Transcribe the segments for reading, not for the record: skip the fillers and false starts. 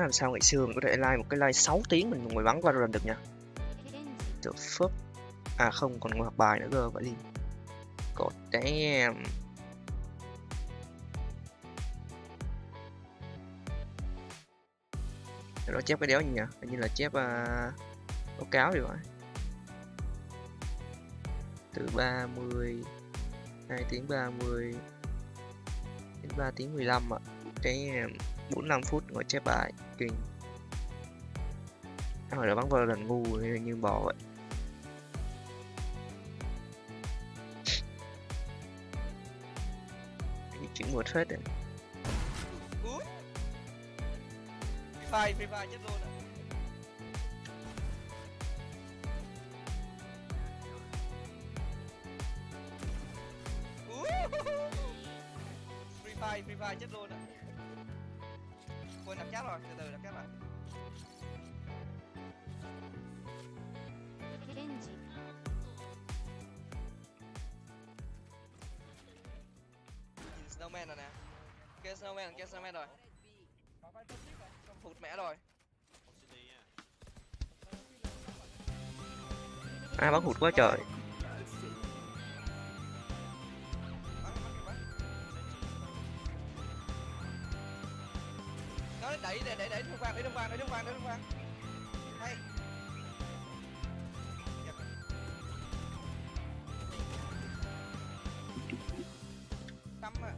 làm sao ngày xưa mình có thể live một cái live 6 tiếng mình ngồi bắn Valorant được nha. The fuck. À không, còn ngồi học bài nữa cơ, vậy đi. God damn. Đó chép cái đéo gì nhỉ? Hình như là chép báo cáo đi rồi. Từ 30 2 tiếng 30 đến 3 tiếng 15 ạ. Cái 45 phút ngồi chép bài kinh. Hồi đó bắn Valorant ngu như bò vậy. Cái chuyện một hết rồi. Free Fire chết luôn ạ. Free Fire chết luôn ạ. Quên đập chat rồi, từ từ đập chat lại. Snowman rồi nè. Kia Snowman rồi. Phụt mẹ rồi. Bắn hụt quá trời. Nó đẩy thương vàng. Hay. Cắm cây.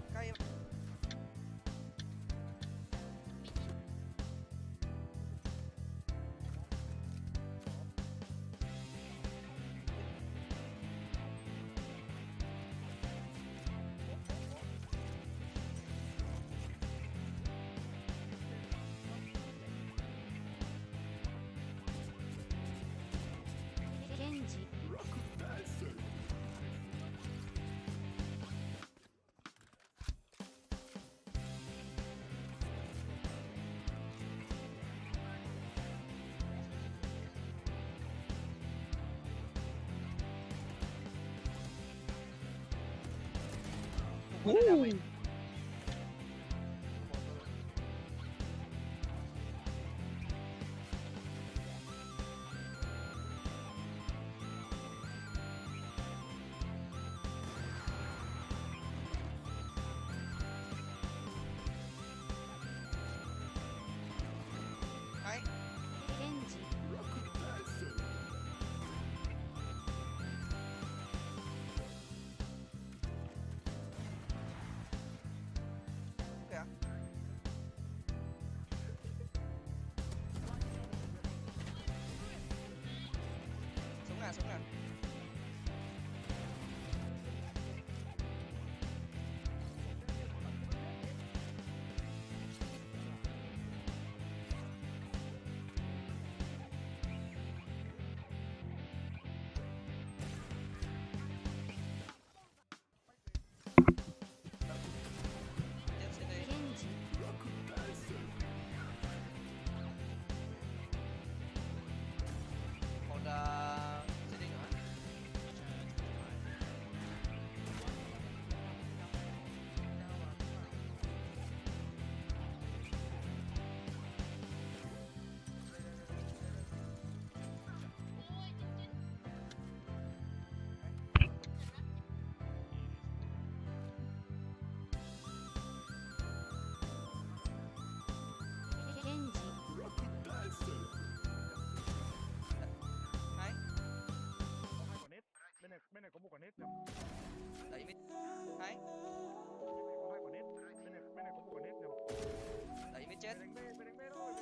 Hay. Kìa. Xuống nè. Bên này có một quả nét nhầm. Đẩy mid. Hay. Có hai quả nét. Bên này có một quả nét nhầm. Đẩy mid chết. Bên đánh B thôi.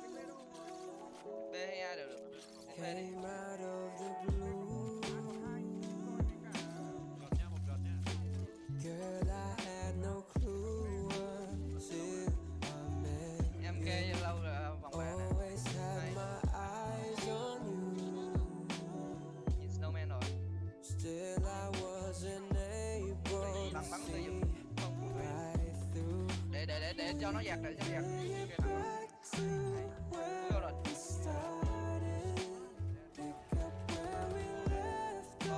B hay A đều được. Đánh B đi. Em kê lâu rồi vòng ba nè. Nhìn Snowman rồi. Bắn từ dùng. Để cho nó giặt, Vô rồi.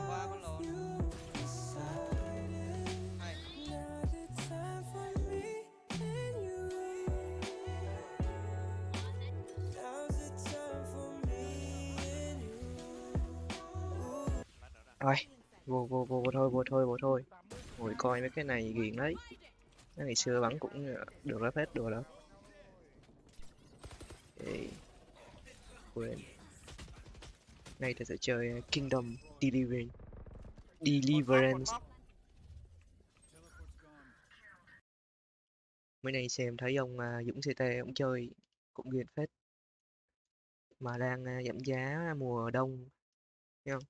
Qua con lồn. Hay. Thôi, vô thôi. Ngồi coi mấy cái này ghiền đấy. Cái ngày xưa bắn cũng được lắm hết đồ đó. Ê, quên. Nay ta sẽ chơi Kingdom Deliverance. Deliverance. Mấy nay xem thấy ông Dũng CT ông chơi cũng ghiền phết. Mà đang giảm giá mùa đông. Thấy không?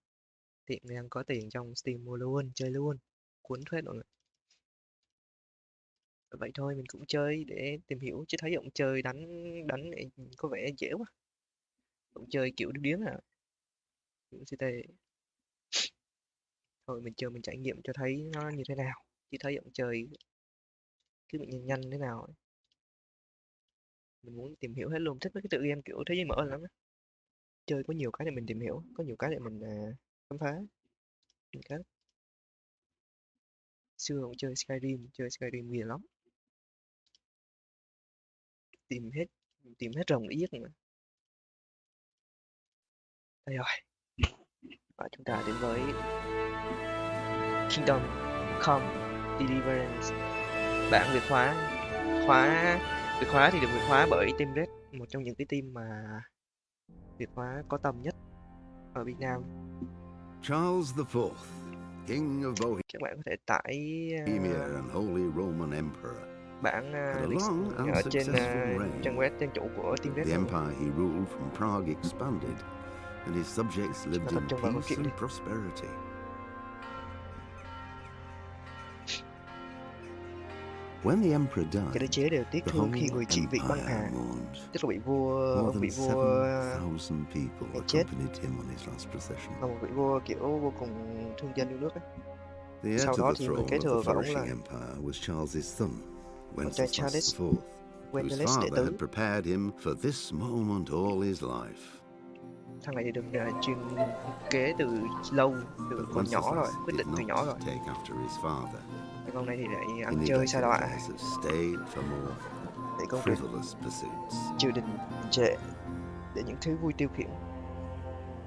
Tiện đang có tiền trong Steam mua luôn, chơi luôn. Cuốn phết mọi người. Vậy thôi mình cũng chơi để tìm hiểu chứ thấy ông chơi đánh đánh này có vẻ dễ quá. Ông chơi kiểu điếu điếm à. Dũng CT thôi mình chơi mình trải nghiệm cho thấy nó như thế nào. Chứ thấy ông chơi cứ bị nhanh nhanh thế nào ấy. Mình muốn tìm hiểu hết luôn, thích mấy cái tựa game kiểu thế giới mở lắm á. Chơi có nhiều cái để mình tìm hiểu, có nhiều cái để mình khám phá. Nhiều cái xưa cũng chơi Skyrim nhiều lắm. Tìm hết tìm hết rồng để giết mà. Đây rồi. Và chúng ta đến với Kingdom Come Deliverance. Bản khóa Việt khóa thì được Việt khóa bởi team Red, một trong những cái team mà Việt khóa có tầm nhất ở Việt Nam. Charles IV, King of Bohemia Các bạn có thể tải and Holy Roman Emperor, bản had a lịch long and ở trên successful reign. trang web tên chủ của team Red. The empire he ruled from Prague expanded, and his subjects lived in peace and prosperity. When the emperor Cái đế died, chế đều tiếc the thương whole khi người trị vị băng empire hà, mourned. tức là bị vua More ông than bị vua 7,000 people ngày chết, accompanied him on his last procession. là một vị vua kiểu vô cùng thương dân yêu nước ấy. The heir Sau to đó the thì người throne kế of thừa the của ông là flourishing empire was Charles's son, con trai Wenceslas Charles IV, whose Wendeles đệ father tứ. had prepared him for this moment all his life. Thằng này thì được truyền kế từ lâu, từ But còn nhỏ rồi, Wenceslas quyết did định từ nhỏ rồi. not take after his father. Cái con này thì lại He ăn chơi xa neglected đọa, it as a stayed for more để công trình frivolous pursuits. triều đình trệ để những thứ vui tiêu khiển.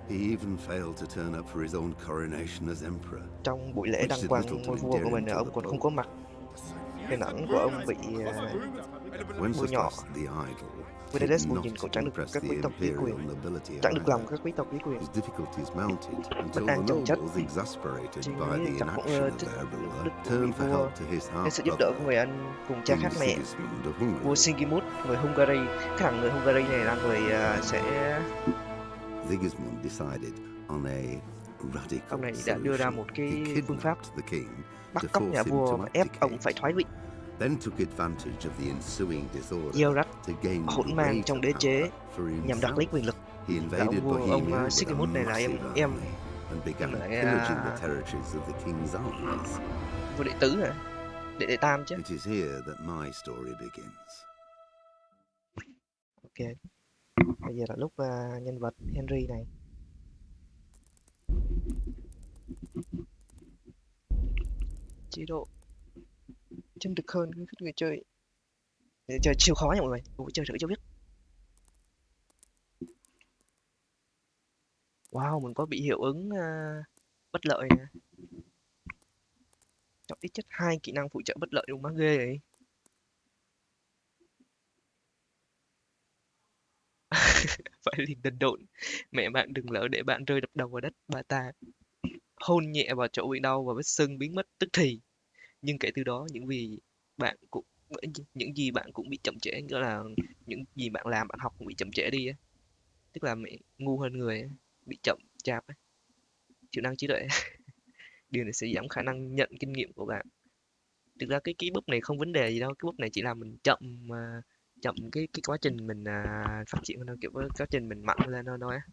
He even failed to turn up for his own coronation as emperor. Trong buổi lễ Which đăng did quang little to ngôi vua endear của him mình, to ông the còn không Pope. có mặt. Hình ảnh của ông bị bôi nhọ. Wenceslas the Idle, Wendeles hid bù not nhìn cũng to chẳng được impress các the quý tộc dưới imperial quyền, nobility chẳng được lòng either. các quý tộc dưới quyền. His difficulties mounted Bất until an the chồng chất, nobles, exasperated suy by nghĩ the chắc cũng inaction of thích their đức ruler, của vị turned for vua, help to his cái half sự giúp đỡ của brother, người anh cùng cha King khác mẹ. Sigismund of Vua Hungary. Sigismund, người Hungary. Cái thằng người Hungary này là người sẽ Sigismund decided on a radical ông này đã đưa ra solution. một He cái phương pháp kidnapped the king bắt to cóc nhà force him vua to và ép ông abdicate, phải thoái vị, then took advantage of the ensuing disorder gieo rắc to gain hỗn mang greater trong đế chế power for nhằm đoạt lấy himself. quyền lực. He Là invaded ông vua, Bohemia ông with a Sigismund này là massive em army and began lại pillaging the territories of the king's allies. vua đệ tứ hả? Đệ tam chứ. It is here that my story begins. Ok, bây giờ là lúc nhân vật Henry này. Chế độ chân thực hơn khuyến khích người chơi. Để chơi siêu khó nha mọi người, tôi chơi thử cho biết. Wow, mình có bị hiệu ứng bất lợi nè. Chọn ít nhất 2 kỹ năng phụ trợ bất lợi đúng má ghê vậy. Phải liền đần độn. Mẹ bạn đừng lỡ để bạn rơi đập đầu vào đất bà ta. Hôn nhẹ vào chỗ bị đau và vết sưng biến mất tức thì. Nhưng kể từ đó những gì bạn cũng bị chậm trễ, nghĩa là những gì bạn làm bạn học cũng bị chậm trễ đi á. Tức là mẹ ngu hơn người á, bị chậm chạp á. Chức năng trí tuệ. Điều này sẽ giảm khả năng nhận kinh nghiệm của bạn. Thực ra cái búp này không vấn đề gì đâu, cái búp này chỉ làm mình chậm cái quá trình mình phát triển hơn thôi, kiểu với quá trình mình mạnh lên thôi á,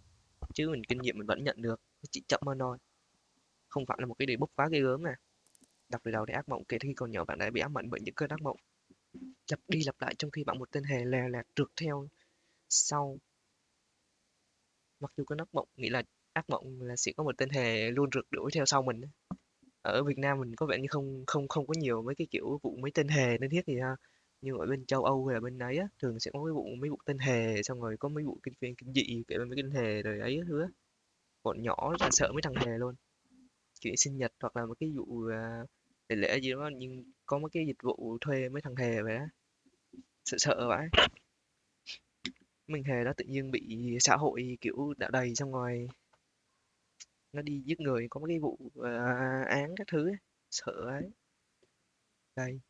chứ mình kinh nghiệm mình vẫn nhận được, chỉ chậm hơn thôi, không phải là một cái đề búp quá ghê gớm nè. Đọc từ đầu để ác mộng, kể từ khi còn nhỏ bạn đã bị ám ảnh bởi những cơn ác mộng lặp đi lặp lại, trong khi bạn một tên hề lè lẹt trượt theo sau. Mặc dù cơn ác mộng nghĩ là ác mộng là sẽ có một tên hề luôn rượt đuổi theo sau mình. Ở Việt Nam mình có vẻ như không có nhiều mấy cái kiểu vụ mấy tên hề nên thiết gì ha, nhưng ở bên châu Âu hay là bên ấy á, thường sẽ có mấy vụ tên hề, xong rồi có mấy vụ kinh dị kể về mấy cái tên hề rồi ấy thứ á. Bọn nhỏ rất là sợ mấy thằng hề luôn. kiểu sinh nhật hoặc là một cái vụ lễ lễ gì đó, nhưng có mấy cái dịch vụ thuê mấy thằng hề vậy á, sợ sợ vãi. Mình hề đó tự nhiên bị xã hội kiểu đạo đầy, xong rồi nó đi giết người, có mấy cái vụ án các thứ ấy. Sợ ấy. Đây,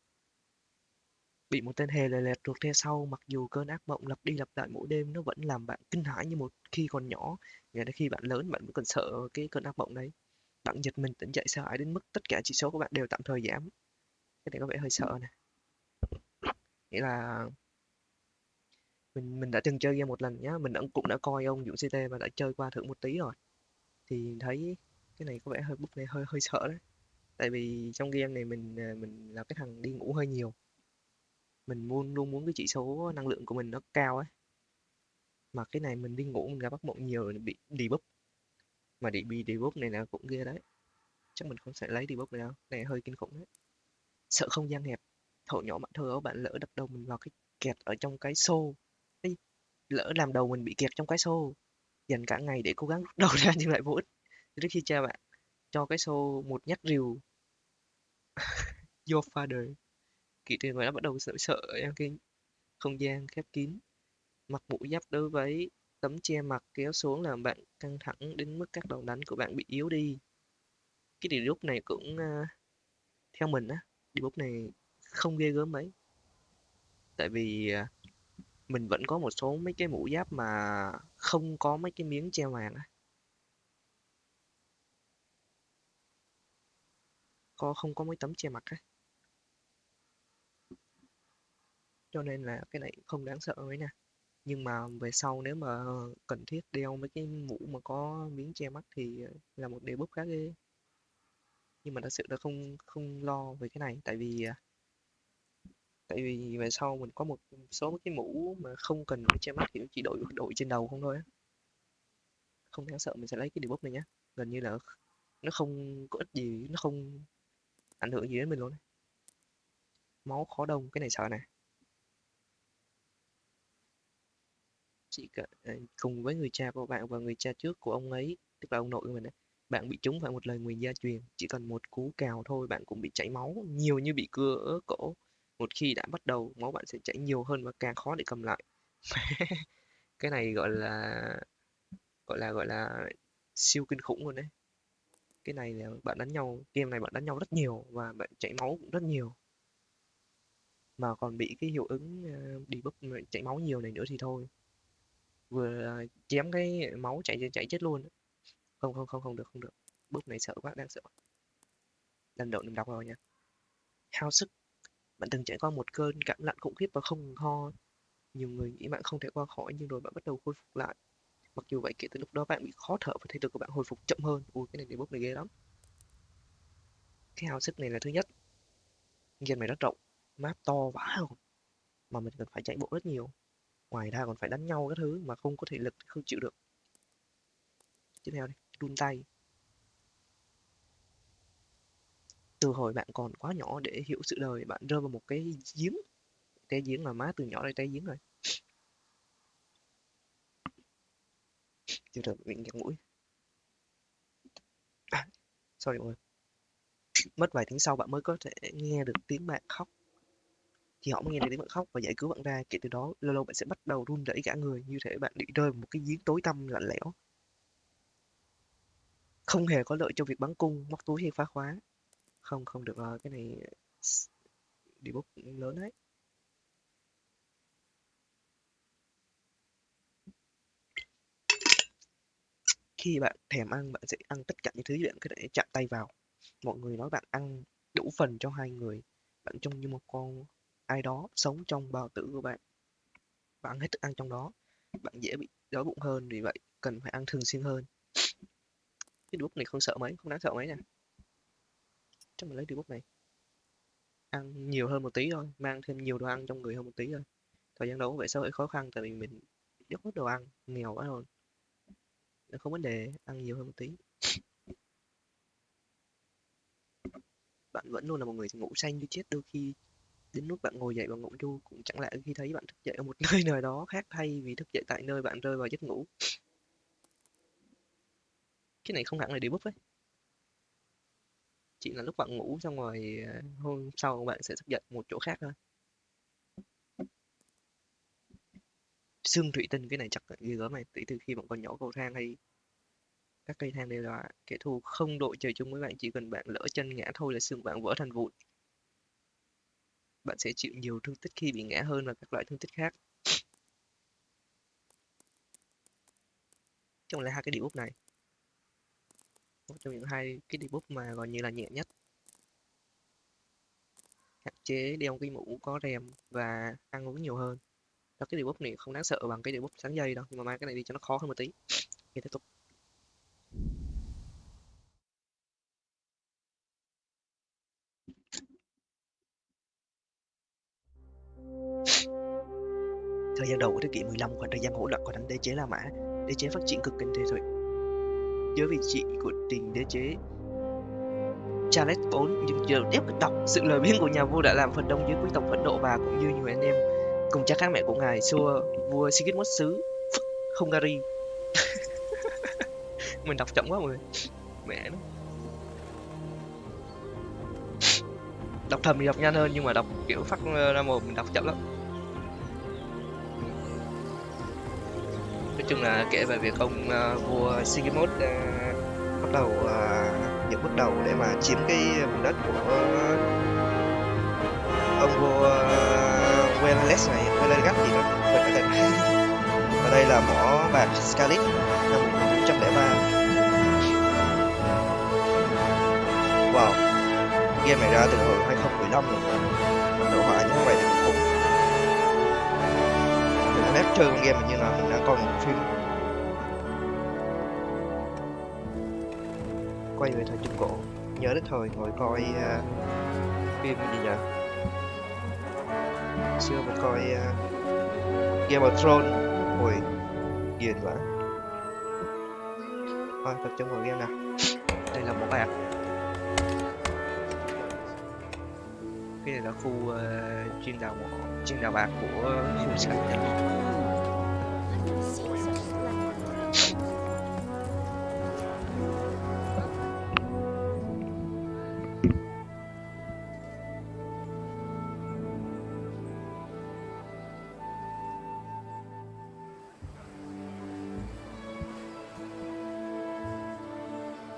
bị một tên hề lè lẹt rượt theo sau, mặc dù cơn ác mộng lặp đi lặp lại mỗi đêm nó vẫn làm bạn kinh hãi như một khi còn nhỏ. Ngay đến khi bạn lớn bạn vẫn còn sợ cái cơn ác mộng đấy. Bạn giật mình tỉnh dậy sợ hãi đến mức tất cả chỉ số của bạn đều tạm thời giảm. Cái này có vẻ hơi sợ nè. Nghĩa là mình đã từng chơi game một lần nhá, mình cũng đã coi ông Dũng CT và đã chơi qua thử một tí rồi. Thì thấy cái này có vẻ hơi búp này hơi hơi sợ đấy. Tại vì trong game này mình là cái thằng đi ngủ hơi nhiều. Mình luôn muốn cái chỉ số năng lượng của mình nó cao ấy. Mà cái này mình đi ngủ mình gặp ác mộng nhiều rồi bị debuff. Mà bị debuff này là cũng ghê đấy. Chắc mình không sẽ lấy debuff này đâu. Này hơi kinh khủng đấy. Sợ không gian hẹp. Thổ nhỏ bạn thơ ấu bạn lỡ đập đầu mình vào cái kẹt ở trong cái xô. Ê, lỡ làm đầu mình bị kẹt trong cái xô. Dành cả ngày để cố gắng rút đầu ra nhưng lại vô ích. Trước khi cha bạn cho cái xô một nhát rìu. Your father. Kỹ tiền người đã bắt đầu sợ sợ em cái không gian khép kín. Mặc mũ giáp đối với tấm che mặt kéo xuống làm bạn căng thẳng đến mức các đòn đánh của bạn bị yếu đi. Cái debuff này cũng theo mình á, debuff này không ghê gớm mấy. Tại vì mình vẫn có một số mấy cái mũ giáp mà không có mấy cái miếng che màn á. Không có mấy tấm che mặt á. Cho nên là cái này không đáng sợ mấy nè. Nhưng mà về sau nếu mà cần thiết đeo mấy cái mũ mà có miếng che mắt thì là một debuff khá ghê. Nhưng mà thật sự là không không lo về cái này, tại vì về sau mình có một số cái mũ mà không cần phải che mắt, kiểu chỉ đội đội trên đầu không thôi á. Không đáng sợ, mình sẽ lấy cái debuff này nhá. Gần như là nó không có ích gì, nó không ảnh hưởng gì đến mình luôn ấy. Máu khó đông, cái này sợ nè. Cùng với người cha của bạn và người cha trước của ông ấy, tức là ông nội của mình ấy, bạn bị trúng phải một lời nguyền gia truyền. Chỉ cần một cú cào thôi bạn cũng bị chảy máu, nhiều như bị cưa ở cổ. Một khi đã bắt đầu, máu bạn sẽ chảy nhiều hơn và càng khó để cầm lại. Cái này gọi là siêu kinh khủng luôn đấy. Cái này là bạn đánh nhau, game này bạn đánh nhau rất nhiều và bạn chảy máu cũng rất nhiều. Mà còn bị cái hiệu ứng debuff chảy máu nhiều này nữa thì thôi. Vừa chém cái máu chảy chảy chết luôn. Không không không không được không được. Bước này sợ quá, đáng sợ. Lần đầu mình đọc rồi nha. Hao sức. Bạn từng trải qua một cơn cảm lạnh khủng khiếp và không ngừng ho. Nhiều người nghĩ bạn không thể qua khỏi nhưng rồi bạn bắt đầu khôi phục lại. Mặc dù vậy kể từ lúc đó bạn bị khó thở và thể lực của bạn hồi phục chậm hơn. Ui cái này để bốc này ghê lắm. Cái hao sức này là thứ nhất. Game này rất rộng. Map to vãi không. Mà mình cần phải chạy bộ rất nhiều. Ngoài ra còn phải đánh nhau các thứ mà không có thể lực không chịu được. Tiếp theo đi, run tay. Từ hồi bạn còn quá nhỏ để hiểu sự đời, bạn rơi vào một cái giếng. Cái giếng là má từ nhỏ đây tay giếng rồi. Chưa được bị nghẹt mũi. À, sorry mọi người. Mất vài tiếng sau bạn mới có thể nghe được tiếng bạn khóc. Thì họ mới nghe được tiếng bạn khóc và giải cứu bạn ra. Kể từ đó, lâu lâu bạn sẽ bắt đầu run rẩy cả người, như thể bạn bị rơi vào một cái giếng tối tăm lạnh lẽo. Không hề có lợi cho việc bắn cung, móc túi hay phá khóa. Không, không được rồi, cái này debuff cũng lớn đấy. Khi bạn thèm ăn, bạn sẽ ăn tất cả những thứ bạn có thể chạm tay vào. Mọi người nói bạn ăn đủ phần cho hai người. Bạn trông như một con ai đó sống trong bào tử của bạn. Bạn ăn hết thức ăn trong đó. Bạn dễ bị đói bụng hơn, vì vậy cần phải ăn thường xuyên hơn. Cái debuff này không sợ mấy, không đáng sợ mấy nè. Chắc mình lấy debuff này. Ăn nhiều hơn một tí thôi, mang thêm nhiều đồ ăn trong người hơn một tí thôi. Thời gian đấu vậy sao hơi khó khăn tại vì mình rất hết đồ ăn, nghèo quá rồi. Nó không vấn đề, ăn nhiều hơn một tí. Bạn vẫn luôn là một người ngủ say như chết, đôi khi đến lúc bạn ngồi dậy và ngủ chu cũng chẳng lẽ khi thấy bạn thức dậy ở một nơi nào đó khác thay vì thức dậy tại nơi bạn rơi vào giấc ngủ. Cái này không hẳn là debuff ấy. Chỉ là lúc bạn ngủ xong rồi hôm sau bạn sẽ thức dậy một chỗ khác thôi. Xương thủy tinh cái này chắc là ghê gớm này, từ khi bạn còn nhỏ cầu thang hay các cây thang đều là kẻ thù không đội trời chung với bạn, chỉ cần bạn lỡ chân ngã thôi là xương bạn vỡ thành vụn. Bạn sẽ chịu nhiều thương tích khi bị ngã hơn là các loại thương tích khác. Trong là hai cái debuff này, một trong những hai cái debuff mà gọi như là nhẹ nhất. Hạn chế đeo cái mũ có rèm và ăn uống nhiều hơn. Đó, cái debuff này không đáng sợ bằng cái debuff sáng dây đâu, nhưng mà mang cái này đi cho nó khó hơn một tí. Tiếp tục. Thời gian đầu của thế kỷ 15, khoảng thời gian hỗn loạn của đánh đế chế La Mã, đế chế phát triển cực kinh thịnh vượng. Dưới vị trị của tiền đế chế Charles IV nhưng giờ đếp cực độc, sự lười biếng của nhà vua đã làm phần đông giới quý tộc phẫn nộ và cũng như nhiều anh em cùng cha khác mẹ của ngài xua vua Sigismund xứ Hungary. Mình đọc chậm quá mọi người, mẹ nó. Đọc thầm thì đọc nhanh hơn nhưng mà đọc kiểu phát ra mồm mình đọc chậm lắm. Nói chung là kể về việc ông vua Sigismund bắt đầu những bước đầu để mà chiếm cái vùng đất của ông vua Weles này, Weles gì đó, mình phải tên. Và đây là mỏ bạc Scarlet năm 1903. Wow, game này ra từ hồi 2015 rồi, đồ họa như vậy thì cũng khủng. Từ nét chơi con game như là mình đã coi một phim. Quay về thời Trung Cổ, nhớ đến thời ngồi coi phim gì nhỉ? Xưa mình coi Game of Thrones, ôi ghiền quá. Thôi tập trung vào game nào. Đây là mỏ bạc. Cái này là khu chuyên đào bạc của khu Scarlet.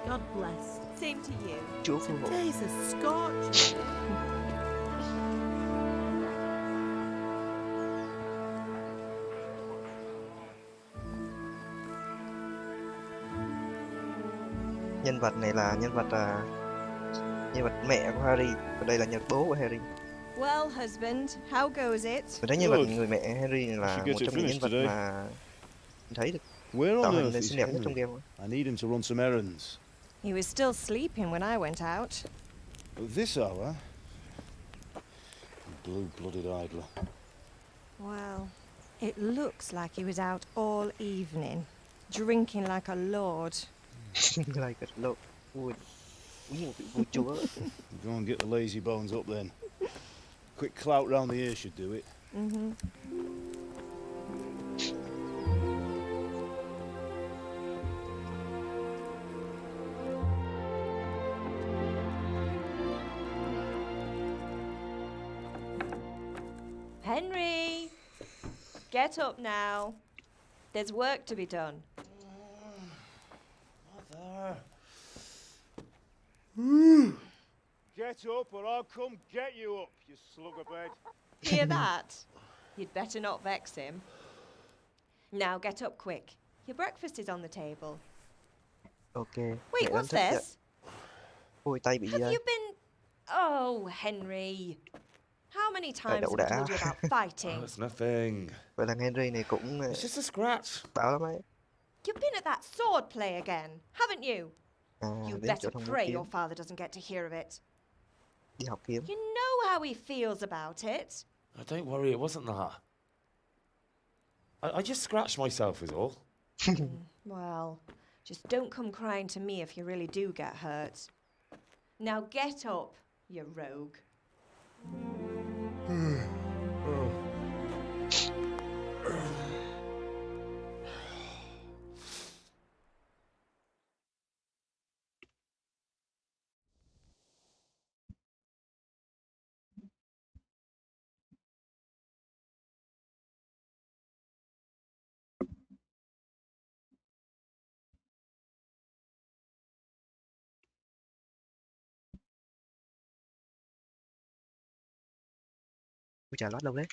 God bless. Same to you. Chúa phù hộ. Today's a Scotch. Nhân vật này là nhân vật mẹ của Harry, và đây là nhân vật bố của Harry. Well, husband, how goes it? Mình thấy nhân vật người mẹ Harry này là một trong những nhân vật mà mình thấy được tạo hình lên xinh đẹp nhất trong game. I need him to run some errands. He was still sleeping when I went out. At this hour? Blue-blooded idler. Well, it looks like he was out all evening, drinking like a lord. Like a lord. Ui, một vị vua chúa. Go and get the lazy bones up then. Quick clout round the ear should do it. Mm-hmm. Henry, get up now. There's work to be done. Mother. Get up or I'll come get you up, you slug of bed. Hear that? You'd better not vex him. Now get up quick. Your breakfast is on the table. Ok. Wait, what's this? Ôi, tay bị Have you been... Oh, Henry. How many times have I told you about fighting? Oh, it's nothing. Vậy là Henry này cũng It's just a scratch. bảo lắm ấy. You've been at that sword play again, haven't you? À, You đến better chỗ thông pray kiếm, your father doesn't get to hear of it. đi học kiếm. You know how he feels about it. Oh, don't worry, it wasn't that. I just scratched myself is all. Well, just don't come crying to me if you really do get hurt. Now get up, you rogue. Ui chà, lót lâu đấy.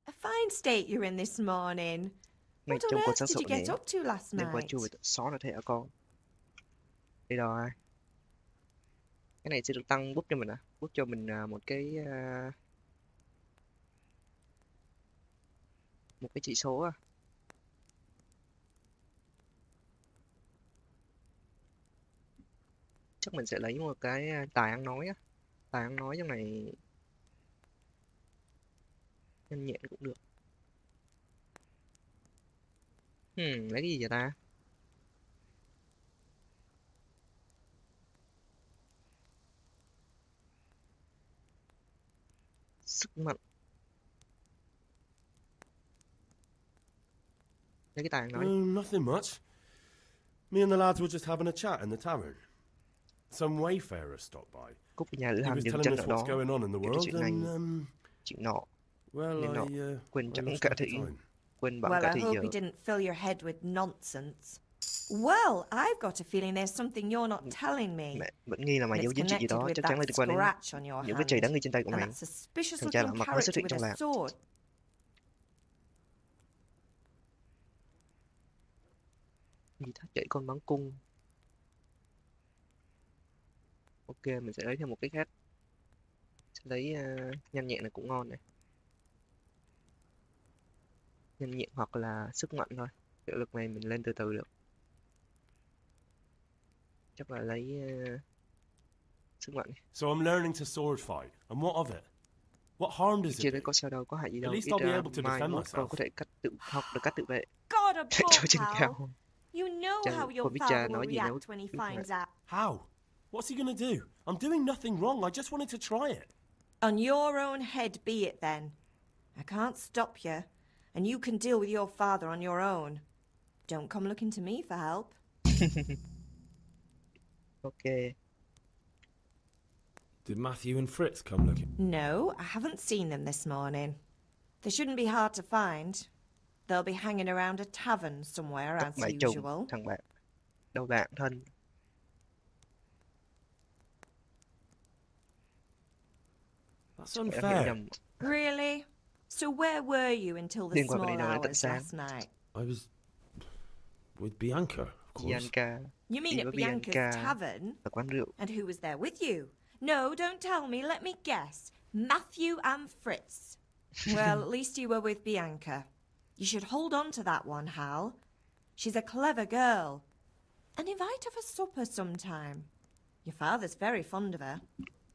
A fine state you're in this morning. Mày What on trông con earth sáng did sủa you get nhỉ? up to last Đêm qua night? chui về xó là thế hả con? Đây rồi. Cái này sẽ được tăng bút cho mình à? Bút cho mình một cái chỉ số à. Chắc mình sẽ lấy một cái tài ăn nói á. Tài ăn nói trong này nhanh nhẹn cũng được. Lấy cái gì vậy ta? Sức mạnh. Lấy cái tài ăn nói đi. Nothing much. Me and the lads were just having a chat in the tavern. Some wayfarer stopped by. Cúc về nhà lữ He hành was dừng telling chân us ở what's đó. going on in the Kể cái world, chuyện này, and chuyện nọ. well, Nên nọ. Quên I chẳng lost cả track of thị. time. Quên bẵng Well, cả I thị hope giờ. he didn't fill your head with nonsense. Well, I've got a feeling there's something you're not telling me. Mẹ vẫn nghi là mày And giấu it's giếm chuyện gì connected đó, with chắc chắn là that liên quan đến scratch on your những vết chảy hand. đáng nghi trên tay của And mày. that suspicious Thằng cha lạ looking mặt mới xuất character hiện trong with a làng. sword. Gì thắt chảy con bắn cung. Ok, mình sẽ lấy thêm một cái khác. Sẽ lấy nhanh nhẹn này cũng ngon này. Nhanh nhẹn hoặc là sức mạnh thôi. Hiệu lực này mình lên từ từ được. Chắc là lấy sức mạnh. So I'm learning to sword fight, and what of it? What harm does Chưa it đấy do? có sao đâu, có hại gì At đâu. least Ít I'll be ra able to mai defend mốt con myself. có thể học được cách tự vệ. God a Trôi book, trên Hal. cao. You know Cha, how cô your biết cha father nói will gì nếu react when he biết finds out. How? What's he gonna do? I'm doing nothing wrong. I just wanted to try it. On your own head be it then. I can't stop you, and you can deal with your father on your own. Don't come looking to me for help. Ok. Did Matthew and Fritz come looking? No, I haven't seen them this morning. They shouldn't be hard to find. They'll be hanging around a tavern somewhere Tóc as mày trùng, usual. thằng bạn. Đâu bạn thân. That's Mày đã hiểu unfair. nhầm. Really? So where were you until the Liên quan vào đây small đâu đến tận hours sáng. last night? I was with Bianca, of course. Bianca. You mean Đi at với Bianca's Bianca tavern? ở quán rượu. And who was there with you? No, don't tell me. Let me guess. Matthew and Fritz. Well, at least you were with Bianca. You should hold on to that one, Hal. She's a clever girl. And invite her for supper sometime. Your father's very fond of her.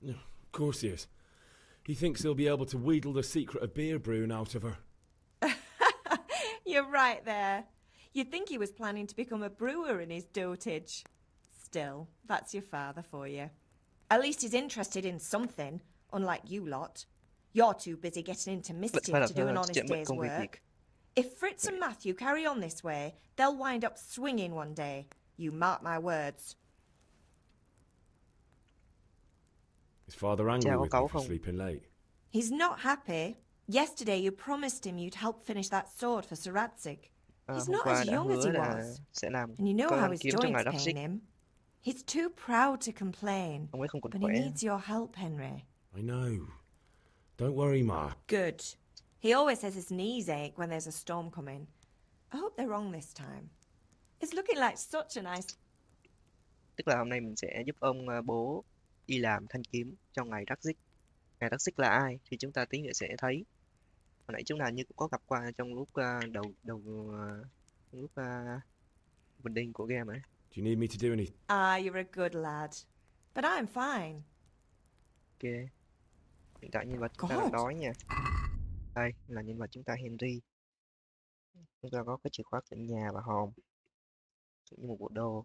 Yeah, of course he is. He thinks he'll be able to wheedle the secret of beer brewing out of her. You're right there. You'd think he was planning to become a brewer in his dotage. Still, that's your father for you. At least he's interested in something, unlike you lot. You're too busy getting into mischief to do an honest day's work. If Fritz and Matthew carry on this way, they'll wind up swinging one day. You mark my words. Is father angry Cha có with me cáu for không? sleeping late? He's not happy. Yesterday you promised him you'd help finish that sword for Sir Radzig. He's Hôm not qua as đã young as hứa he là was. sẽ làm And you know coi how làm his kiếm cho ngài joints đắp pain xích. him. He's too proud to complain. Ông ấy không còn But he khỏe. needs your help, Henry. I know. Don't worry, Ma. Good. He always says his knees ache when there's a storm coming. I hope they're wrong this time. It's looking like such a nice... Tức là hôm nay mình sẽ giúp ông bố đi làm thanh kiếm cho ngài đắc xích. Ngài đắc xích là ai thì chúng ta tí nữa sẽ thấy. Hồi nãy chúng ta như cũng có gặp qua trong lúc lúc bình đinh của game ấy. Do you need me to do any? Ah, you're a good lad. But I'm fine. Ok. Hiện tại nhân vật chúng ta đang đói nha. Đây là nhân vật chúng ta Henry. Chúng ta có cái chìa khóa tận nhà và hòm. Cũng như một bộ đồ.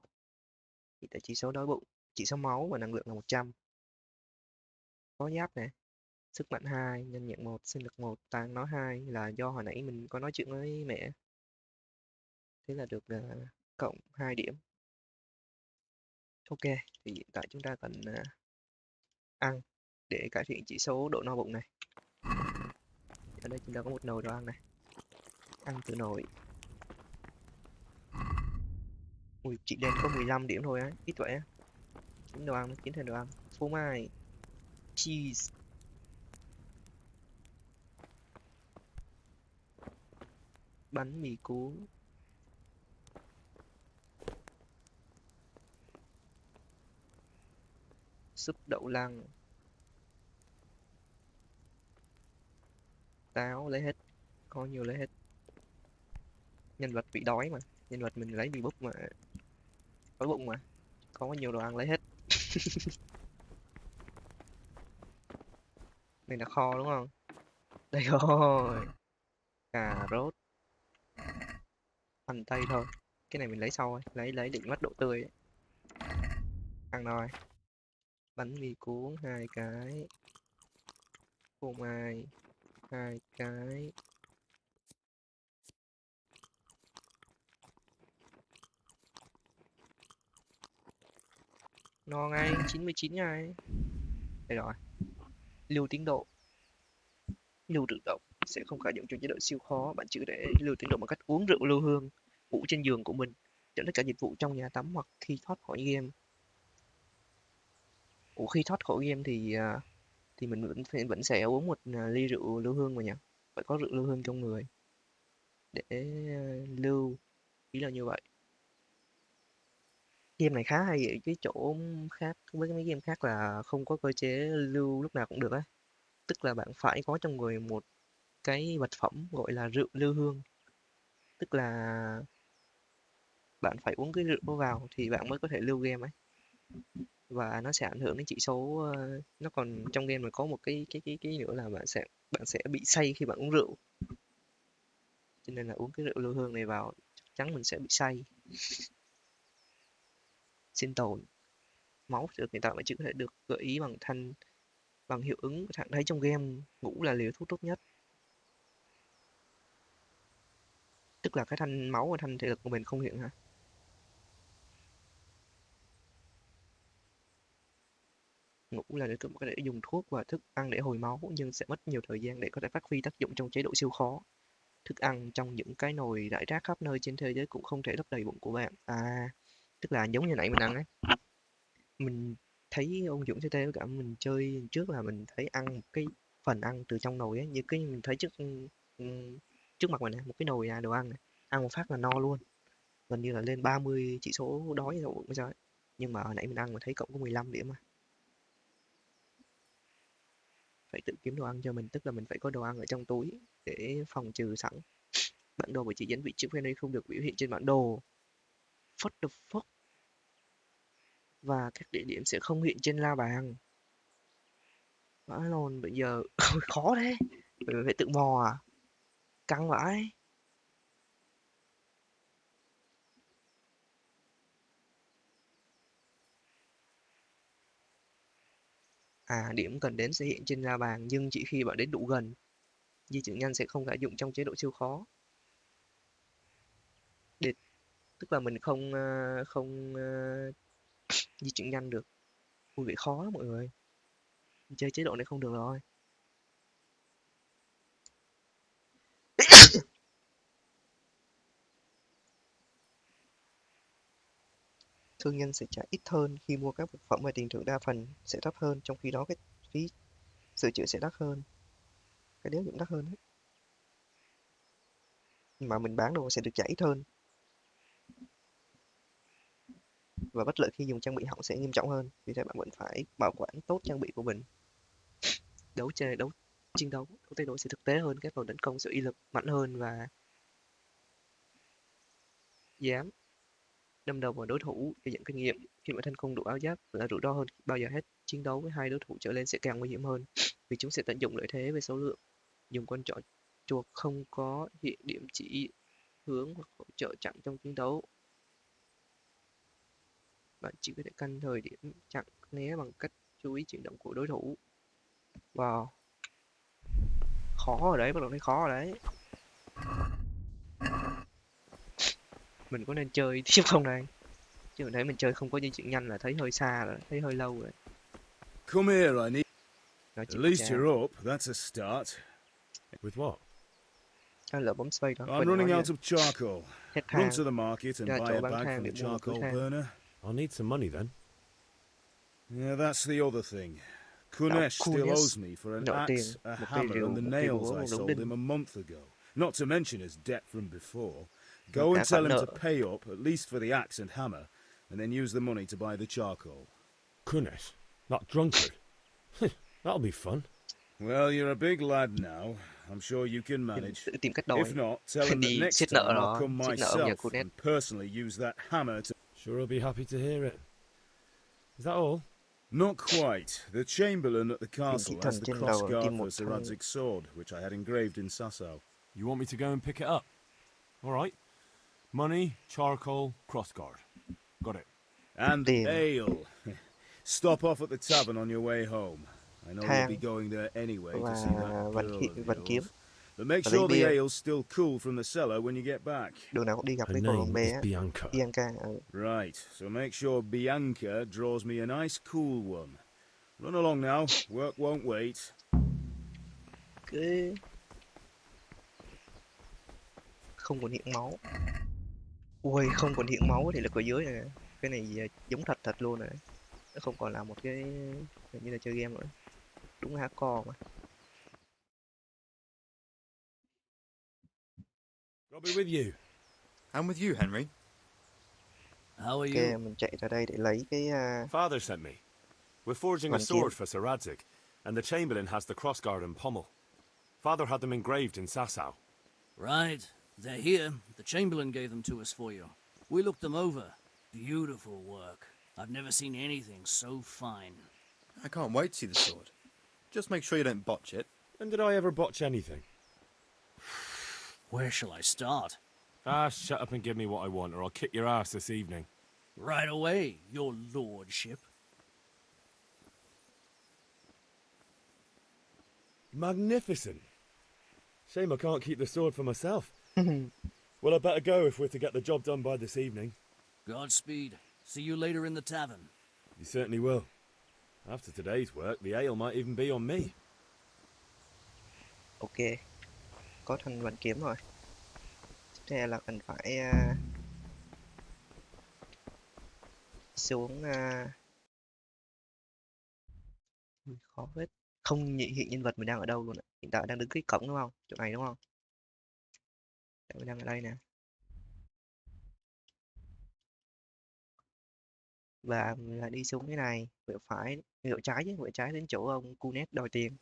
Hiện tại chỉ số đói bụng, chỉ số máu và năng lượng là 100. Có giáp nè. Sức mạnh 2, nhanh nhẹn 1, sinh lực 1, tài nói 2 là do hồi nãy mình có nói chuyện với mẹ. Thế là được cộng 2 điểm. Ok, thì hiện tại chúng ta cần ăn để cải thiện chỉ số độ no bụng này. Ở đây chúng ta có một nồi đồ ăn này. Ăn từ nồi. Ui, chị đen có 15 điểm thôi á, ít vậy á. Kiếm đồ ăn, kiếm thêm đồ ăn. Phô mai, cheese. Bánh mì cuốn. Súp đậu lăng. Táo lấy hết, có nhiều lấy hết. Nhân vật bị đói mà, nhân vật mình lấy bị búp mà, đói bụng mà, có nhiều đồ ăn lấy hết. Này là kho đúng không? Đây rồi, cà rốt, hành tây thôi. Cái này mình lấy sau, lấy định mất độ tươi ấy. Ăn rồi. Bánh mì cuốn 2 cái, phô mai 2 cái. No ngay, 99 ngay. Đây rồi. Lưu tiến độ. Lưu tự động sẽ không khởi dụng trong chế độ siêu khó. Bạn chỉ có thể lưu tiến độ bằng cách uống rượu lưu hương, ngủ trên giường của mình, chọn tất cả dịch vụ trong nhà tắm hoặc khi thoát khỏi game. Ủa, khi thoát khỏi game thì mình vẫn sẽ uống một ly rượu lưu hương mà nhỉ? Phải có rượu lưu hương trong người để lưu, ý là như vậy. Game này khá hay ở cái chỗ khác với mấy game khác là không có cơ chế lưu lúc nào cũng được á. Tức là bạn phải có trong người một cái vật phẩm gọi là rượu lưu hương. Tức là bạn phải uống cái rượu đó vào thì bạn mới có thể lưu game ấy. Và nó sẽ ảnh hưởng đến chỉ số nó còn trong game này có một cái nữa là bạn sẽ bị say khi bạn uống rượu. Cho nên là uống cái rượu lưu hương này vào chắc chắn mình sẽ bị say. Sinh tồn. Máu được hiện tại mà chưa có thể được gợi ý bằng hiệu ứng. Bạn thấy trong game ngủ là liều thuốc tốt nhất. Tức là cái thanh máu và thanh thể lực của mình không hiện hả? Ngủ là để có thể dùng thuốc và thức ăn để hồi máu nhưng sẽ mất nhiều thời gian để có thể phát huy tác dụng trong chế độ siêu khó. Thức ăn trong những cái nồi rải rác khắp nơi trên thế giới cũng không thể lấp đầy bụng của bạn. À, tức là giống như nãy mình ăn ấy. Mình thấy ông Dũng CT với cả mình chơi trước là mình thấy ăn một cái phần ăn từ trong nồi ấy, như cái mình thấy trước mặt mình này, một cái nồi đồ ăn này, ăn một phát là no luôn, gần như là lên 30 chỉ số đói rồi bây giờ ấy. Nhưng mà hồi nãy mình ăn mình thấy cộng có 15 điểm mà. Phải tự kiếm đồ ăn cho mình, tức là mình phải có đồ ăn ở trong túi để phòng trừ sẵn. Bản đồ và chỉ dẫn vị trí friendly không được biểu hiện trên bản đồ. What the fuck? Và các địa điểm sẽ không hiện trên la bàn. Vãi lồn, bây giờ khó thế. Mình phải tự mò à? Căng vãi. À, điểm cần đến sẽ hiện trên la bàn nhưng chỉ khi bạn đến đủ gần. Di chuyển nhanh sẽ không áp dụng trong chế độ siêu khó. Để, tức là mình không di chuyển nhanh được. Ui, vậy khó lắm mọi người. Chơi chế độ này không được rồi. Thương nhân sẽ trả ít hơn khi mua các vật phẩm và tiền thưởng đa phần sẽ thấp hơn, trong khi đó cái phí sửa chữa sẽ đắt hơn. Cái đéo cũng đắt hơn hết. Nhưng mà mình bán đồ sẽ được trả ít hơn. Và bất lợi khi dùng trang bị hỏng sẽ nghiêm trọng hơn. Vì thế bạn vẫn phải bảo quản tốt trang bị của mình. Chiến đấu tay đối sẽ thực tế hơn, các đòn tấn công sẽ uy lực mạnh hơn và dám đâm đầu vào đối thủ để dẫn kinh nghiệm. Khi bản thân không đủ áo giáp là rủi ro hơn bao giờ hết. Chiến đấu với hai đối thủ trở lên sẽ càng nguy hiểm hơn vì chúng sẽ tận dụng lợi thế về số lượng. Dùng con chọn chuột không có hiện điểm chỉ hướng hoặc hỗ trợ chặn trong chiến đấu. Bạn chỉ có thể canh thời điểm chặn né bằng cách chú ý chuyển động của đối thủ. Wow, khó rồi đấy, bắt đầu thấy khó rồi đấy. Mình có nên chơi tiếp không đây? Chứ mình thấy mình chơi không có di chuyển nhanh là thấy hơi xa rồi, thấy hơi lâu rồi. Come here, I need. Nói At chuyện least cha. you're up. That's a start. With what? Ai lỡ bấm space đó. I'm Quên running nói out gì. of charcoal. Hết Run hàng. to the market and Ra buy chỗ a bán bag than from để the mua một túi charcoal than. burner. I'll need some money then. Yeah, that's the other thing. Đạo Kunesh still Kunesh owes me for an nợ tiền, axe, a một cây hammer, rìu, and the một cây nails búa, I một đống sold đinh. him a month ago. Not to mention his debt from before. Và Go cả and tell khoản him to nợ. pay up, at least for the axe and hammer, and then use the money to buy the charcoal. Kunesh, that drunkard. That'll be fun. Well, you're a big lad now. I'm sure you can Mình manage. tự tìm cách đòi. If not, tell him that Đi next xiết time nợ I'll đó, come xiết nợ ông nhà myself Kunesh. and personally use that hammer to... Sure I'll be happy to hear it. Is that all? Not quite. The Chamberlain at the Tìm castle thị has thần the trên cross đầu, guard tìm for một Sir thằng Radzig's sword, which I had engraved in Sasau. You want me to go and pick it up? All right. Money, charcoal, crossguard. Got it. And Tiền. ale. Stop off at the tavern on your way home. I know you'll be Than. going there anyway to Và see that văn girl khí- of văn kiếm. yours. But make Và lấy sure the bia. ale's still cool from the cellar when you get back. Đường nào cũng đi gặp Her cái con name bé is á. Bianca. Bianca. Right, so make sure Bianca draws me a nice cool one. Run along now, work won't wait. Cái... Không còn hiện máu. Ui, không còn hiện máu thì lực ở dưới này. Cái này giống thật thật luôn rồi. Nó không còn là một cái hình như là chơi game nữa. Đúng là hardcore mà. I'll be with you. I'm with you, Henry. How are Ok, you? mình chạy ra đây để lấy cái Father sent me. We're forging a One sword kill. for Sir Radzig, and the Chamberlain has the crossguard and pommel. Father had them engraved in Sasau. Right. They're here. The Chamberlain gave them to us for you. We looked them over. Beautiful work. I've never seen anything so fine. I can't wait to see the sword. Just make sure you don't botch it. When did I ever botch anything? Where shall I start? Ah, shut up and give me what I want, or I'll kick your ass this evening. Right away, your lordship. Magnificent. Shame I can't keep the sword for myself. Well, I better go if we're to get the job done by this evening. Godspeed. See you later in the tavern. You certainly will. After today's work, the ale might even be on me. Ok. Có thanh vành kiếm rồi. Tiếp theo là cần phải xuống khó hết. Không hiện nhân vật mình đang ở đâu luôn ạ. Hiện tại đang đứng cái cổng đúng không? Chỗ này đúng không? Mình đang ở đây nè. Và mình lại đi xuống cái này, quẹo phải, quẹo trái chứ, quẹo trái đến chỗ ông Kunet đòi tiền.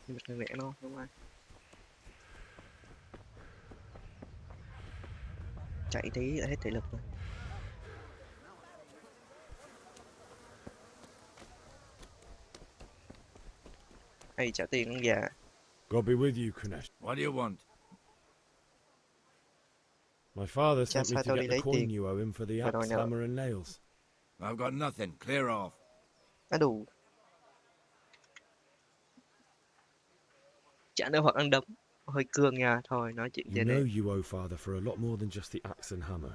Nhưng mà người mẹ nó đúng không? Chạy tí đã hết thể lực rồi. Hay trả tiền ông già. God be with you, Kunesh. What do you want? My father Cha sent me sai to tao get đi the lấy coin tiền. you owe him for the Và đòi axe, nợ. hammer and nails. I've got nothing. Clear off. Đã đủ. Trả nợ hoặc ăn đấm. Hơi cương nha. Thôi nói chuyện You trên know đây. you owe father for a lot more than just the axe and hammer.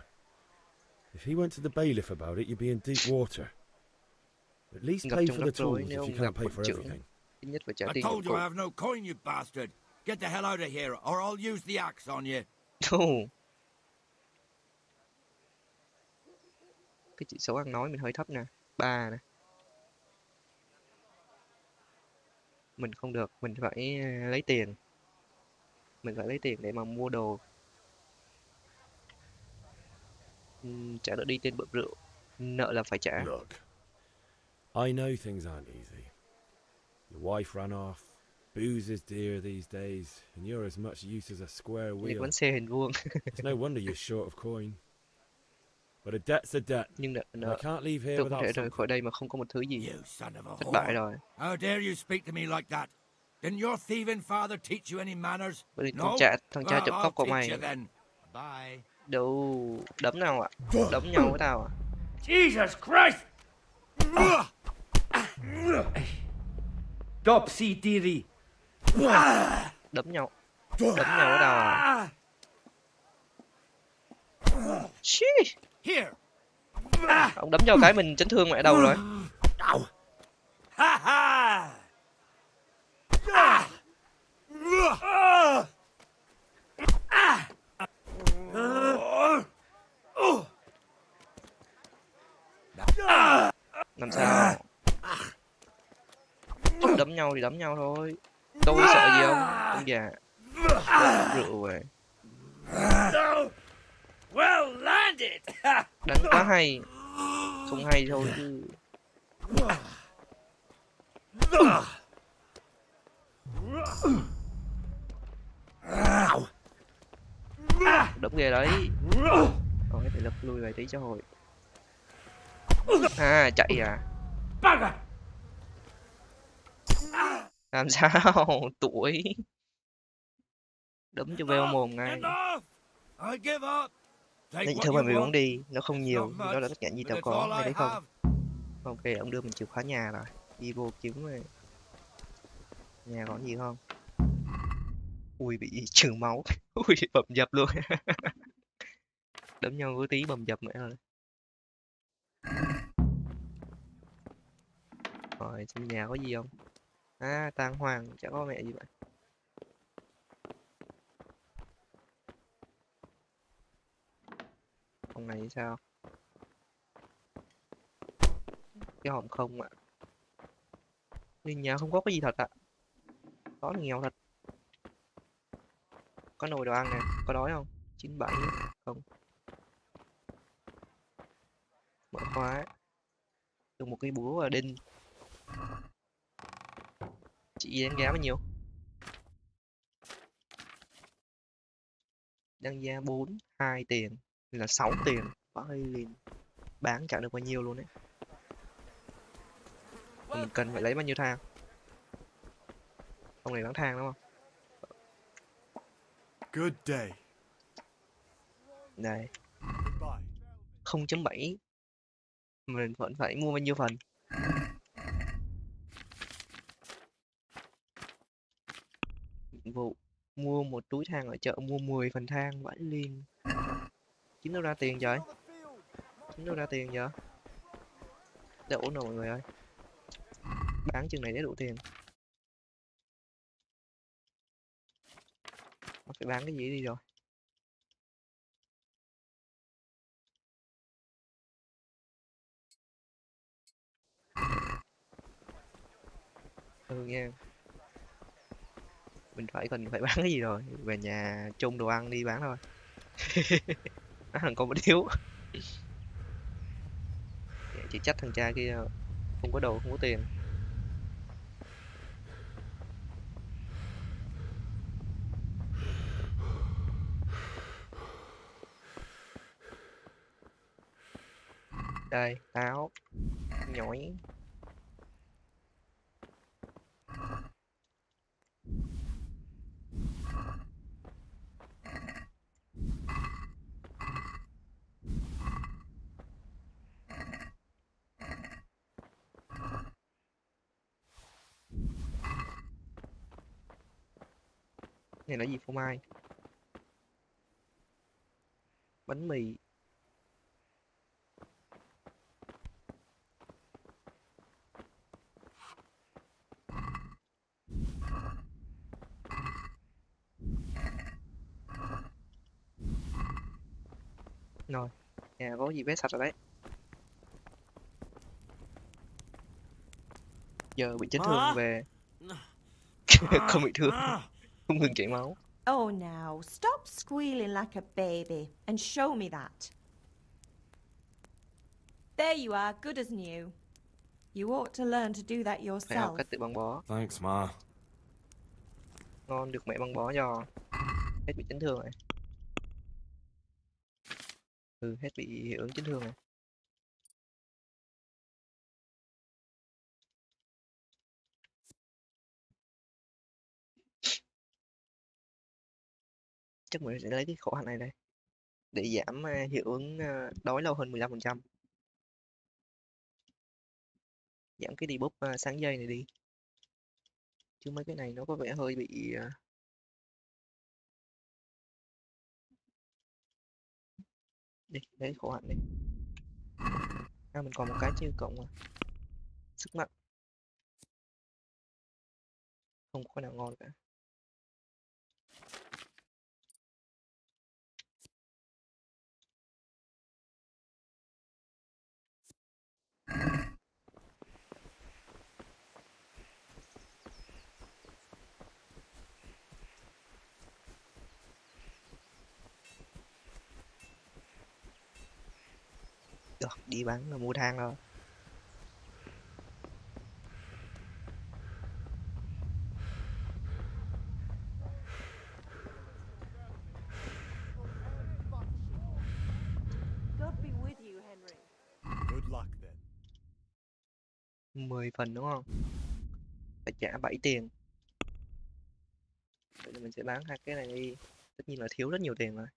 If he went to the bailiff about it, you'd be in deep water. At least Gặp pay trong for the rắc rối tools nếu if ông you can't gặp pay quận for trưởng. everything. Ít nhất phải trả I tiền told dụng you I cụ. have no coin, you bastard. Get the hell out of here, or I'll use the axe on you. Cái chỉ số ăn nói mình hơi thấp nè. 3 nè. Mình không được, mình phải lấy tiền. Mình phải lấy tiền để mà mua đồ. Trả nợ đi tên bợm rượu. Nợ là phải trả. Look, I know things aren't easy. Your wife ran off. Booze is dear these days, and you're as much use as a square Những wheel. bánh xe hình vuông. It's no wonder you're short of coin. But a debt's a debt. Nhưng nợ, I nợ. can't leave here Tôi không without thể rời something. khỏi đây mà không có một thứ gì. You son of a Thất bại whore. rồi. How dare you speak to me like that? Didn't your thieving father teach you any manners? Bởi vì No? thằng cha trộm Well, cắp của I'll mày. teach you then. Bye. Đâu, đấm nào ạ? Đấm nhau với tao à? Jesus Christ! Topsy Diri. Đấm nhau với tao à? Sheesh. Here. Ông đấm nhau cái mình chấn thương mẹ đầu rồi. Ha ha! đấm nhau thì đấm nhau thôi. Tôi sợ gì ông già. Rượu về. Well landed. Đánh quá hay. Không hay thôi chứ. Đấm ghê đấy. Rồi phải lật lui vài tí cho hồi. À chạy à. Làm sao tuổi. Đấm cho veo mồm ngay. I give up. Take Nên what thôi mà you mình muốn want. đi. Nó không It's nhiều. not Nhưng đó là much, tất cả gì but tao it's có. all Mày I thấy không? have. Ok, ông đưa mình chìa khóa nhà rồi. Đi vô kiếm này. Nhà có gì không? Ui bị trừ máu. Ui bầm dập luôn. Đấm nhau có tí bầm dập mẹ rồi. Rồi trong nhà có gì không? À tang hoàng chả có mẹ gì vậy. Phòng này thì sao? Cái hòm không ạ. Nhưng nhà không có cái gì thật ạ. Có là nghèo thật. Có nồi đồ ăn nè, có đói không? 97 không. Mở khóa. Được một cái búa và đinh. Chị đánh giá bao nhiêu? Đánh giá 4, 2 tiền. Là 6 tiền. Phải liền. Bán chẳng được bao nhiêu luôn đấy. Mình cần phải lấy bao nhiêu thang? Ông này bán thang đúng không? Good day. Này. 0.7. Mình vẫn phải mua bao nhiêu phần? Nhiệm vụ. Mua một túi thang ở chợ, mua 10 phần thang. Vãi liền. Kiếm đâu ra tiền trời? Kiếm đâu ra tiền vậy? Để ổn rồi mọi người ơi. Bán chừng này để đủ tiền. Nó phải bán cái gì đi rồi. Ừ nha. Mình cần phải bán cái gì rồi. Về nhà trông đồ ăn đi bán thôi. Nó thằng con bất hiếu. Chỉ trách thằng cha kia không có đồ không có tiền. Đây táo nhỏi. Này là gì phô mai? Bánh mì. Rồi, nhà có gì vét sạch rồi đấy. Giờ bị chấn thương về. Không bị thương. Không ngừng chảy máu. Oh, now, stop squealing like a baby and show me that. There you are, good as new. You ought to learn to do that Phải học yourself. cách tự băng bó. Thanks, Ma. Ngon được mẹ băng bó cho. Hết bị chấn thương rồi. Ừ, hết bị hiệu ứng chấn thương rồi. Chắc mình sẽ lấy cái khẩu hành này đây. Để giảm hiệu ứng đói lâu hơn 15%. Giảm cái debuff sáng dây này đi. Chứ mấy cái này nó có vẻ hơi bị... Đi, lấy khẩu hành đi. À, mình còn một cái chưa cộng à. Sức mạnh. Không có nào ngon cả. Được, đi bán là mua than thôi. God be with you, Henry. Good luck then. 10 phần đúng không? Phải trả 7 tiền. Vậy thì mình sẽ bán hai cái này đi. Tất nhiên là thiếu rất nhiều tiền rồi.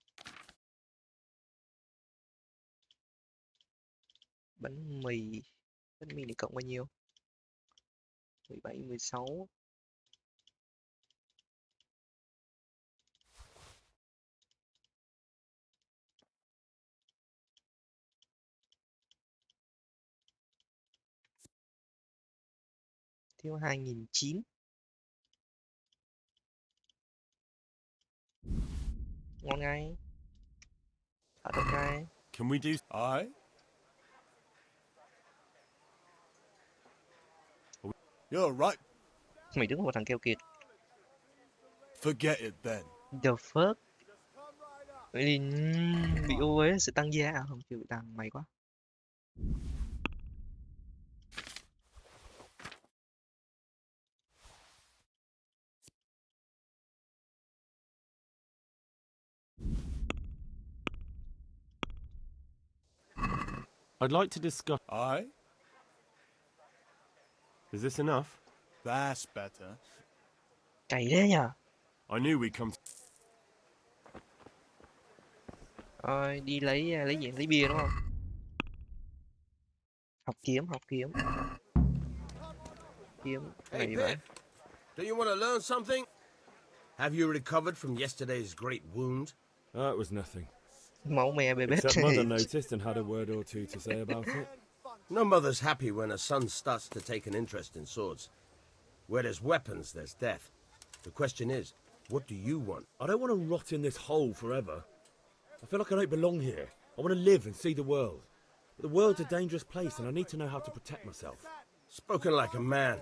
Bánh mì này cộng bao nhiêu? 17, 16. Thiếu 2.900. Ngon ngay. Thả được ngay. Can we do? Aye. You're right. Mày đứng một thằng keo kiệt. Forget it then. The fuck? Vậy thì bị ô ấy sẽ tăng giá à? Không, chưa bị tăng, may quá. I'd like to discuss. Aye. Is this enough? That's better. Cày thế nhờ? I knew we'd come. Rồi, đi lấy gì? Lấy bia đúng không? Học kiếm. Kiếm. Cái này vậy? Do you want to learn something? Have you recovered from yesterday's great wound? It was nothing. Máu me bê bết. Except Mother noticed and had a word or two to say about it. No mother's happy when a son starts to take an interest in swords. Where there's weapons, there's death. The question is, what do you want? I don't want to rot in this hole forever. I feel like I don't belong here. I want to live and see the world. But the world's a dangerous place and I need to know how to protect myself. Spoken like a man.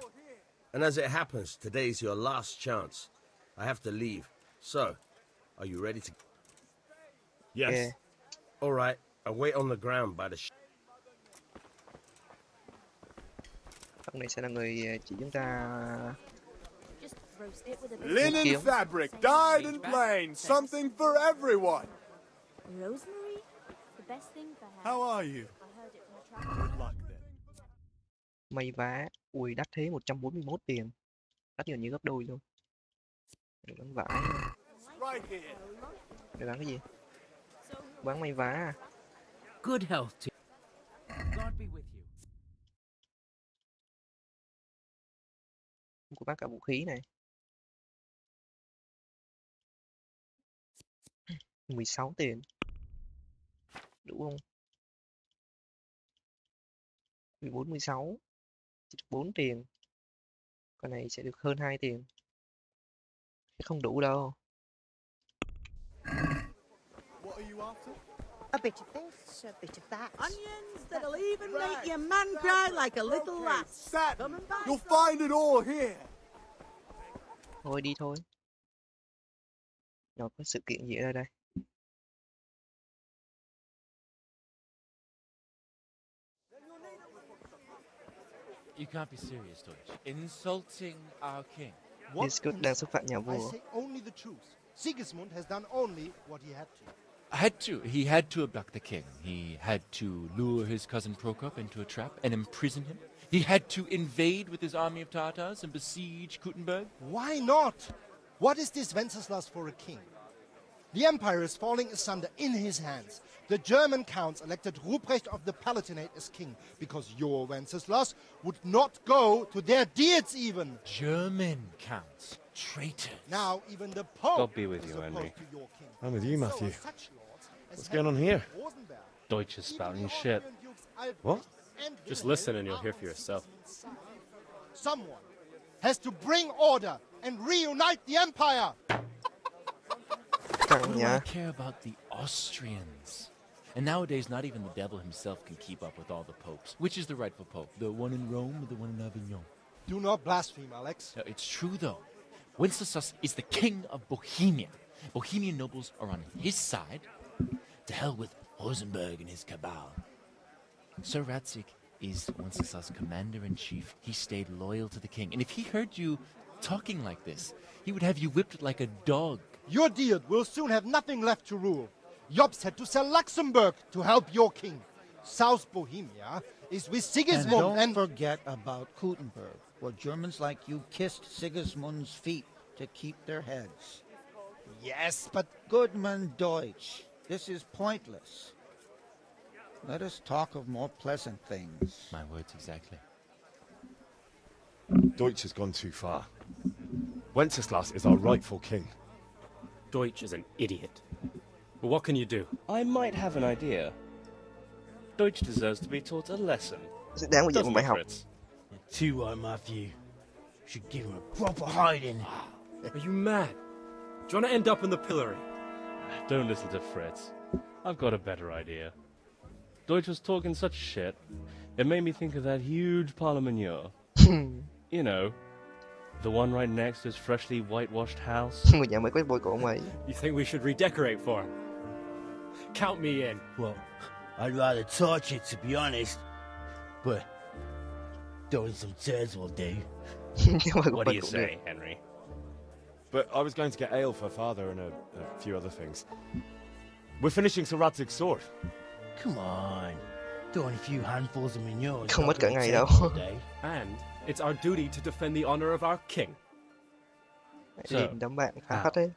And as it happens, today's your last chance. I have to leave. So, are you ready to... Yes. Yeah. All right, I'll wait on the ground by the... Ông này sẽ là người chỉ chúng ta. Linen fabric, dyed and plain, something for everyone. Rosemary? The best thing for her. How are you? I heard it from a traveler. Good luck then. May vá. Ui, đắt thế, 141 tiền. Đắt gần như gấp đôi luôn. Để bán vải. Để bán cái gì? Bán may vá. Good health to God be with you. Của bán cả vũ khí này. 16 tiền. Đủ không? 14, 16. Chỉ được 4 tiền. Con này sẽ được hơn 2 tiền. Không đủ đâu. What are you after? A bit of this, a bit of that. Onions that'll even make your man cry like a little lass. Satin. You'll find it all here. Thôi đi thôi. Rồi có sự kiện gì ở đây? You can't be serious, Deutsch. Insulting our king. Discord đang xúc phạm nhà I vua. say only the truth. Sigismund has done only what he had to. He had to abduct the king. He had to lure his cousin Prokop into a trap and imprison him. He had to invade with his army of Tatars and besiege Kuttenberg. Why not? What is this Wenceslas for a king? The empire is falling asunder in his hands. The German counts elected Ruprecht of the Palatinate as king because your Wenceslas would not go to their deeds even. German counts. Traitors. Now even the Pope God be with is you, opposed Henry. to your king. I'm with you, So Matthew. are such lords as What's going on here? Rosenberg. Deutsch is spouting shit. What? Just listen and you'll hear for yourself. Someone has to bring order and reunite the empire. What do I care about the Austrians? And nowadays, not even the devil himself can keep up with all the popes. Which is the rightful pope? The one in Rome or the one in Avignon? Do not blaspheme, Alex. No, it's true, though. Wenceslas is the king of Bohemia. Bohemian nobles are on his side. To hell with Rosenberg and his cabal. Sir Radzik is Wenceslas' commander-in-chief. He stayed loyal to the king. And if he heard you talking like this, he would have you whipped like a dog. Your Diet will soon have nothing left to rule. Jobst had to sell Luxembourg to help your king. South Bohemia is with Sigismund and don't forget about Kuttenberg, where Germans like you kissed Sigismund's feet to keep their heads. Yes, but... Goodman Deutsch, this is pointless. Let us talk of more pleasant things. My words exactly. Deutsch has gone too far. Wenceslas is our rightful king. Deutsch is an idiot. But what can you do? I might have an idea. Deutsch deserves to be taught a lesson. Đáng có gì mà mày học? Too right, Matthew. Should give him a proper hiding. Are you mad? Do you want to end up in the pillory? Don't listen to Fritz. I've got a better idea. Deutsch was talking such shit, it made me think of that huge parliament. You know, the one right next to his freshly whitewashed house. Người nhà mày có bồi cộ mày. You think we should redecorate for him? Count me in. Well, I'd rather torch it, to be honest. But throwing some tears will do. What do you say, Henry? But I was going to get ale for father and a few other things. We're finishing Sir Radzig's sword. Come on. Throwing a few handfuls of manure. Không mất cả ngày đâu. And it's our duty to defend the honor of our king. So, đám bạn khá phát đấy.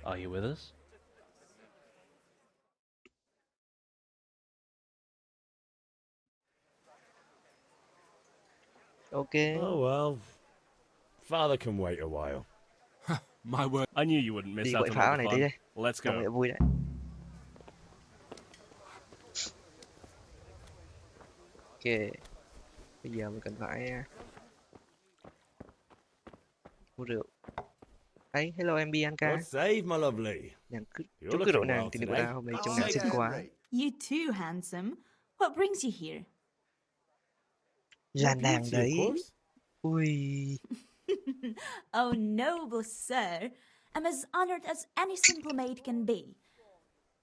Are you with us? Okay. Oh well. Father can wait a while. My word. I knew you wouldn't miss Đi out quậy on pháo all này the tí fun. đây. Let's go. Trông lại vui đấy. Ok. Bây giờ mình cần phải mua rượu. Hey, hello em Bianca. God save my lovely. Nàng cứ You're chúc cái rượu looking nàng well thì được today. ra hôm nay trông nàng xinh quá. You too, handsome. What brings you here? Là nàng đấy. Ui. Oh, noble sir. I'm as honored as any simple maid can be.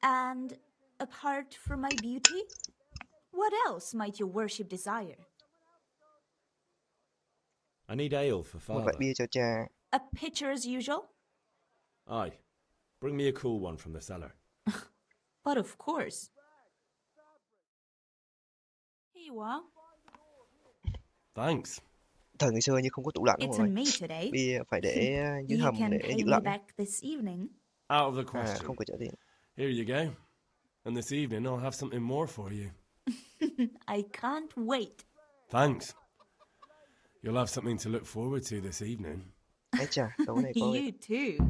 And apart from my beauty, what else might your worship desire? I need ale for Một father. vại bia cho cha. A pitcher as usual? Aye. Bring me a cool one from the cellar. But of course. Here you are. Thanks. Thời ngày xưa như không có tủ lạnh đúng It's không? on me today. Bia phải để dưới You hầm can để pay giữ me lạnh. back this evening. Out of the question. Không có trả tiền. Here you go. And this evening I'll have something more for you. I can't wait. Thanks. You'll have something to look forward to this evening. Ấy chà, tối nay có You too.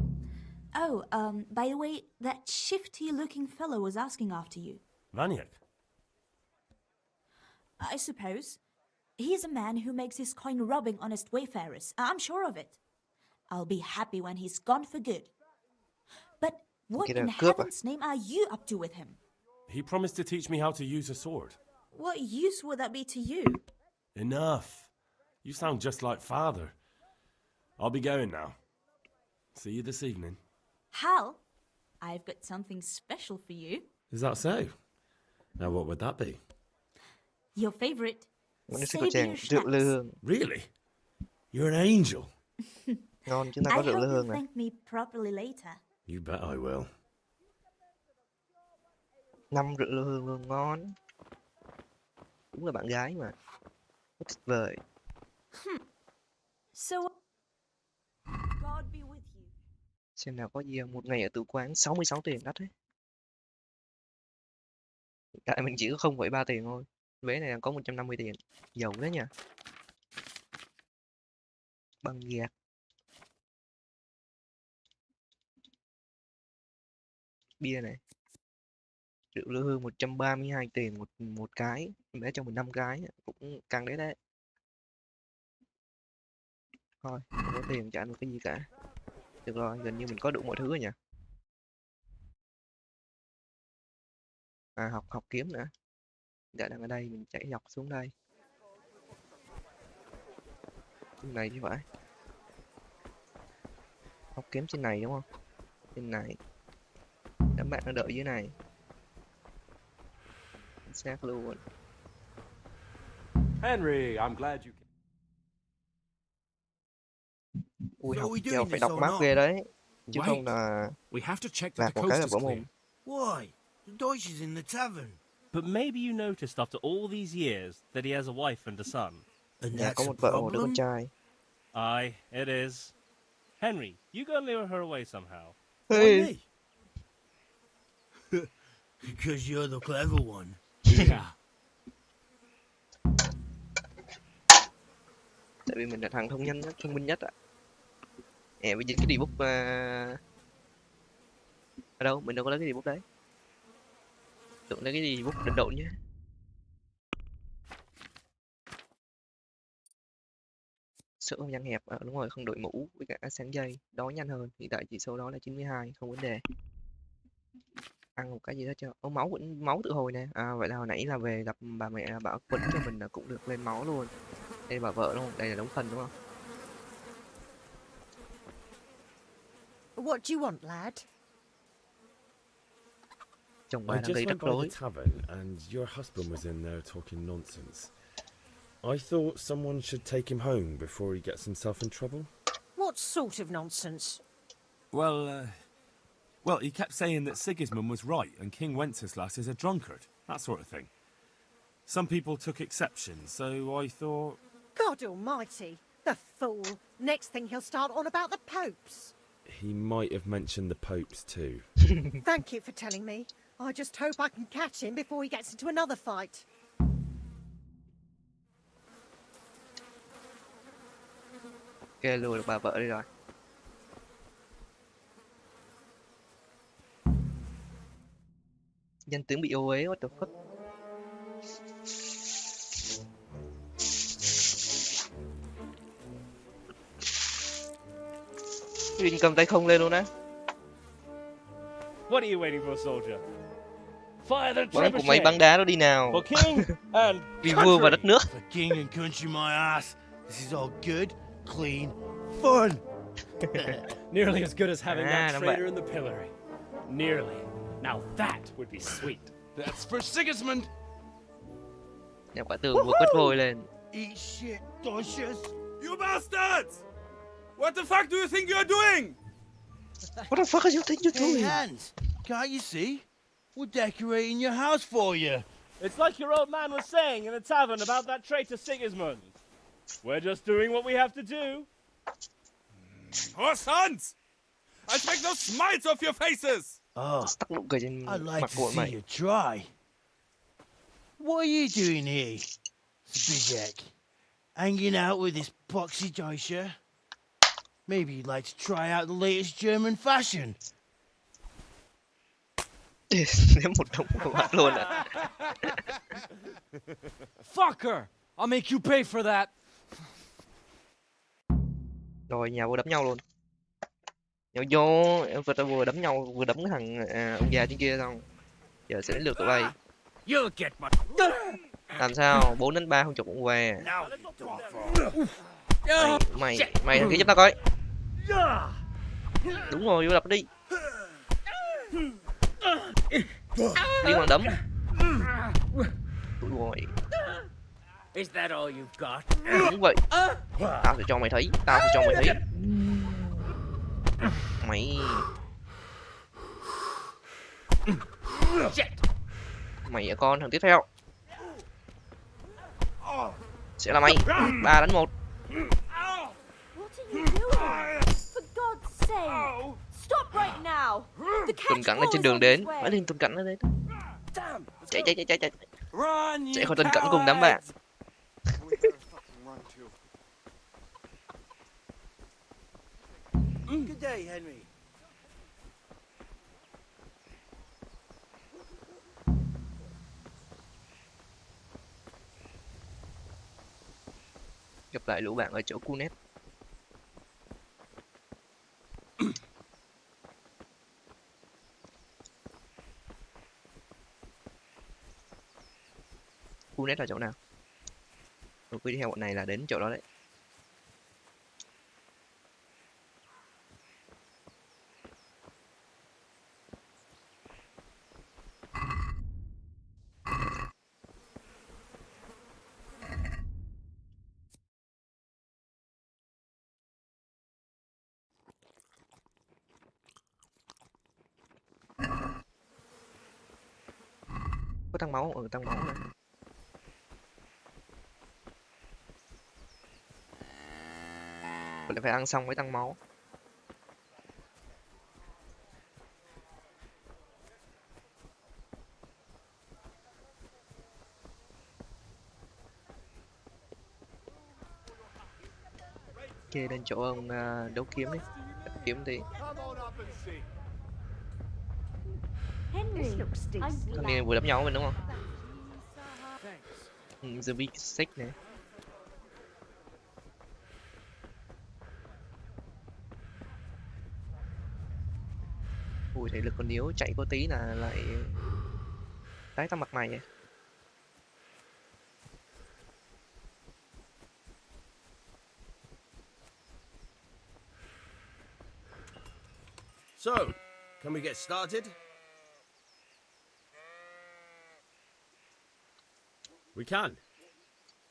Oh, by the way, that shifty-looking fellow was asking after you. Vaniak? I suppose. He's a man who makes his coin robbing honest wayfarers. I'm sure of it. I'll be happy when he's gone for good. But what in heaven's name are you up to with him? He promised to teach me how to use a sword. What use would that be to you? Enough. You sound just like father. I'll be going now. See you this evening. Hal, I've got something special for you. Is that so? Now what would that be? Your favorite. Really? You're an angel. Ngon, chúng ta I có hope rượu lư you'll hương này. thank me properly later. You bet I will. 5 rượu lư hương luôn, ngon. Đúng là bạn gái mà. Rất tuyệt vời. So, God be with you. Xem nào có gì không? Một ngày ở tử quán 66 tiền đắt đấy. Hiện tại mình chỉ có 0,3 tiền thôi. Vé này đang có 150 tiền. Giàu đấy nha. Bằng gạt. Bia này. Rượu lư hương 132 tiền một cái. Bé cho mình 5 cái. Cũng căng đấy đấy. Thôi, không có tiền trả được cái gì cả. Được rồi, gần như mình có đủ mọi thứ rồi nhỉ. À, học kiếm nữa. Đã đang ở đây, mình chạy dọc xuống đây. Trên này chứ phải. Học kiếm trên này đúng không? Trên này. Đám bạn nó đợi dưới này. Chính xác luôn. Henry, I'm glad you. Ui, So học we giờ doing phải this đọc or map not? ghê đấy. Chứ không Wait. là We have to check that lạc the một cái coast là is vỡ clear. mồm. Why? The Deutsch is in the tavern. But maybe you noticed after all these years that he has a wife and a son. And Nhà có that's a một vợ và một đứa con problem? trai. Aye, it is. Henry, you go lure her away somehow. Why me? Because you're the clever one. Yeah. Tại vì mình là thằng thông nhân nhất, thông minh nhất ạ. Bây giờ cái D-book ở đâu? Mình đâu có lấy cái D-book đấy. Tưởng lấy cái D-book đần độn nhé. Sợ không gian hẹp, đúng rồi, không đội mũ với cả sáng dây, đói nhanh hơn. Hiện tại chỉ số đó là 92, không vấn đề. Ăn một cái gì đó cho. Máu vẫn máu tự hồi nè. Vậy là hồi nãy là về gặp bà mẹ bảo quấn cho mình là cũng được lên máu luôn. Đây là bà vợ đúng không? Đây là đống phần đúng không? What do you want, lad? Chồng I bà đang just gây went rắc by rối. the tavern and your husband was in there talking nonsense. I thought someone should take him home before he gets himself in trouble. What sort of nonsense? Well, he kept saying that Sigismund was right and King Wenceslas is a drunkard, that sort of thing. Some people took exception, so I thought... God almighty, the fool. Next thing he'll start on about the popes. He might have mentioned the popes too. Thank you for telling me. I just hope I can catch him before he gets into another fight. Ok, lùi được bà vợ đi rồi. Danh tướng bị ô uế, what the fuck. Rin cầm tay không lên luôn á. What are you waiting for, soldier? Fire the Bắn của mấy bắn đá đó đi nào. For king and Vì vua và đất nước. For king and country, my ass. This is all good, clean, fun. Nearly as good as having that đúng traitor vậy. in the pillory. Nearly. Now that would be sweet. That's for Sigismund. Nhà quả tường vừa quất vôi lên. Eat shit, Deutsches. You bastards! What the fuck do you think you're doing? What the fuck are you think you're Hey, doing? Hans, can't you see? We're decorating your house for you. It's like your old man was saying in the tavern about that traitor Sigismund. We're just doing what we have to do. Oh, sons! I'll take those smites off your faces! Oh, Tắt nụ cười trên I'd like mặt to của see mày. you try. What are you doing here, Zbigek? Hanging out with this poxy Deutscher? Maybe you'd like to try out the latest German fashion. Ném một đống vào mặt luôn ạ. Fucker! I'll make you pay for that. Rồi nhà vô đấm nhau luôn. Nhau vô, em vừa đấm nhau, vừa đấm cái thằng ông già trên kia xong. Giờ sẽ đến lượt tụi bay. You'll get my... Làm sao? 4 đến 3 không chụp cũng què. Mày thằng kia giúp tao coi. Đúng rồi, vô đập đi. Đi bằng đấm. Đúng rồi. Is that all you've got? Đúng vậy. Tao sẽ cho mày thấy. Tao sẽ cho mày thấy. Mày. Mày con thằng tiếp theo. Sẽ là mày. 3 đánh 1. What are you doing? For God's sake! Stop right now! The Tuần cảnh ở trên đường đến. Phải lên tuần cảnh ở đây. Chạy. Chạy khỏi tuần cảnh cùng đám bạn. Good day, Henry. Gặp lại lũ bạn ở chỗ Cunet. Cunet là chỗ nào? Rồi cứ đi theo bọn này là đến chỗ đó đấy. có tăng máu, tăng máu này. Mình lại phải ăn xong mới tăng máu. Ok, đến chỗ ông đấu kiếm đi. Đặt kiếm đi. Henry, Thanh niên vừa đấm nhau với mình đúng không? The Big Six nè. Ui, thể lực còn yếu, chạy có tí là lại tái tao mặt mày vậy. So, can we get started? We can.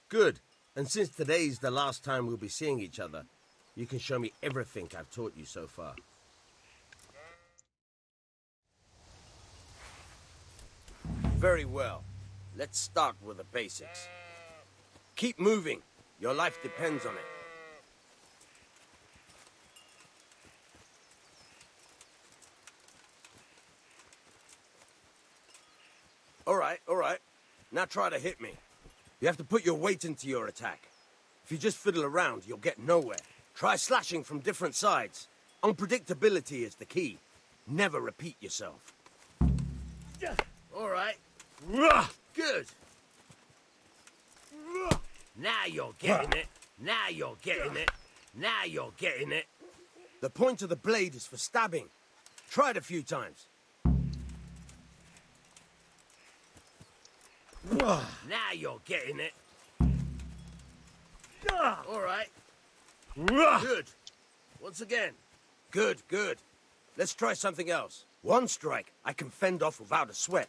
Good. And since today's the last time we'll be seeing each other, you can show me everything I've taught you so far. Very well. Let's start with the basics. Keep moving. Your life depends on it. All right. Now try to hit me. You have to put your weight into your attack. If you just fiddle around, you'll get nowhere. Try slashing from different sides. Unpredictability is the key. Never repeat yourself. All right. Good. Now you're getting it. Now you're getting it. Now you're getting it. The point of the blade is for stabbing. Try it a few times. Now you're getting it. All right. Good. Once again. Good. Let's try something else. One strike I can fend off without a sweat.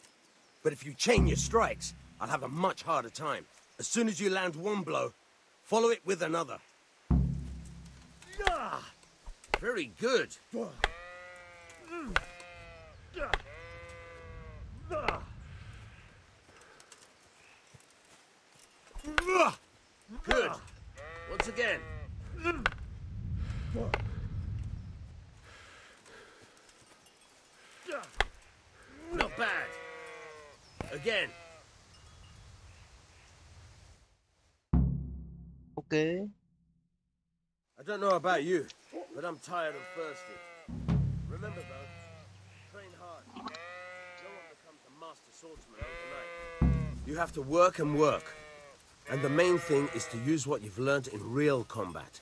But if you chain your strikes, I'll have a much harder time. As soon as you land one blow, follow it with another. Very good. Good. Once again. Not bad. Again. Okay. I don't know about you, but I'm tired and thirsty. Remember though, train hard. No one becomes a master swordsman overnight. You have to work and work. And the main thing is to use what you've learned in real combat.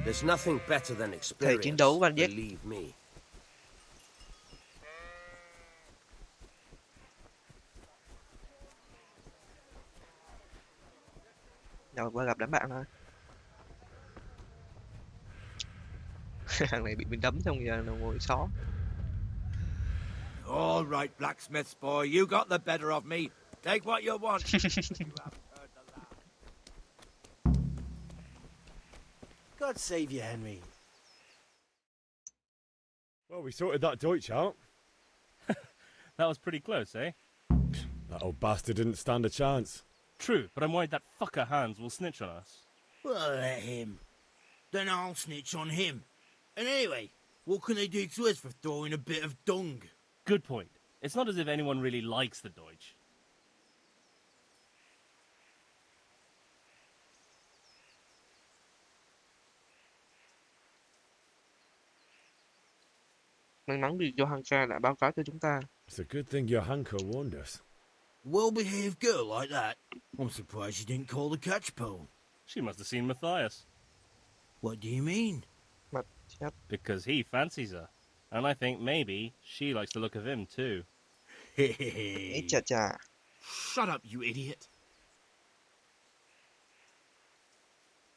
There's nothing better than experience, believe me. Rồi qua gặp đám bạn thôi. Thằng này bị mình đấm xong giờ nó ngồi xó. All right, blacksmith's boy, you got the better of me. Take what you want. God save you, Henry. Well, we sorted that Deutsch out. That was pretty close, eh? That old bastard didn't stand a chance. True, but I'm worried that fucker Hans will snitch on us. Well, let him. Then I'll snitch on him. And anyway, what can they do to us for throwing a bit of dung? Good point. It's not as if anyone really likes the Deutsch. May mắn vì Yama2k đã báo cáo cho chúng ta. It's a good thing Yama2k warned us. Well-behaved girl like that. I'm surprised she didn't call the catch pole. She must have seen Matthias. What do you mean? Because he fancies her. And I think maybe she likes the look of him too. Shut up, you idiot.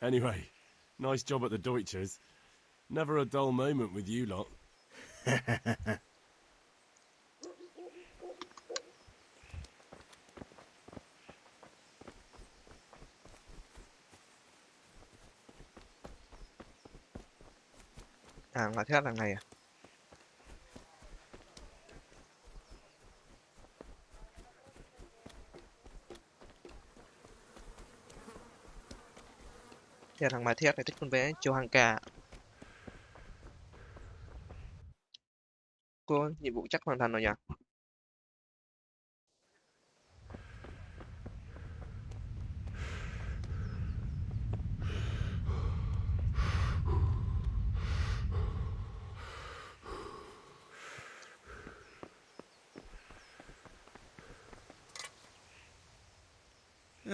Anyway, nice job at the Deutschers. Never a dull moment with you lot. À, là thế là này à? Theo thằng Mai Thét này thích con bé Yama2k. Cô, nhiệm vụ chắc hoàn thành rồi nhỉ?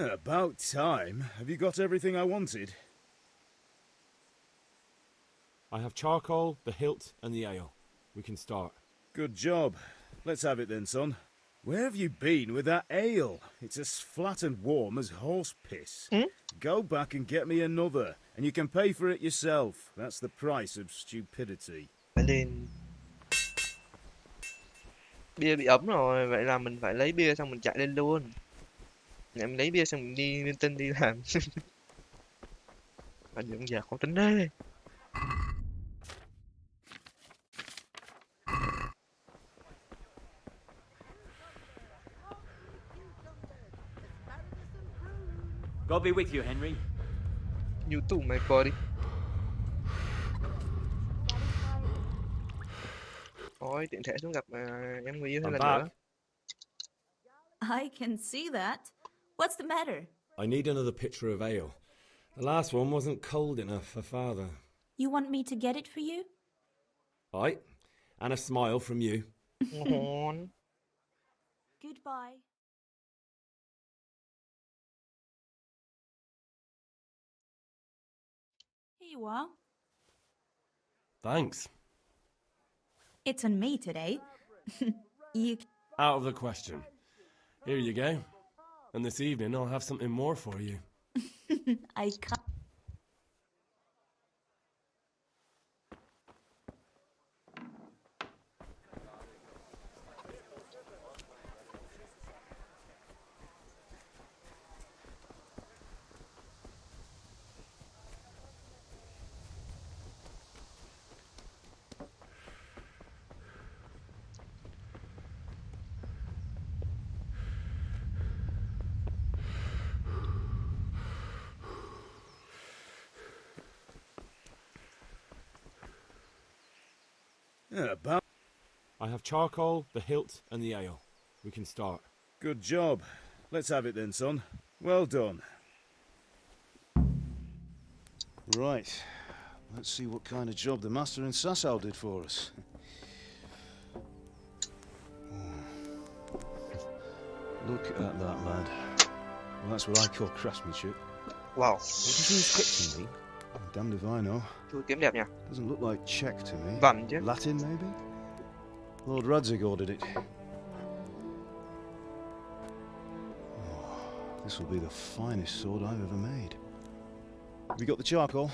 About time. Have you got everything I wanted? I have charcoal, the hilt, and the ale. We can start. Good job. Let's have it then, son. Where have you been with that ale? It's as flat and warm as horse piss. Go back and get me another, and you can pay for it yourself. That's the price of stupidity. Phải lên. Bia bị ấm rồi, vậy là mình phải lấy bia xong mình chạy lên luôn. Em lấy bia xong mình đi lên tinh đi làm. Anh những già khó tính thế. God be with you, Henry. You too, my buddy. Ôi, tiện thể xuống gặp em người yêu thêm lần nữa. I can see that. What's the matter? I need another pitcher of ale. The last one wasn't cold enough for Father. You want me to get it for you? Aye, and a smile from you. Goodbye. Here you are. Thanks. It's on me today. You... Out of the question. Here you go. And this evening I'll have something more for you. I can't... About... I have charcoal, the hilt, and the ale. We can start. Good job. Let's have it then, son. Well done. Right. Let's see what kind of job the master in Sasau did for us. Look at that, lad. Well, that's what I call craftsmanship. Wow. What does the inscription mean? I'm damned if I know. Chú kiếm đẹp nhỉ? Doesn't look like Czech to me. Vần chứ. Latin, maybe? Lord Radzig ordered it. Oh, this will be the finest sword I've ever made. Have you got the charcoal?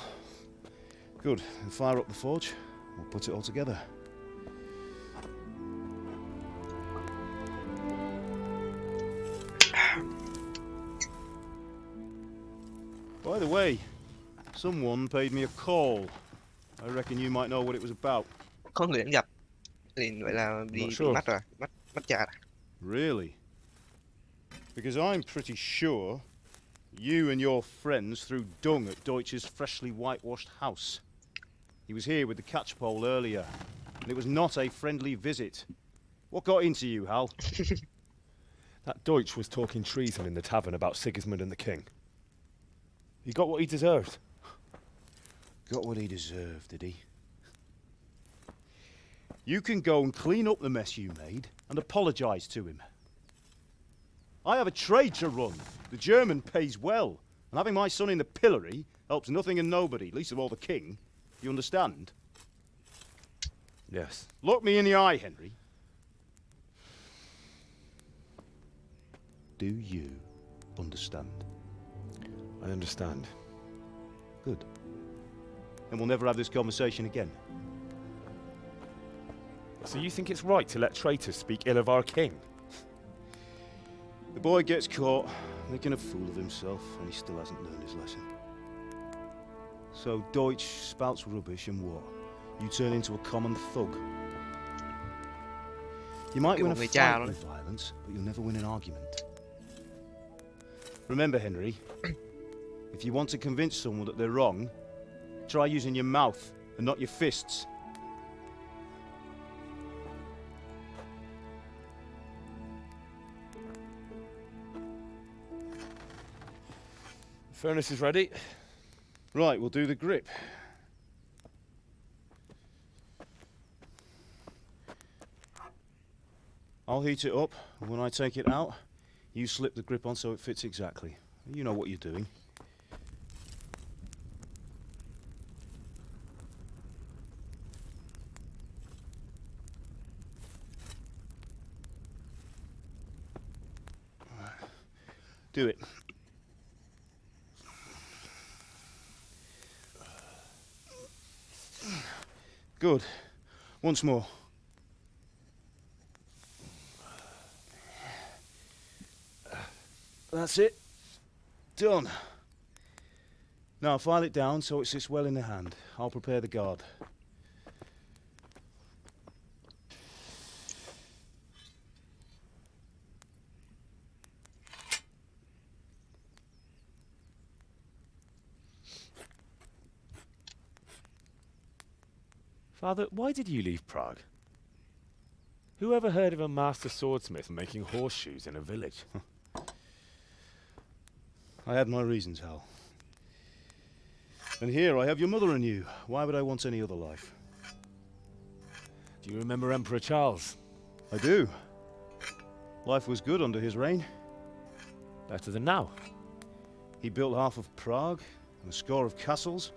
Good. Then fire up the forge. We'll put it all together. By the way, someone paid me a call. I reckon you might know what it was about. Có người đến gặp. Liền vậy là đi bị mắt rồi, mắt chà. Really? Because I'm pretty sure you and your friends threw dung at Deutsch's freshly whitewashed house. He was here with the catchpole earlier, and it was not a friendly visit. What got into you, Hal? That Deutsch was talking treason in the tavern about Sigismund and the king. He got what he deserved. Got what he deserved, did he? You can go and clean up the mess you made and apologise to him. I have a trade to run. The German pays well, and having my son in the pillory helps nothing and nobody, least of all the king. You understand? Yes. Look me in the eye, Henry. Do you understand? I understand. Good. And we'll never have this conversation again. So you think it's right to let traitors speak ill of our king? The boy gets caught, making a fool of himself, and he still hasn't learned his lesson. So Deutsch spouts rubbish and what? You turn into a common thug. You might win a fight with violence, but you'll never win an argument. Remember, Henry, If you want to convince someone that they're wrong, try using your mouth and not your fists. Furnace is ready. Right, we'll do the grip. I'll heat it up, and when I take it out, you slip the grip on so it fits exactly. You know what you're doing. Do it. Good. Once more. That's it. Done. Now file it down so it sits well in the hand. I'll prepare the guard. Father, why did you leave Prague? Who ever heard of a master swordsmith making horseshoes in a village? I had my reasons, Hal. And here I have your mother and you. Why would I want any other life? Do you remember Emperor Charles? I do. Life was good under his reign. Better than now. He built half of Prague and a score of castles,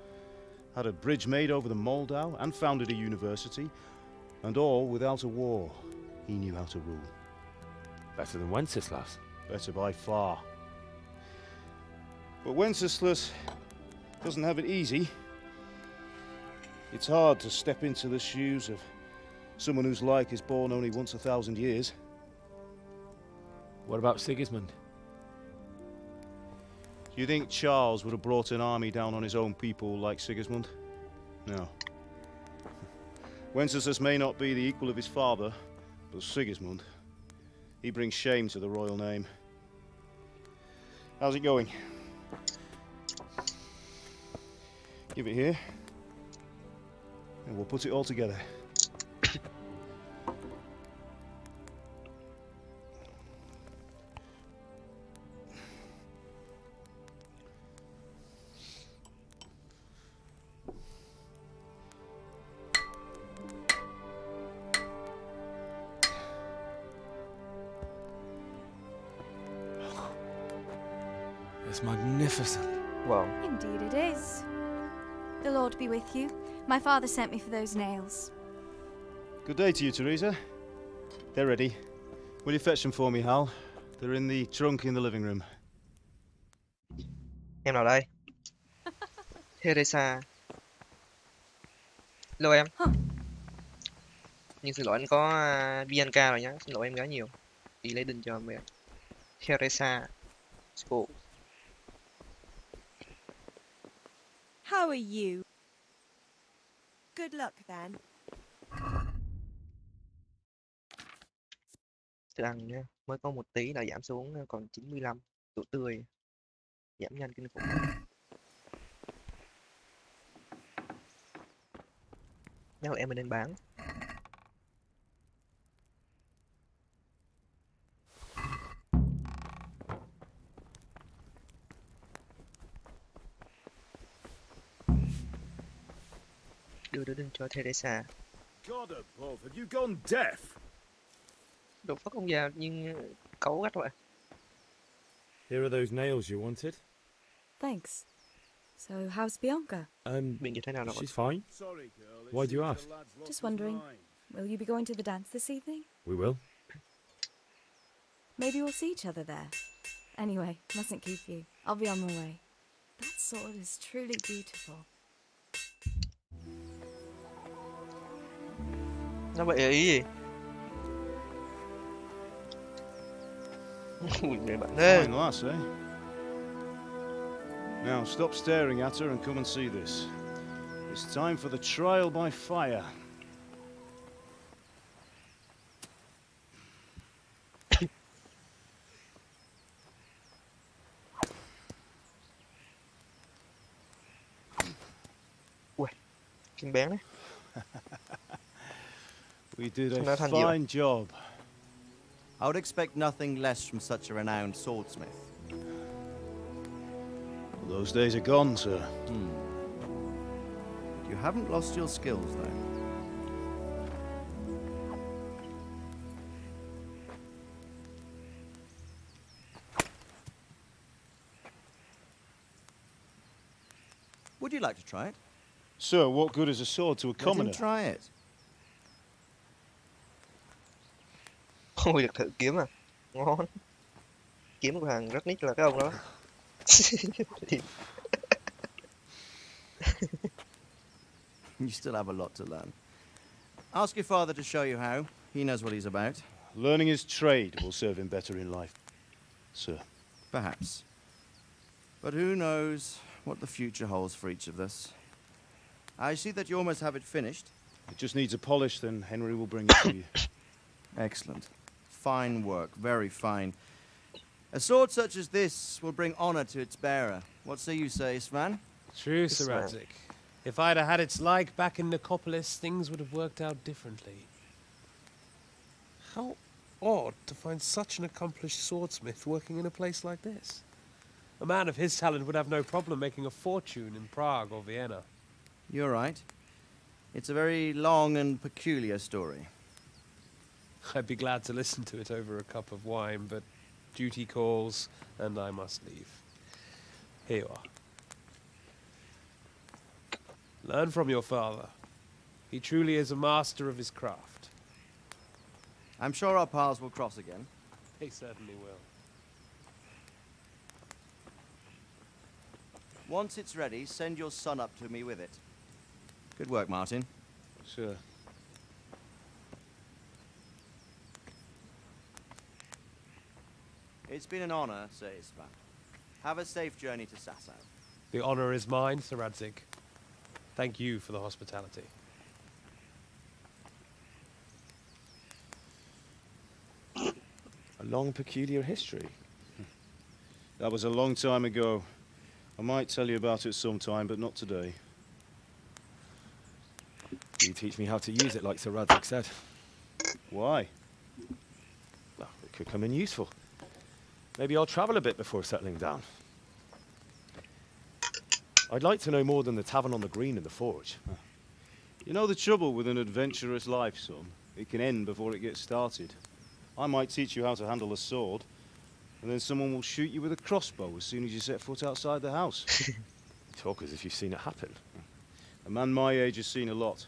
had a bridge made over the Moldau, and founded a university, and all without a war. He knew how to rule. Better than Wenceslas. Better by far. But Wenceslas doesn't have it easy. It's hard to step into the shoes of someone whose like is born only once 1,000 years. What about Sigismund? Do you think Charles would have brought an army down on his own people like Sigismund? No. Wenceslas may not be the equal of his father, but Sigismund, he brings shame to the royal name. How's it going? Give it here, and we'll put it all together. It's magnificent. Wow. Indeed it is. The Lord be with you. My father sent me for those nails. Good day to you, Teresa. They're ready. Will you fetch them for me, Hal? They're in the trunk in the living room. Em nào đây? Teresa. Hello em. Nhưng xin lỗi anh có Bianca rồi nhá. Xin lỗi em gái nhiều. Đi lấy đinh cho em về. Teresa. School. How are you? Good luck then. Thức ăn nha. Mới có một tí là giảm xuống còn 95. Độ tươi. Giảm nhanh kinh khủng. Chắc là em mình nên bán. Đưa đinh cho Teresa. God above, have you gone deaf? Đồ phất ông già nhưng cấu gắt vậy. Here are those nails you wanted. Thanks. So, how's Bianca? She's fine. Why do you ask? Just wondering, will you be going to the dance this evening? We will. Maybe we'll see each other there. Anyway, mustn't keep you. I'll be on my way. That sword is truly beautiful. Nó vậy ý gì? Ui, người bạn ơi. Fine lass, eh? Now stop staring at her and come and see this. It's time for the trial by fire. Kim bén đấy. We did Sao a nó than nhiều? fine job. I would expect nothing less from such a renowned swordsmith. Well, those days are gone, sir. You haven't lost your skills, though. Would you like to try it? Sir, what good is a sword to a Let him commoner? try it. Ôi, được thử kiếm à? Ngon. Kiếm của hàng rất nít là cái ông đó. You still have a lot to learn. Ask your father to show you how. He knows what he's about. Learning his trade will serve him better in life, sir. Perhaps. But who knows what the future holds for each of us. I see that you almost have it finished. It just needs a polish, then Henry will bring it to you. Excellent. Fine work, very fine. A sword such as this will bring honor to its bearer. What say you, Svan? True, Sir Radzik. If I'd have had its like back in Nicopolis, things would have worked out differently. How odd to find such an accomplished swordsmith working in a place like this. A man of his talent would have no problem making a fortune in Prague or Vienna. You're right. It's a very long and peculiar story. I'd be glad to listen to it over a cup of wine, but duty calls, and I must leave. Here you are. Learn from your father. He truly is a master of his craft. I'm sure our paths will cross again. He certainly will. Once it's ready, send your son up to me with it. Good work, Martin. Sir. It's been an honor, Sir Isvan. Have a safe journey to Sasau. The honor is mine, Sir Radzik. Thank you for the hospitality. A long, peculiar history. That was a long time ago. I might tell you about it sometime, but not today. You teach me how to use it, like Sir Radzik said. Why? Well, it could come in useful. Maybe I'll travel a bit before settling down. I'd like to know more than the tavern on the green and the forge. You know the trouble with an adventurous life, son? It can end before it gets started. I might teach you how to handle a sword, and then someone will shoot you with a crossbow as soon as you set foot outside the house. You talk as if you've seen it happen. A man my age has seen a lot.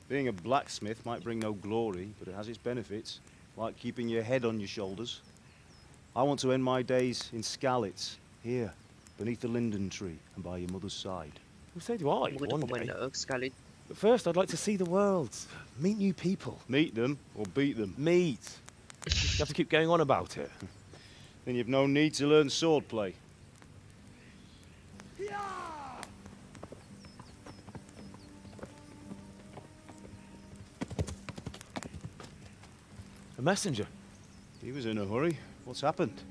Being a blacksmith might bring no glory, but it has its benefits, like keeping your head on your shoulders. I want to end my days in Skalitz, here, beneath the linden tree and by your mother's side. Well, so do I, one day. But first, I'd like to see the world, meet new people. Meet them or beat them? Meet. You have to keep going on about it. Then you've no need to learn swordplay. A messenger. He was in a hurry. What's happened?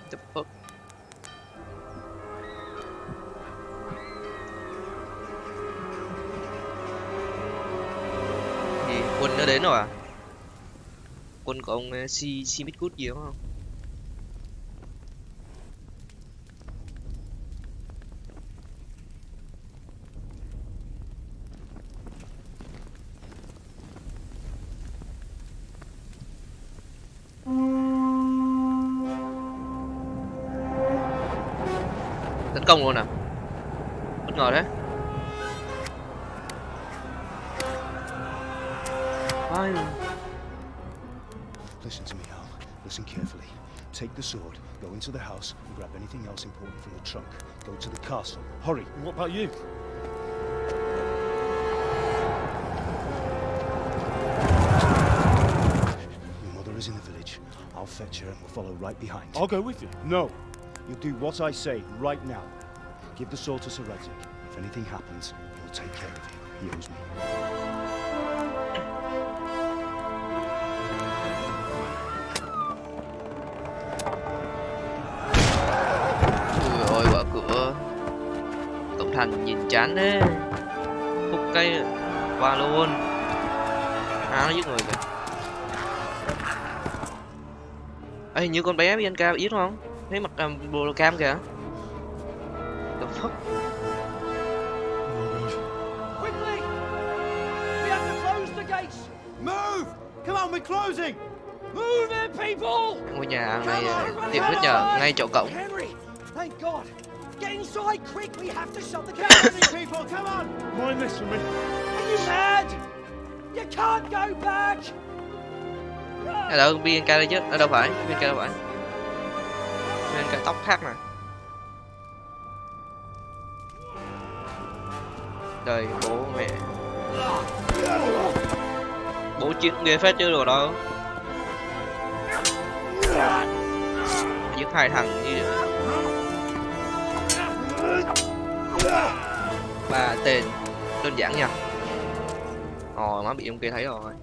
The fuck? Gì? Quân nó đến rồi à? Quân của ông Si Bitgut gì đúng không? Tấn công luôn à? Bất ngờ đấy. Listen to me, Al. Listen carefully. Take the sword, go into the house, and grab anything else important from the trunk. Go to the castle. Hurry. What about you? Your mother is in the village. I'll fetch her and we'll follow right behind. I'll go with you. No. You'll do what I say right now. Give the sword to Sir Radzik. If anything happens, he'll take care of you. He owes me. Thành nhìn chán thế. Khúc cây qua luôn. Nó giết người kìa. Ê, hình như con bé Bianca biết không? Thấy mặt bồ cam kìa. The fuck? Quickly! We have to close the gates! Move! Come on, we're closing! Move it, people! Ngôi nhà này tiệm rất nhờ, ngay chỗ cổng. Henry! Thank God! Get inside, quick! We have to shut the gates! People, come on! Mind this for me. Are you mad? You can't go back! Ở đâu Bianca đây chứ? Ở đâu phải? Bianca đâu phải? Bianca tóc khác nè. Đời bố mẹ. Bố chiến ghê phết chứ đồ đâu. Giết 2 thằng như vậy. 3 tên đơn giản nha. Má bị ông kia thấy rồi.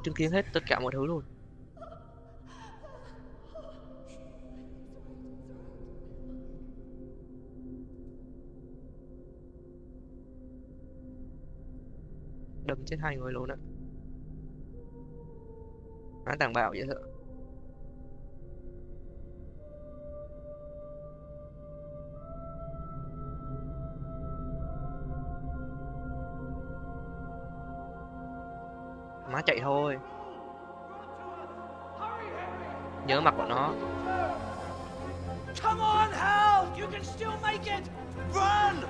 Chứng kiến hết tất cả mọi thứ luôn. Đâm chết 2 người luôn á. Nó tàn bạo vậy thôi. Má chạy thôi. Nhớ mặt của nó. Come on, Hal! You can still make it! Run!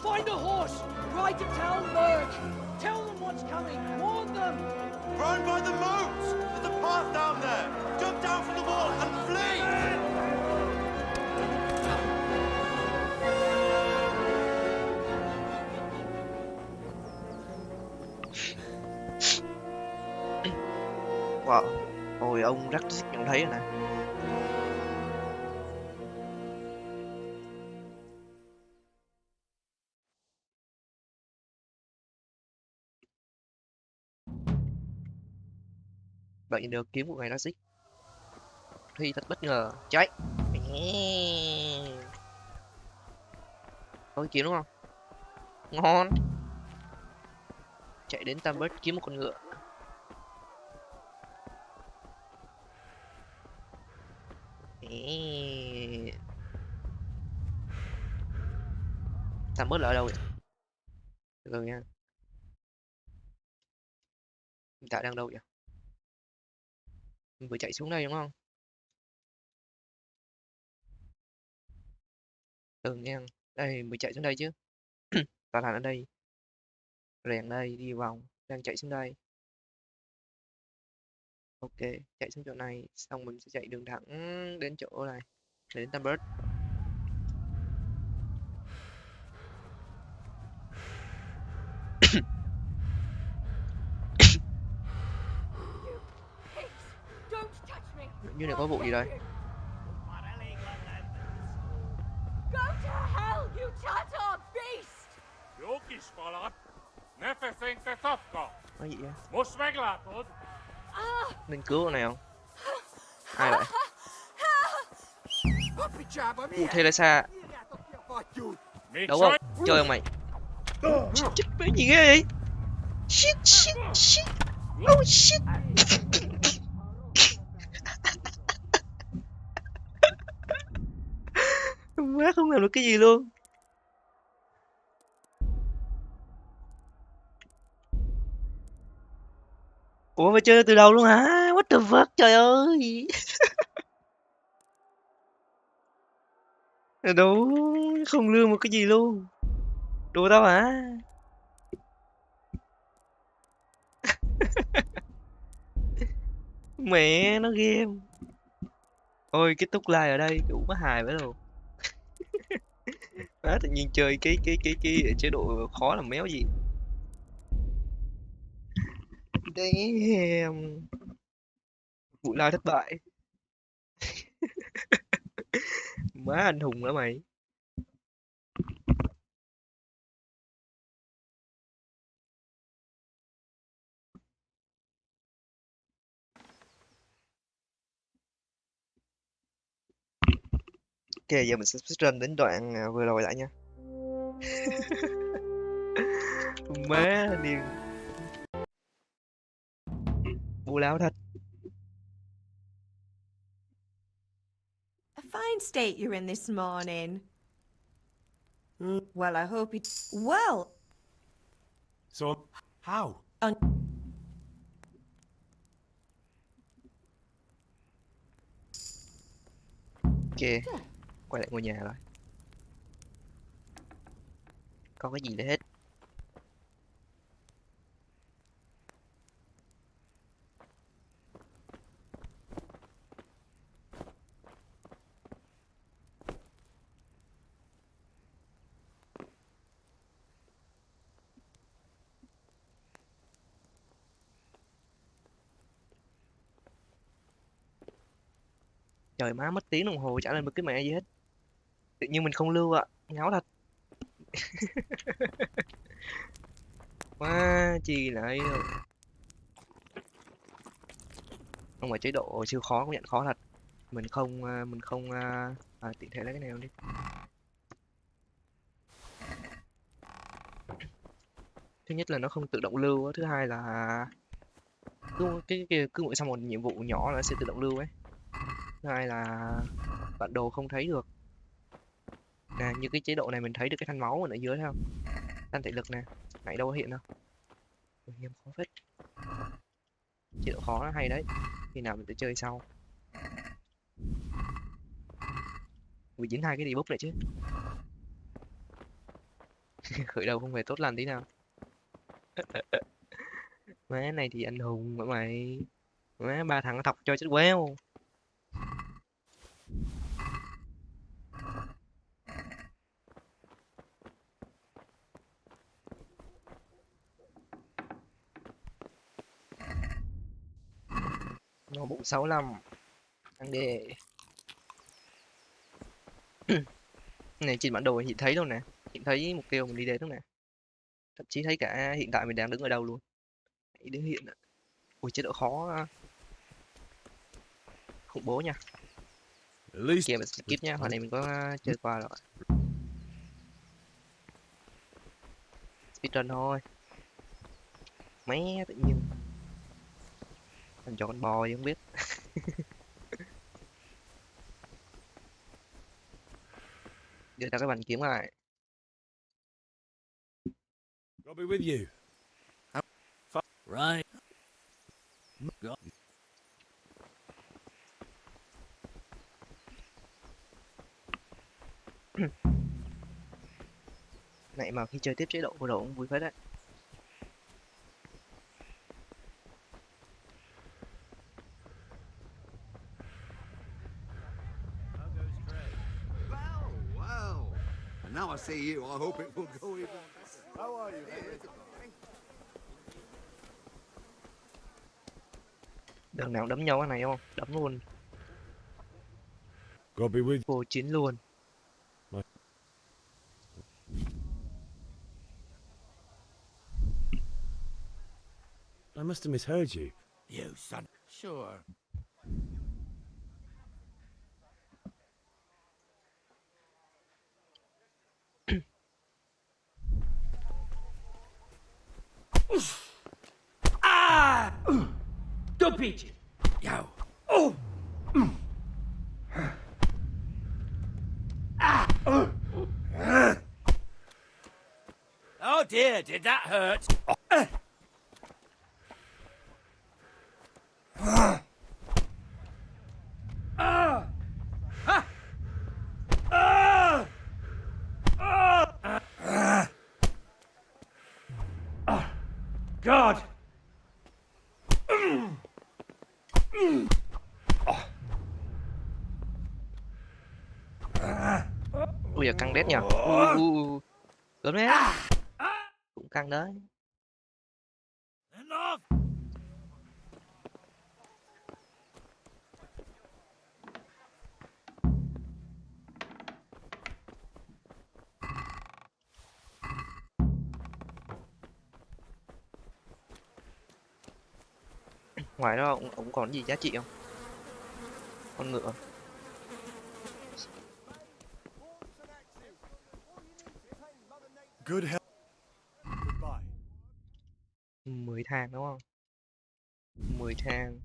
Find a horse! Ride to town, Merc! Tell them what's coming! Warn them! Run by the moats! There's a path down there! Jump down from the wall and flee! Wow. Ôi ông rất nhận thấy rồi nè. Bạn nhận được kiếm của ngày Nazi. Thi thật bất ngờ. Cháy. Có cái kiếm đúng không? Ngon. Chạy đến Tambert kiếm một con ngựa. Tambert là ở đâu vậy? Từ từ nha. Hiện tại đang đâu vậy? Mình vừa chạy xuống đây đúng không? Nha. Đây mình chạy xuống đây chứ. Tòa thành ở đây. Rèn đây, đi vòng, đang chạy xuống đây. Ok, chạy xuống chỗ này, xong mình sẽ chạy đường thẳng đến chỗ này, đến Tambert. Như này có vụ gì đây? Go to hell, you Tatar beast! Nói gì vậy? Nên cứu con này không? Ai lại? Thế là xa. Đâu không? Chơi không mày? Chết mấy gì ghê vậy? Shit, shit, shit. Oh shit. Má không làm được cái gì luôn. Ủa mà chơi từ đầu luôn hả? What the fuck trời ơi. Đâu không lương một cái gì luôn. Đùa tao hả? Mẹ nó game. Thôi kết thúc live ở đây, đủ có hài với rồi. Má tự nhiên chơi cái chế độ khó làm méo gì. Damn. Buổi live thất bại. Má anh hùng nữa mày. Ok, giờ mình sẽ run đến đoạn vừa rồi lại nha. Má điên. Bù láo thật. A fine state you're in this morning. Well, I hope it. Well. So, how? Ok, quay lại ngôi nhà rồi. Có cái gì để hết. Trời má, mất tiếng đồng hồ chả lên được cái mẹ gì hết. Tự nhiên mình không lưu ạ, ngáo thật. Má chi lại đâu. Không phải chế độ siêu khó, cũng nhận khó thật. Mình không tiện thể lấy cái nào đi. Thứ nhất là nó không tự động lưu á, thứ hai là cứ mỗi xong một nhiệm vụ nhỏ là nó sẽ tự động lưu ấy. Thứ hai là bản đồ không thấy được. Nè, như cái chế độ này mình thấy được cái thanh máu ở dưới thấy không? Thanh thể lực nè, nãy đâu có hiện đâu. Game khó phết. Chế độ khó nó hay đấy. Khi nào mình sẽ chơi sau. Mình dính hai cái debuff này chứ. Khởi đầu không hề tốt lành tí nào. Má này thì anh hùng mà mày. Má 3 thằng nó thọc cho chết quéo. Nó bụng 65. Ăn đề. Này trên bản đồ hiện thấy đâu nè. Hiện thấy mục tiêu mình đi đến đâu nè. Thậm chí thấy cả hiện tại mình đang đứng ở đâu luôn. Hãy đứng hiện ạ. Ui chế độ khó khủng bố nha. Kìa mình skip nha, hồi này mình có chơi qua rồi. Speedrun thôi. Mé tự nhiên. Thành cho con bò gì không biết. Đưa ra cái bàn kiếm lại. I'll be with you. Right. Này mà khi chơi tiếp chế độ vừa độ cũng vui phết đấy. Well. And now I see you, I hope it will go even better. How are you? Đường nào đấm nhau cái này không? Đấm luôn. God be with vô chiến luôn. I must have misheard you. You son. Sure. Ah! Don't beat you. Yo. Oh. Ah. Oh dear, did that hurt? God. Ui giờ căng đét nhờ. Gớm đấy. Cũng căng đấy. Ngoài đó ông còn gì giá trị không? Con ngựa. Good health. Goodbye. 10 thang đúng không? 10 thang.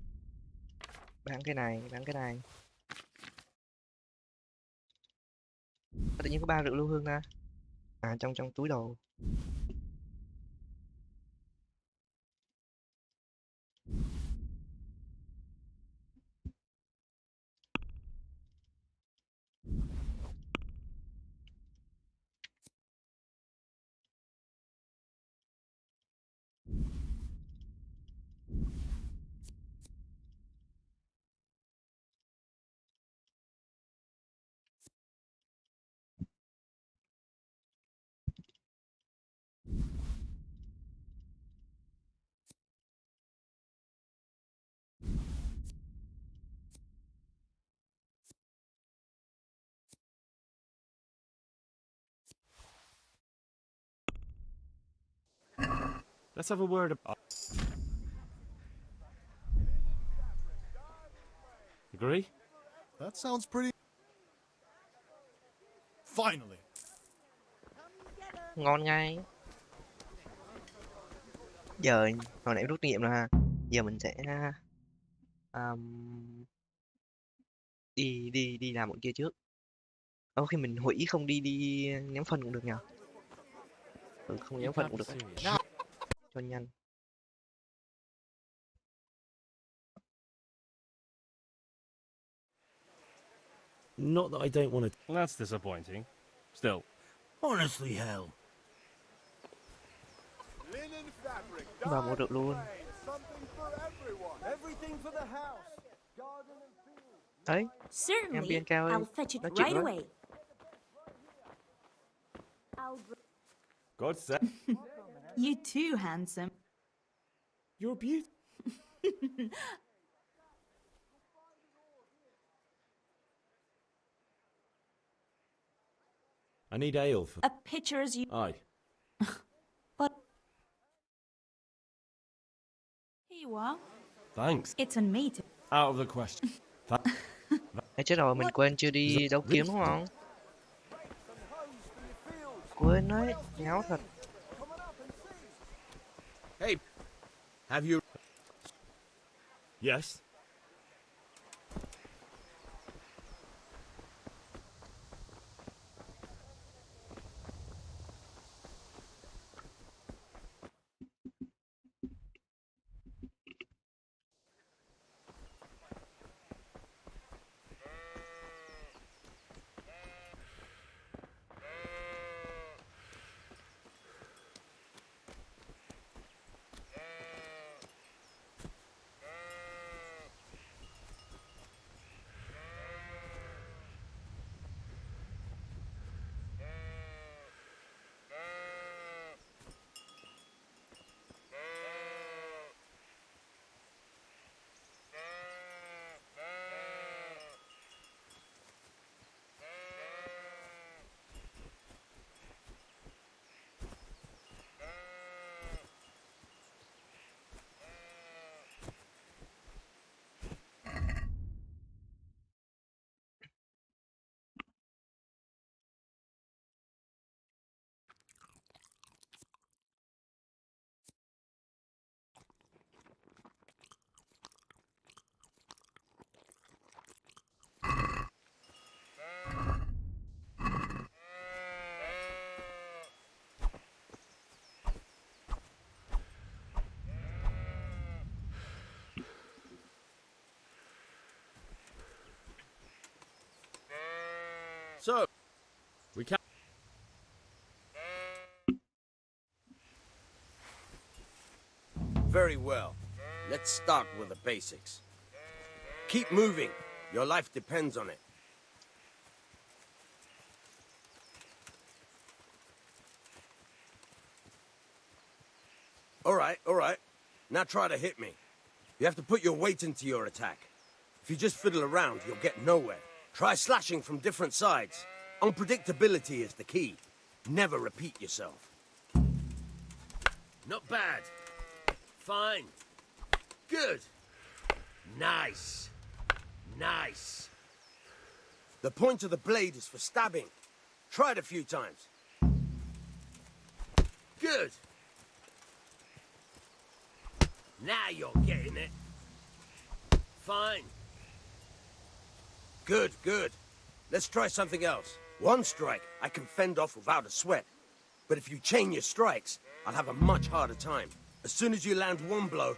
Bán cái này, bán cái này. Tự nhiên có 3 rượu lưu hương ta. À trong túi đồ. Let's have a word about... Agree? That sounds pretty. Finally. Ngon ngay. Giờ hồi nãy rút kinh nghiệm rồi ha. Giờ mình sẽ đi làm bọn kia trước. Khi mình hủy không đi ném phân cũng được nhờ. Không ném phân cũng được. Cho nhanh. Not that I don't want to. That's disappointing. Still. Honestly, hell. Vào mua rượu luôn. Đấy. Em biên cao ơi. I'll fetch it Nói right chuyện away. God sake. You too, handsome. You're beautiful. I need ale for. A pitcher as you. Aye. But here you are. Thanks. It's on me to. Out of the question. Ê, chết rồi, mình quên chưa đi đấu kiếm đúng không? Quên đấy, nháo thật. Hey, have you... Yes. So, we can... Very well. Let's start with the basics. Keep moving. Your life depends on it. All right. Now try to hit me. You have to put your weight into your attack. If you just fiddle around, you'll get nowhere. Try slashing from different sides. Unpredictability is the key. Never repeat yourself. Not bad. Fine. Good. Nice. Nice. The point of the blade is for stabbing. Try it a few times. Good. Now you're getting it. Fine. Good, good. Let's try something else. One strike I can fend off without a sweat. But if you chain your strikes, I'll have a much harder time. As soon as you land one blow,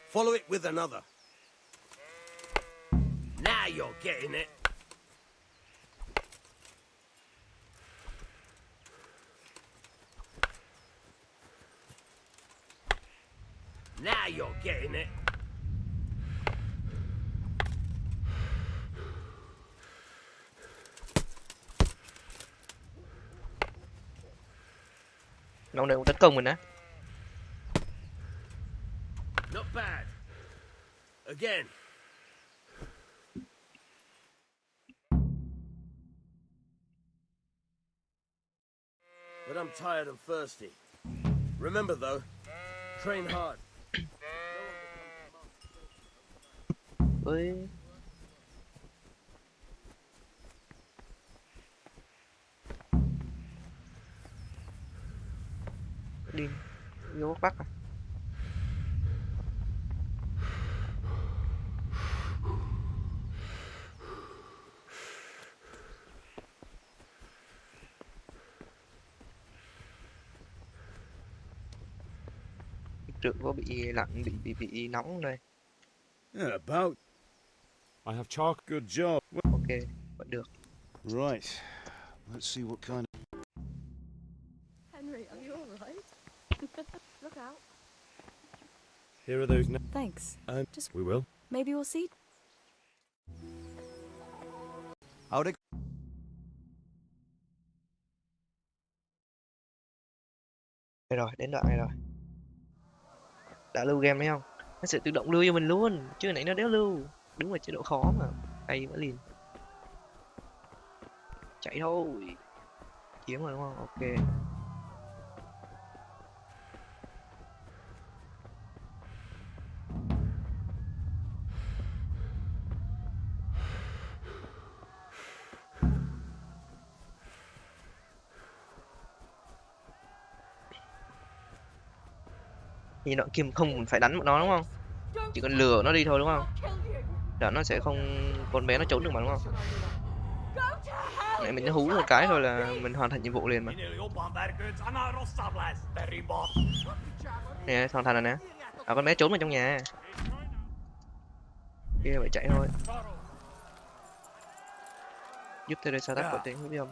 follow it with another. Now you're getting it. Now you're getting it. Ông này cũng tấn công mình á. Not bad. Again. But I'm tired and thirsty. Remember though, train hard. Với đi vô Bắc à. Trượng có bị lạnh, bị nóng đây. Yeah, about. I have chalk. Good job. Ok, vẫn được. Right. Let's see what kind of... Henry, are you alright? Look out. Here are those. Thanks. Just We will. maybe we'll see. How'd it... Đây rồi, đến đoạn này rồi. Đã lưu game đấy không? Nó sẽ tự động lưu cho mình luôn, chứ nãy nó đéo lưu. Đúng là chế độ khó mà. Hay vẫn liền. Chạy thôi. Chiếm rồi đúng không? Ok. Nhìn đoạn kim không phải đánh bọn nó đúng không? Chỉ cần lừa nó đi thôi đúng không? Đó nó sẽ không, con bé nó trốn được mà đúng không? Nãy mình nó hú một cái thôi là mình hoàn thành nhiệm vụ liền mà. Nè, hoàn thành rồi nè. À, con bé trốn vào trong nhà. Kia phải chạy thôi. Giúp Teresa tắt khỏi tiếng hữu âm.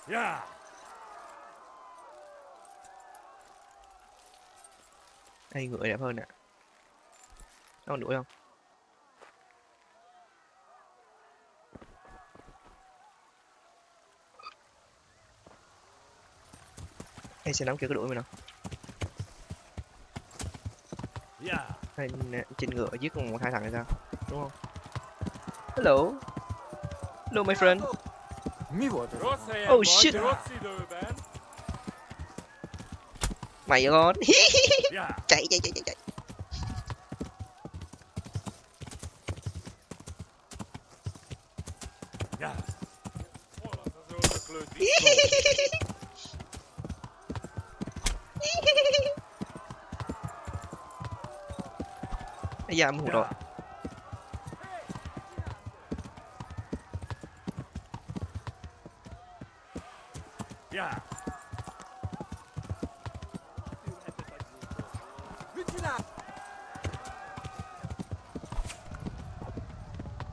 Yeah. Ai ngựa đẹp hơn ạ. Nó còn đuổi không? Hay xe nóng kia có đuổi mình không? Hay trên ngựa giết một hai thằng hay sao? Đúng không? Hello. Hello my friend. Oh shit. Mày con. Chạy. Ây da, hụt rồi.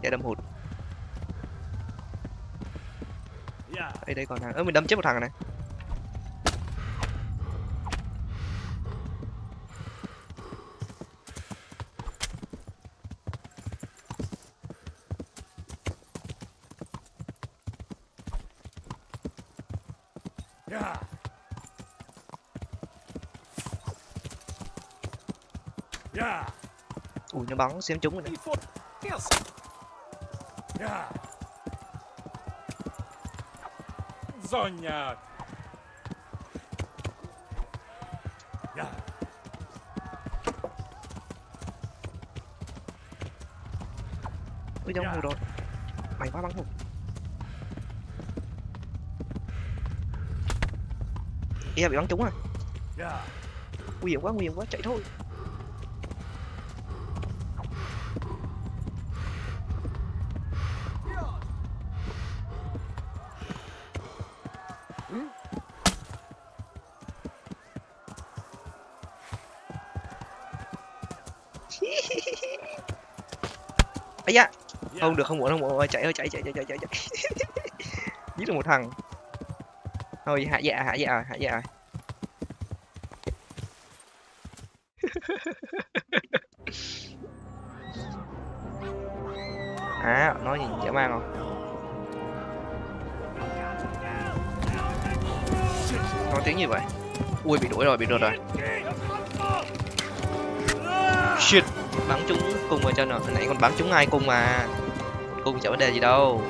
Để đâm hụt. Đây còn thằng. Mình đâm chết một thằng này. Ui, nó bắn xém trúng rồi nè. Zonia! Ui, giống hù rồi. Mày quá bắn hù. Ia bị bắn trúng à. Nguy hiểm quá, chạy thôi. Ây da. Không được, không muộn, chạy ơi, chạy. Giết được một thằng. Thôi hạ dạ rồi. À, nói gì dã man không? Nói tiếng gì vậy? Ui, bị đuổi rồi. Shit, bắn trúng cung rồi cho nó. Hồi nãy còn bắn trúng ai cung mà. Cung chẳng vấn đề gì đâu.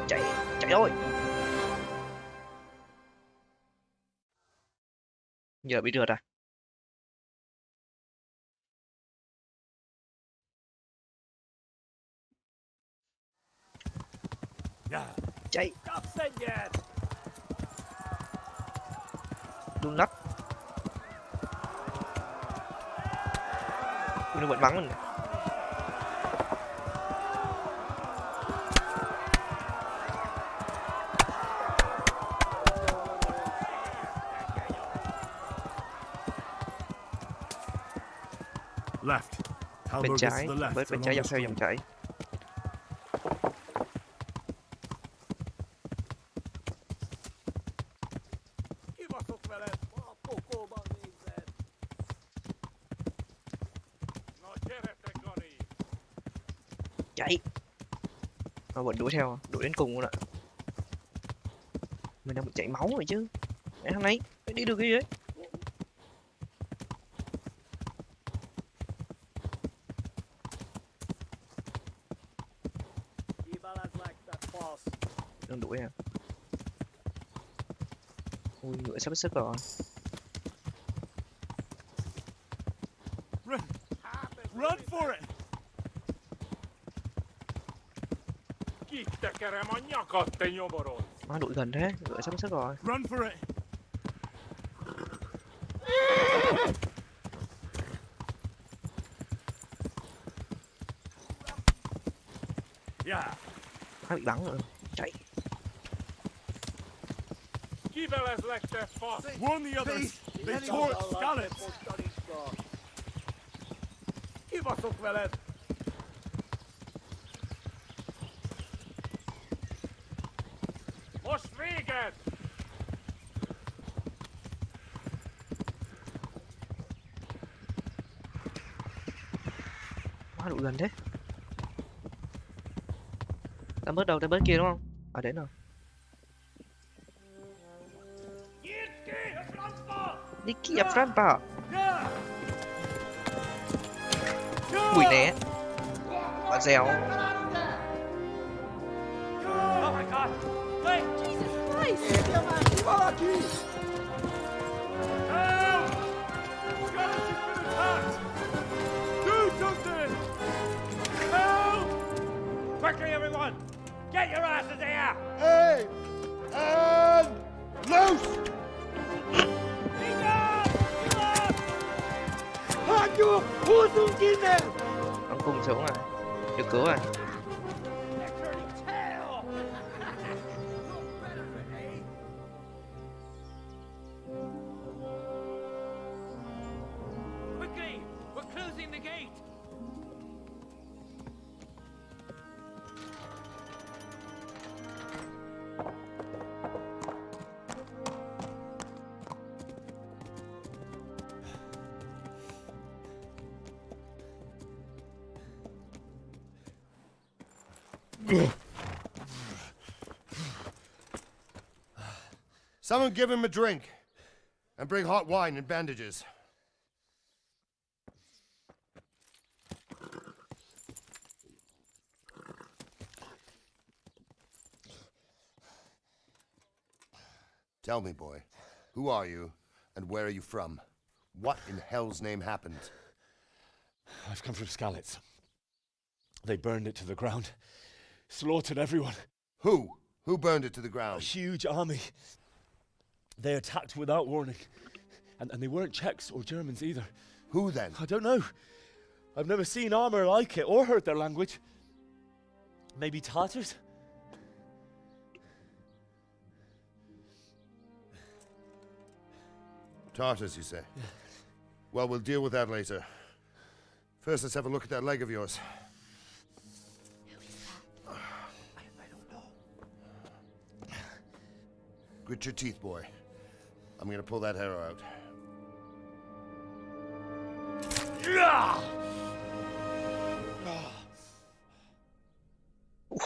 Chạy thôi. Giờ bị rượt à? Chạy. Đun lắc. Nó vẫn bắn mình. Left. Bên Talbot trái, is the left. bên trái dọc theo dòng chảy. Chạy. Nó vẫn đuổi theo, đuổi đến cùng luôn ạ. Mình đang bị chảy máu rồi chứ. Mẹ thằng này, đi được cái gì đấy. Đang đuổi à. Ui, ngựa sắp sức rồi. Run for it! Kittäkärä mä nyakatte nyoborot. Má đuổi gần thế, ngựa sắp sức rồi. Run for it! Má bị bắn rồi, chạy. Kiveles lähtee fast. Warn the others. They tore scallops. Kivasukvelet. Osviget. Má đuổi gần thế. Ta bớt đâu, ta bớt kia đúng không? À đến rồi. Nicky Frampa. Bùi né. Quả dẻo. Oh my god! Wait! Jesus Christ! Help! Scallops has been attacked! Do something! Help! Quickly, everyone! Get your asses here! Hey! And loose! Bắn cung xuống rồi. Được cứu rồi. Quickly! We're closing the gate! Someone give him a drink. And bring hot wine and bandages. Tell me, boy, who are you and where are you from? What in hell's name happened? I've come from Skalitz. They burned it to the ground. Slaughtered everyone. Who? Who burned it to the ground? A huge army. They attacked without warning. And they weren't Czechs or Germans either. Who then? I don't know. I've never seen armor like it or heard their language. Maybe Tatars? Tartars, you say? Yeah. Well, we'll deal with that later. First, let's have a look at that leg of yours. Who is that? I don't know. Grit your teeth, boy. I'm gonna pull that arrow out.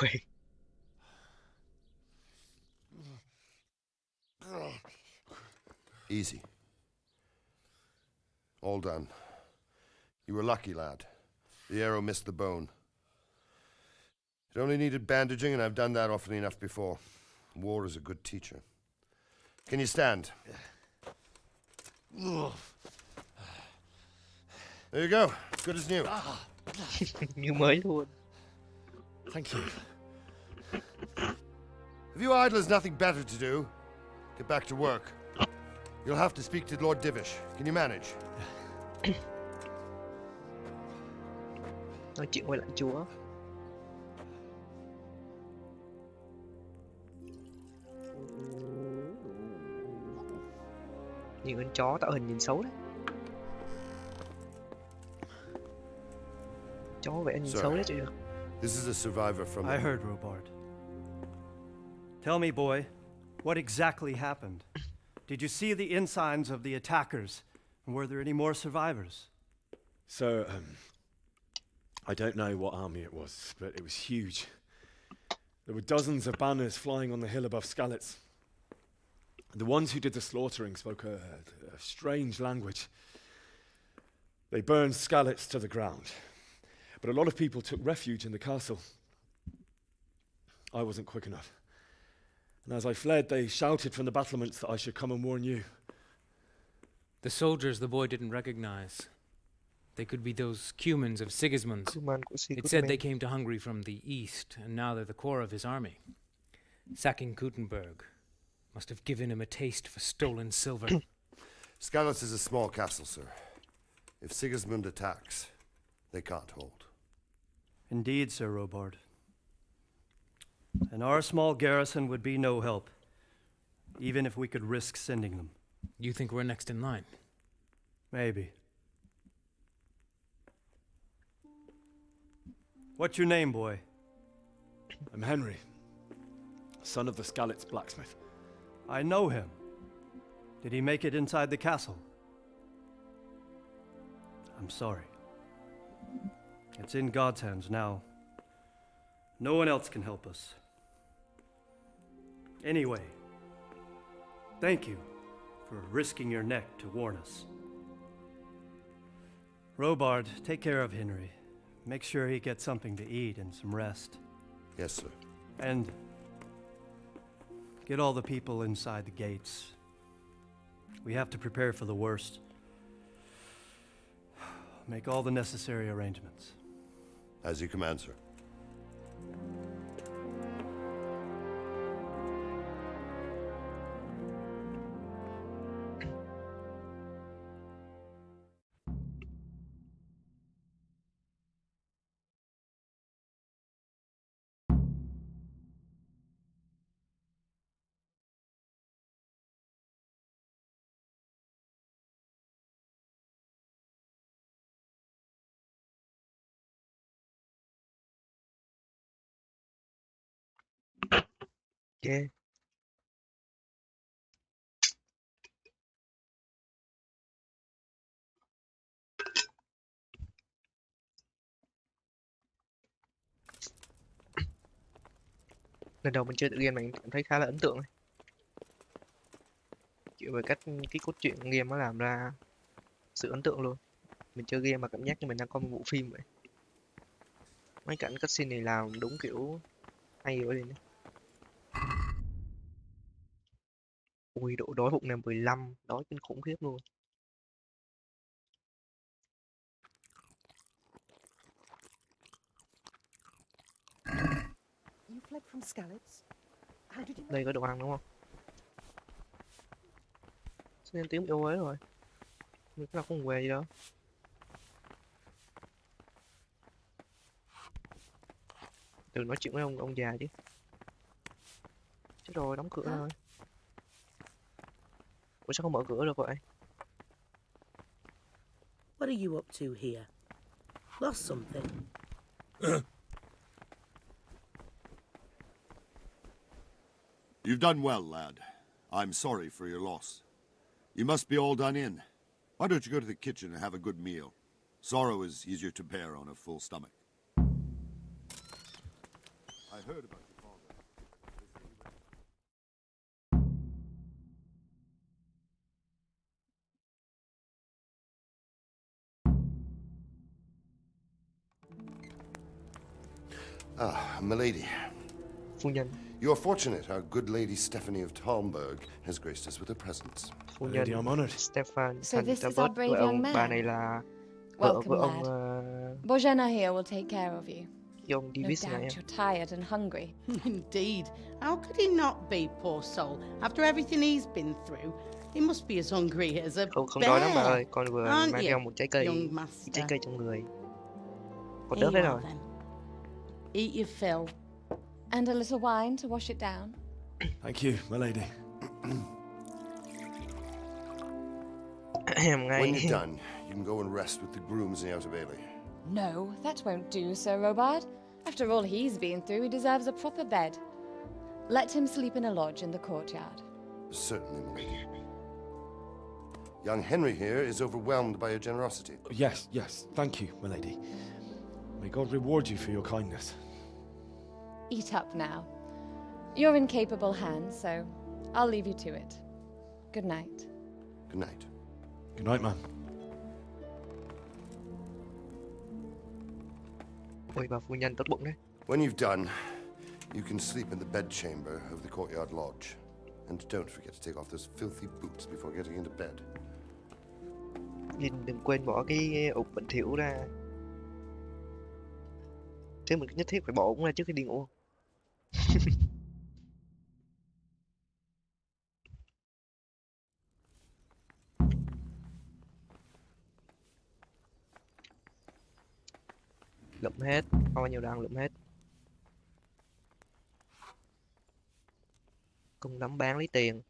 Wait. Easy. All done. You were lucky, lad. The arrow missed the bone. It only needed bandaging, and I've done that often enough before. War is a good teacher. Can you stand? There you go. Good as new. Như mới luôn. Thank you. If you idlers nothing better to do, get back to work. You'll have to speak to Lord Divish. Can you manage? Nói chuyện với lãnh chúa. Nhiều con chó tạo hình nhìn xấu đấy. Chó vẽ nhìn xấu đấy chứ được. This is a survivor from... I heard, Robard. Tell me, boy, what exactly happened? Did you see the ensigns of the attackers? And were there any more survivors? So, I don't know what army it was, but it was huge. There were dozens of banners flying on the hill above Skalitz. The ones who did the slaughtering spoke a strange language. They burned Skalitz to the ground, but a lot of people took refuge in the castle. I wasn't quick enough. And as I fled, they shouted from the battlements that I should come and warn you. The soldiers the boy didn't recognize. They could be those Cumans of Sigismund's. It said they came to Hungary from the east, and now they're the core of his army. Sacking Gutenberg must have given him a taste for stolen silver. Skalitz is a small castle, sir. If Sigismund attacks, they can't hold. Indeed, Sir Robard. And our small garrison would be no help, even if we could risk sending them. You think we're next in line? Maybe. What's your name, boy? I'm Henry, son of the Skalitz blacksmith. I know him. Did he make it inside the castle? I'm sorry. It's in God's hands now. No one else can help us. Anyway, thank you for risking your neck to warn us. Robard, take care of Henry. Make sure he gets something to eat and some rest. Yes, sir. And get all the people inside the gates. We have to prepare for the worst. Make all the necessary arrangements. As you command, sir. Yeah. Lần đầu mình chơi tựa game này cảm thấy khá là ấn tượng. chuyện về cách cái cốt truyện game nó làm ra sự ấn tượng luôn. Mình chơi game mà cảm giác như mình đang coi một bộ phim vậy. Mấy cảnh cutscene này làm đúng kiểu hay quá lên đấy. Ui, độ đói bụng này 15, đói kinh khủng khiếp luôn. You fled from Skalitz? How did you... Đây có đồ ăn đúng không? Sao lên tiếng bị ô ấy rồi? Mình có không về gì đâu. Đừng nói chuyện với ông già chứ. Chết rồi, đóng cửa rồi. Ủa sao không mở cửa được vậy? What are you up to here? Lost something? You've done well, lad. I'm sorry for your loss. You must be all done in. Why don't you go to the kitchen and have a good meal? Sorrow is easier to bear on a full stomach. I heard about your father. Ah, milady. Phu nhân. You're fortunate our good lady Stephanie of Talmberg has graced us with her presence. Phu nhân Stefan So this is our Talbot. brave young man. Bà này là vợ Welcome, của ông lad. Bojana here will take care of you. ông No Davis doubt này. you're tired and hungry. Indeed. How could he not be, poor soul? After everything he's been through, he must be as hungry as a Không bear. đói lắm bà ơi, con vừa Aren't mang you, theo một trái cây, young master? trái cây trong người. Còn Here đớp hết you rồi. are, then. Eat your fill. And a little wine to wash it down. Thank you, my lady. When you're done, you can go and rest with the grooms in the outer bailey. No, that won't do, Sir Robard. After all he's been through, he deserves a proper bed. Let him sleep in a lodge in the courtyard. Certainly, milady. Young Henry here is overwhelmed by your generosity. Yes, yes, thank you, my lady. May God reward you for your kindness. Eat up now. You're in capable hands, so I'll leave you to it. Good night. Good night. Good night, man. Ôi bà phu nhân tốt bụng đấy. When you've done, you can sleep in the bedchamber of the courtyard lodge. And don't forget to take off those filthy boots before getting into bed. Nhìn đừng quên bỏ cái ục bẩn thỉu ra. Chứ mình nhất thiết phải bỏ ủng ra trước khi đi ngủ. Lụm hết, có bao nhiêu đang lụm hết. Cùng lắm bán lấy tiền.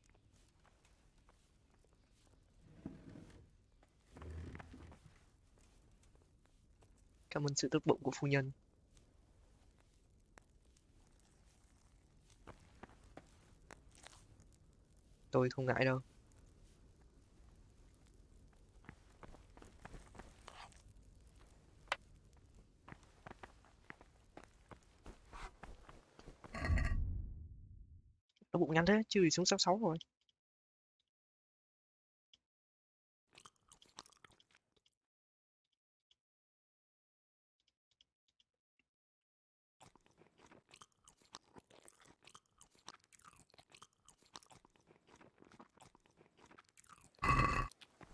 Cảm ơn sự tốt bụng của phu nhân. Tôi không ngại đâu. Nó bụng nhanh thế, chưa gì xuống 66 rồi.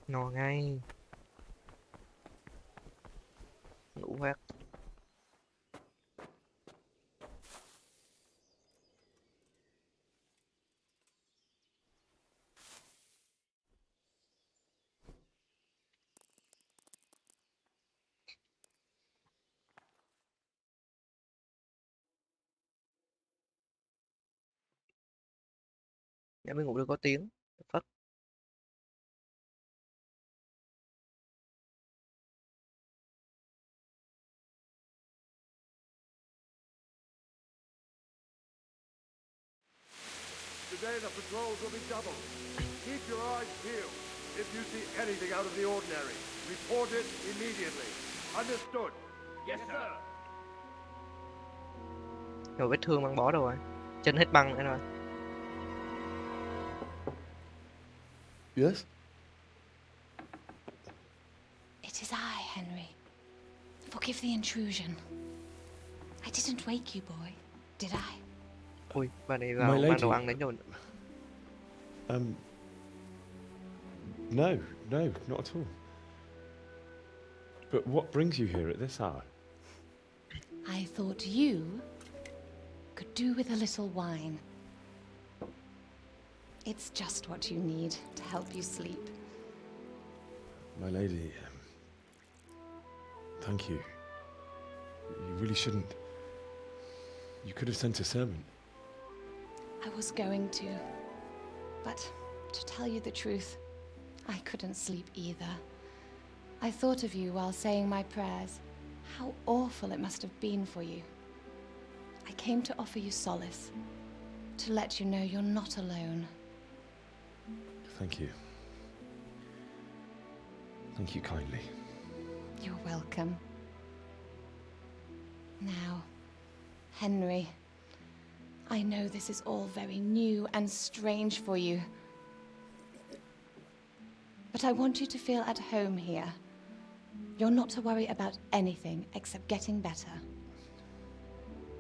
No ngay. Ngủ phát. Em mới ngủ được có tiếng. Phất. Today the patrols will be doubled. Keep your eyes peeled. If you see anything out of the ordinary, report it immediately. Understood? Yes, sir. Rồi vết thương băng bó đâu rồi. Chân hết băng nữa rồi. Yes? It is I, Henry. Forgive the intrusion. I didn't wake you, boy, did I? Ui, bà này My vào mang lady. đồ ăn đến rồi. No, not at all. But what brings you here at this hour? I thought you could do with a little wine. It's just what you need to help you sleep. My lady, thank you. You really shouldn't. You could have sent a servant. I was going to, but to tell you the truth, I couldn't sleep either. I thought of you while saying my prayers. How awful it must have been for you. I came to offer you solace, to let you know you're not alone. Thank you. Thank you kindly. You're welcome. Now, Henry, I know this is all very new and strange for you, but I want you to feel at home here. You're not to worry about anything except getting better.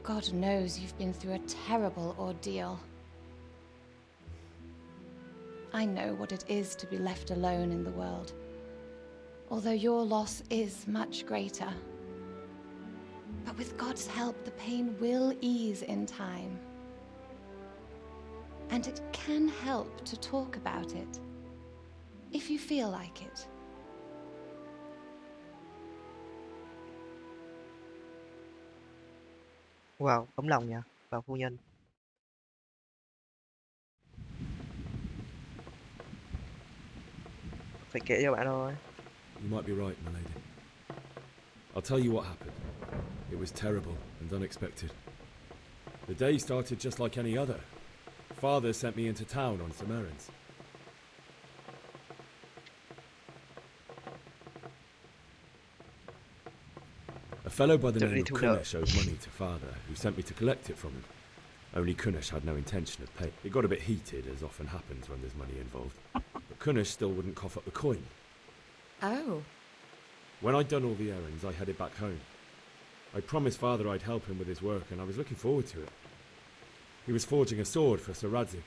God knows you've been through a terrible ordeal. I know what it is to be left alone in the world, although your loss is much greater. But with God's help, the pain will ease in time. And it can help to talk about it, if you feel like it. Wow, ấm lòng nha, bà phu nhân. Phải kể cho bạn thôi. You might be right, my lady. I'll tell you what happened. It was terrible and unexpected. The day started just like any other. Father sent me into town on some errands. A fellow by the name of Kunesh owed money to Father, who sent me to collect it from him. Only Kunesh had no intention of paying. It got a bit heated, as often happens when there's money involved. But Kunesh still wouldn't cough up the coin. Oh. When I'd done all the errands, I headed back home. I promised Father I'd help him with his work, and I was looking forward to it. He was forging a sword for Sir Radzig.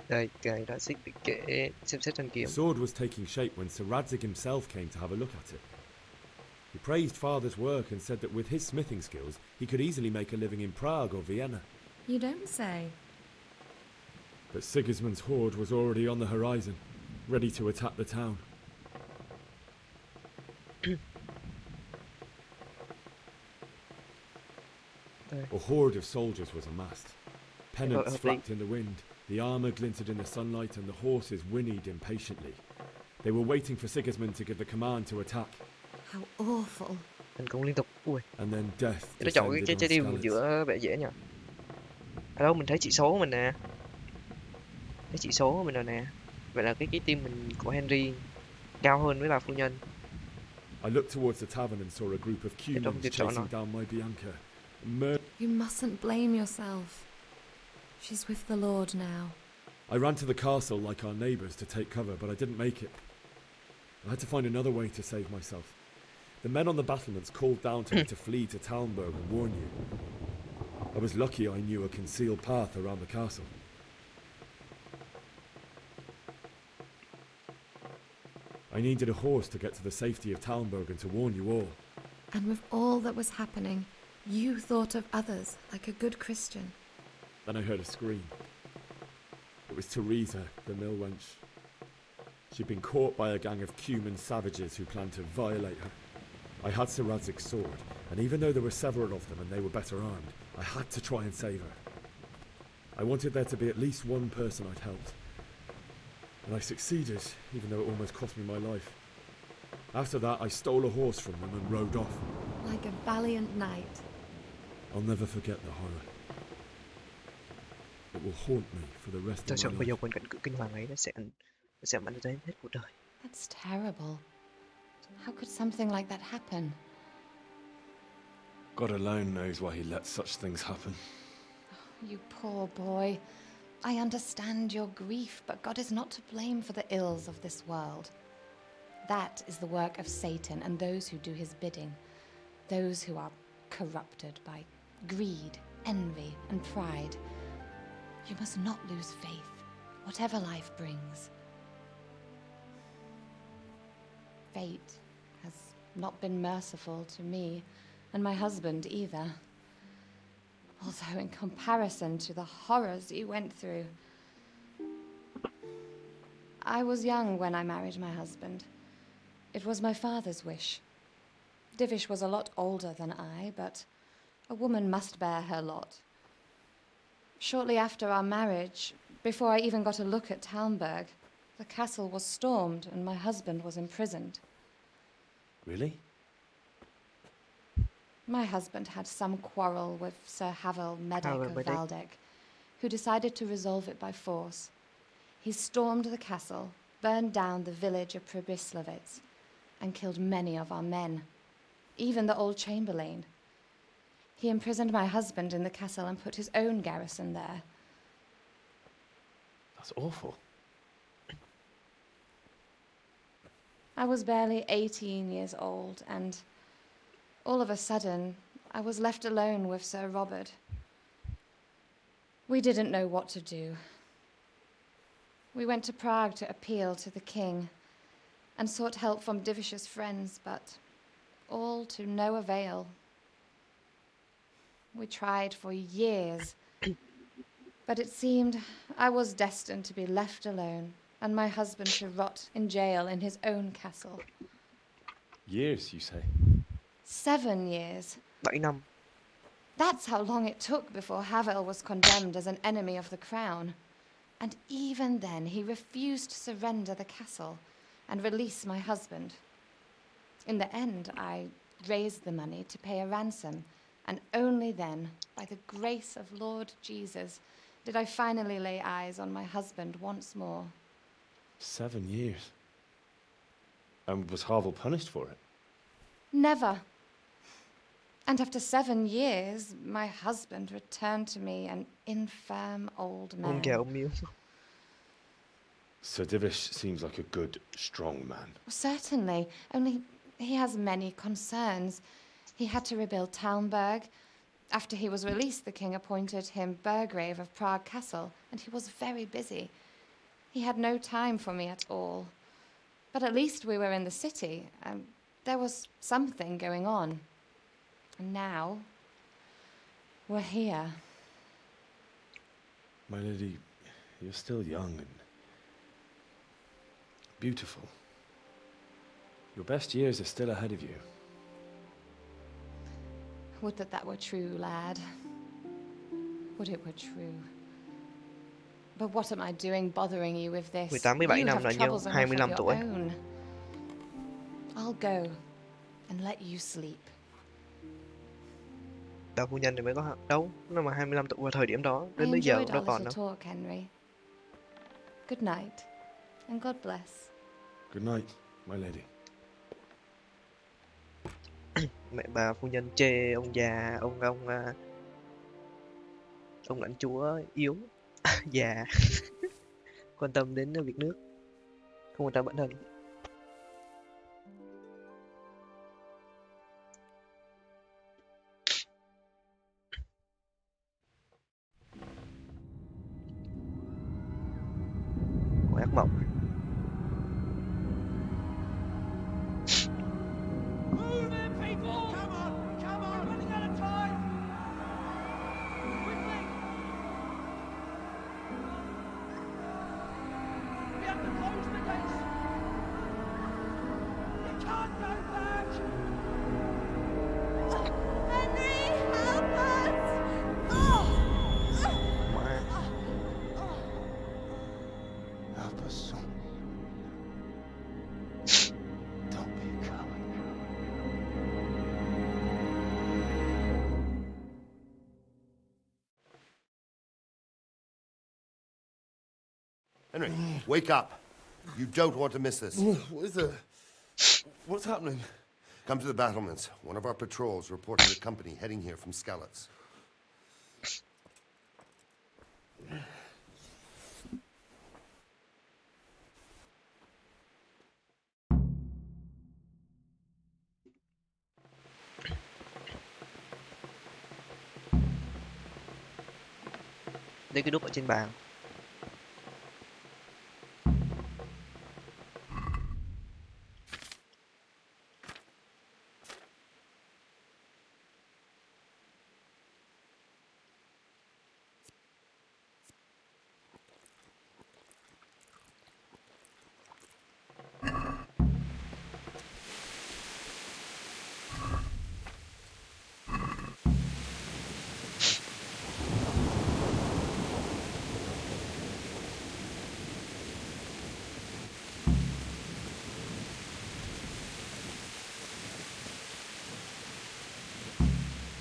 Đây, ngài đã xích bị kể xem xét thanh The kiếm. sword was taking shape when Sir Radzig himself came to have a look at it. He praised Father's work and said that with his smithing skills, he could easily make a living in Prague or Vienna. You don't say. But Sigismund's horde was already on the horizon, ready to attack the town. A horde of soldiers was amassed. Pennants flapped in the wind, the armour glinted in the sunlight, and the horses whinnied impatiently. They were waiting for Sigismund to give the command to attack. How awful. Thành công liên tục. Ui. And then death Nó chọn descended cái on điều Skalitz. giữa vẻ dễ nhỉ. Ở đâu mình thấy chỉ số của mình nè. Thấy chỉ số của mình rồi nè. Vậy là cái team mình của Henry cao hơn với bà phu nhân. I looked towards the tavern and saw a group of Cumans chasing down my Bianca. You mustn't blame yourself. She's with the Lord now. I ran to the castle like our neighbours to take cover, but I didn't make it. I had to find another way to save myself. The men on the battlements called down to me to flee to Talmberg and warn you. I was lucky I knew a concealed path around the castle. I needed a horse to get to the safety of Talmberg and to warn you all. And with all that was happening, you thought of others like a good Christian. Then I heard a scream. It was Teresa, the mill wench. She'd been caught by a gang of Cuman savages who planned to violate her. I had Sir Radzig's sword, and even though there were several of them and they were better armed, I had to try and save her. I wanted there to be at least one person I'd helped. And I succeeded, even though it almost cost me my life. After that, I stole a horse from them and rode off. Like a valiant knight. I'll never forget the horror. It will haunt me for the rest Tôi of sợ my bây giờ life. quên cảnh tượng kinh hoàng ấy nó sẽ ảnh hưởng đến hết cuộc đời. That's terrible. How could something like that happen? God alone knows why he lets such things happen. You poor boy. I understand your grief, but God is not to blame for the ills of this world. That is the work of Satan and those who do his bidding, those who are corrupted by greed, envy, and pride. You must not lose faith, whatever life brings. Fate has not been merciful to me, and my husband either. Although in comparison to the horrors you went through. I was young when I married my husband. It was my father's wish. Divish was a lot older than I, but a woman must bear her lot. Shortly after our marriage, before I even got a look at Talmberg, the castle was stormed and my husband was imprisoned. Really? My husband had some quarrel with Sir Havel Medek of Valdek, who decided to resolve it by force. He stormed the castle, burned down the village of Pribyslavitz, and killed many of our men, even the old chamberlain. He imprisoned my husband in the castle and put his own garrison there. That's awful. I was barely 18 years old, and all of a sudden, I was left alone with Sir Robert. We didn't know what to do. We went to Prague to appeal to the king and sought help from Divish's friends, but all to no avail. We tried for years, but it seemed I was destined to be left alone and my husband to rot in jail in his own castle. Years, you say? 7 years. 7 năm. That's how long it took before Havel was condemned as an enemy of the crown. And even then, he refused to surrender the castle and release my husband. In the end, I raised the money to pay a ransom, and only then, by the grace of Lord Jesus, did I finally lay eyes on my husband once more. 7 years? And was Havel punished for it? Never. And after 7 years, my husband returned to me an infirm old man. Sir Divish seems like a good, strong man. Certainly, only he has many concerns. He had to rebuild Talmberg. After he was released, the king appointed him Burgrave of Prague Castle, and he was very busy. He had no time for me at all. But at least we were in the city, and there was something going on. And now, we're here. My lady, you're still young and beautiful. Your best years are still ahead of you. Would that that were true, lad. Would it were true. But what am I doing bothering you with this? 17 You năm have là nhiêu? troubles enough of 25 your tuổi. own. I'll go and let you sleep. Đào phu nhân thì mới có đâu, nó mà 25 tuổi vào thời điểm đó, I đến bây giờ enjoyed đâu our còn little đâu. talk, Henry. Good night, and God bless. Good night, my lady. Mẹ bà phu nhân chê ông già, ông lãnh chúa yếu, già, quan tâm đến việc nước, không quan tâm bản thân. Ác mộng. Henry, wake up. You don't want to miss this. What is it? What's happening? Come to the battlements. One of our patrols reported a company heading here from Skalitz. Lấy cái đúc ở trên bàn.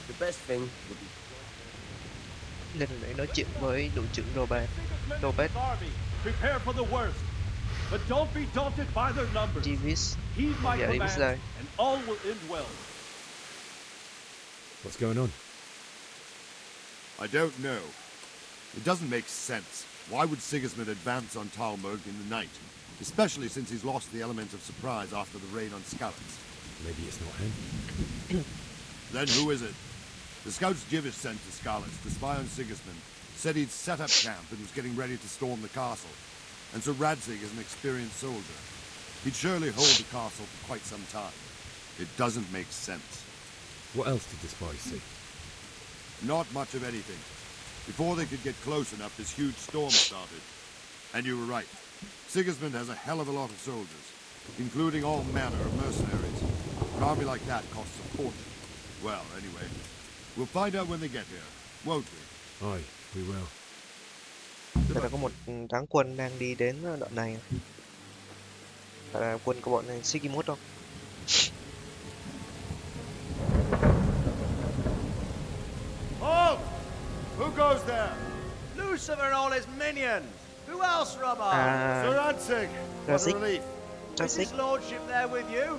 The best thing would be... Lên để nói chuyện với đội trưởng Robert. Prepare for the worst, but don't be daunted by their numbers. Davis. Heed my Dạ, Davis command, đây. and all will end well. What's going on? I don't know. It doesn't make sense. Why would Sigismund advance on Talmberg in the night? Especially since he's lost the element of surprise after the raid on Skalitz. Maybe it's not him. Then who is it? The scouts Jivish sent to Skalitz to spy on Sigismund said he'd set up camp and was getting ready to storm the castle. And so Radzig is an experienced soldier. He'd surely hold the castle for quite some time. It doesn't make sense. What else did the spies see? Not much of anything. Before they could get close enough, this huge storm started. And you were right. Sigismund has a hell of a lot of soldiers, including all manner of mercenaries. An army like that costs a fortune. Well, anyway, we'll find out when they get here, won't we? Aye, we will. Đây là có một toán quân đang đi đến đoạn này. Phải là quân của bọn này Sigimot không? Halt! Who goes there? Lucifer and all his minions. Who else, Robert? Sir Radzig. What a relief. Is his lordship there with you?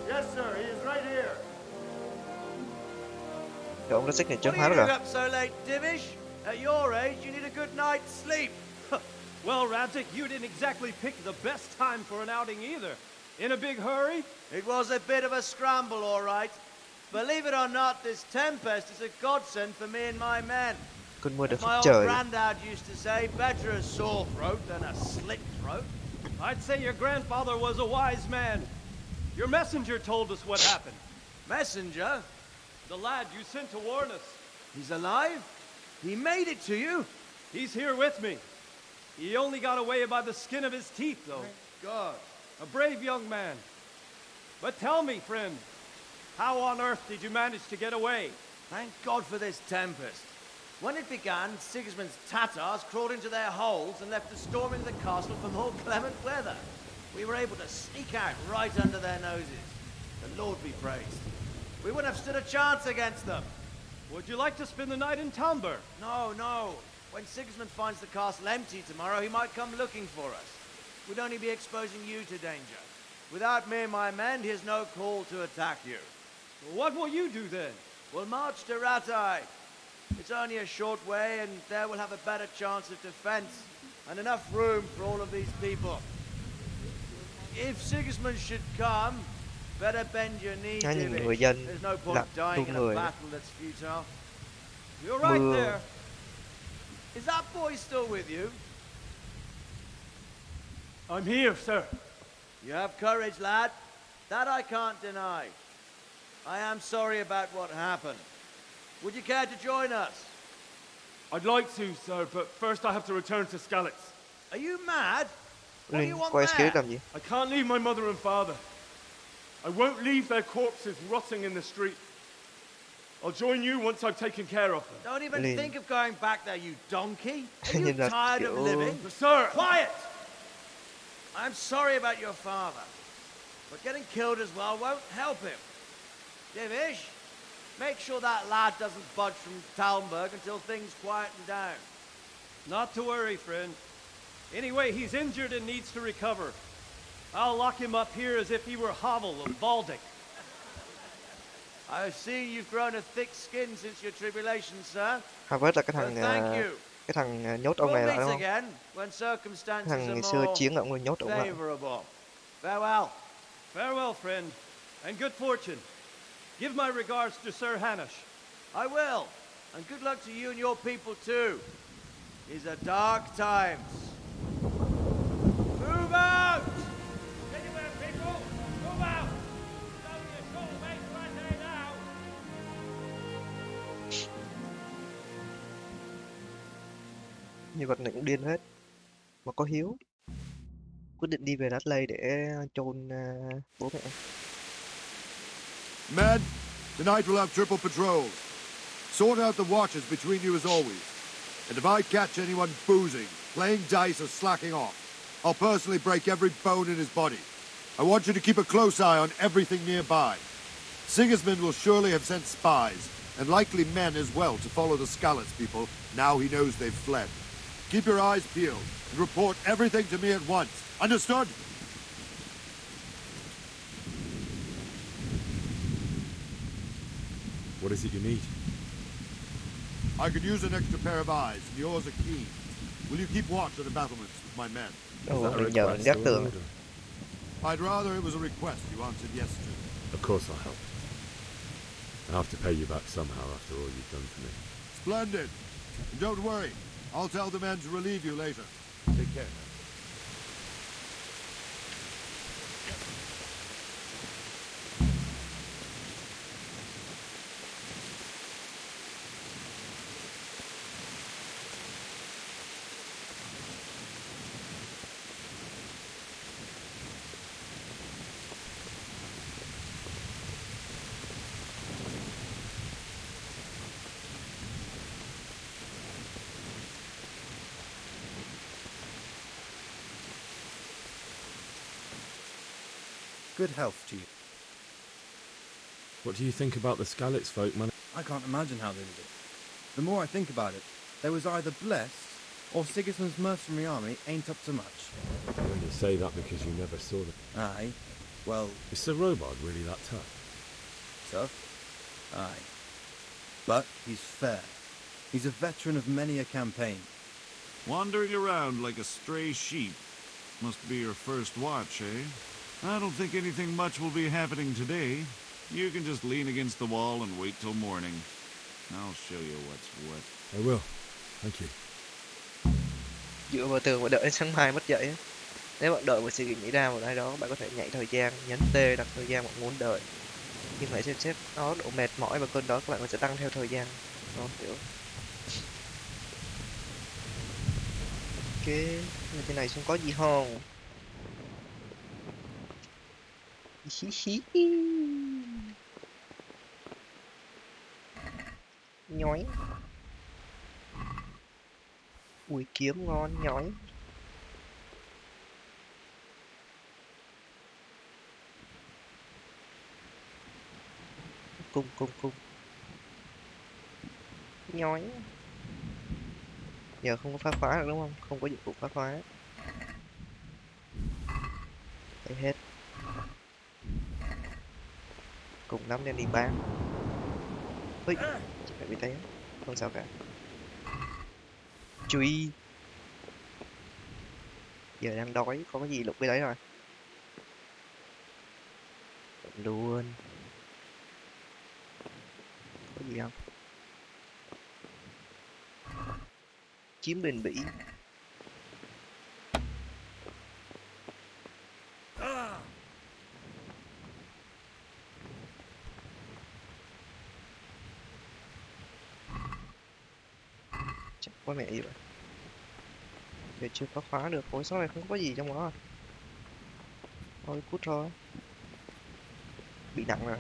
Yes, sir. He is right here. Thì ông Radzig này chớp What há are you rồi. doing up so late, Divish? At your age, you need a good night's sleep. Well, Radzig, you didn't exactly pick the best time for an outing either. In a big hurry? It was a bit of a scramble, all right. Believe it or not, this tempest is a godsend for me and my men. Cơn mưa đã As my phút old trời. granddad used to say, better a sore throat than a slit throat. I'd say your grandfather was a wise man. Your messenger told us what happened. Messenger? The lad you sent to warn us. He's alive? He made it to you? He's here with me. He only got away by the skin of his teeth, though. Thank God. A brave young man. But tell me, friend, how on earth did you manage to get away? Thank God for this tempest. When it began, Sigismund's Tatars crawled into their holes and left us storming the castle for more clement weather. We were able to sneak out right under their noses. The Lord be praised. We wouldn't have stood a chance against them. Would you like to spend the night in Talmberg? No, no. When Sigismund finds the castle empty tomorrow, he might come looking for us. We'd only be exposing you to danger. Without me and my men, he has no call to attack you. What will you do then? We'll march to Ratai. It's only a short way, and there we'll have a better chance of defense and enough room for all of these people. If Sigismund should come, better bend your knee, Divish. There's no point dying in a battle that's futile. You're right there. Is that boy still with you? I'm here, sir. You have courage, lad. That I can't deny. I am sorry about what happened. Would you care to join us? I'd like to, sir, but first I have to return to Skalitz. Are you mad? What do you want Quay there? làm gì? I can't leave my mother and father. I won't leave their corpses rotting in the street. I'll join you once I've taken care of them. Don't even think of going back there, you donkey. Are you Nhìn là tired of kiểu- living? Sir! Quiet! I'm sorry about your father, but getting killed as well won't help him. Divish, make sure that lad doesn't budge from Talmberg until things quieten down. Not to worry, friend. Anyway, he's injured and needs to recover. I'll lock him up here as if he were Havel of Baldic. I've seen you've grown a thick skin since your tribulation, sir. Harvard là cái So thằng thank you. Cái thằng nhốt ông này We'll lại meet đúng không? again when circumstances Thằng are ngày xưa more chiến ông nhốt ông lại. favorable. Farewell. Farewell, friend, and good fortune. Give my regards to Sir Hanush. I will, and good luck to you and your people too. These are dark times. Move out! Anywhere, people, move out! It's only a short way to Rattay now. Nhân vật này cũng điên hết. Mà có hiếu. Quyết định đi về Dudley để chôn bố mẹ. Men, tonight we'll have triple patrols. Sort out the watches between you as always. And if I catch anyone boozing, playing dice or slacking off, I'll personally break every bone in his body. I want you to keep a close eye on everything nearby. Sigismund will surely have sent spies, and likely men as well, to follow the Skalitz people now he knows they've fled. Keep your eyes peeled, and report everything to me at once. Understood? What is it you need? I could use an extra pair of eyes, and yours are keen. Will you keep watch at the battlements with my men? Mình nhờ gác tường. I'd rather it was a request you answered yes to. Of course I'll help. I have to pay you back somehow after all you've done for me. Splendid. And don't worry, I'll tell the men to relieve you later. Take care. Good health to you. What do you think about the Skalitz folk, man? I can't imagine how they did it. The more I think about it, they was either blessed, or Sigismund's mercenary army ain't up to much. When you say that because you never saw them. Aye. Well... Is Sir Robard really that tough? Tough? Aye. But he's fair. He's a veteran of many a campaign. Wandering around like a stray sheep. Must be your first watch, eh? I don't think anything much will be happening today. You can just lean against the wall and wait till morning. I'll show you what's what. I will. Thank you. Dựa vào tường và đợi đến sáng mai mất dậy. Nếu bạn đợi một sự nghĩ ra một ai đó, bạn có thể nhảy thời gian, nhấn T đặt thời gian bạn muốn đợi. Nhưng phải xem xét nó độ mệt mỏi và cơn đó các bạn sẽ tăng theo thời gian. Đó, hiểu. Ok, trên này xuống có gì không? Nhói. Ui kiếm ngon nhói. Cung nhói. Giờ không có phá khóa được đúng không? Không có dụng cụ phá khóa. Đấy hết. Cùng lắm đem đi bán. Ui, chỉ phải bị té. Không sao cả. Chú ý. Giờ đang đói, có cái gì lục cái đấy rồi. Luôn. Có gì không? Chiếm bền bỉ. Chắc có mẹ gì vậy? Giờ chưa có khóa được, ôi số này không có gì trong đó. Thôi cút thôi. Bị nặng rồi.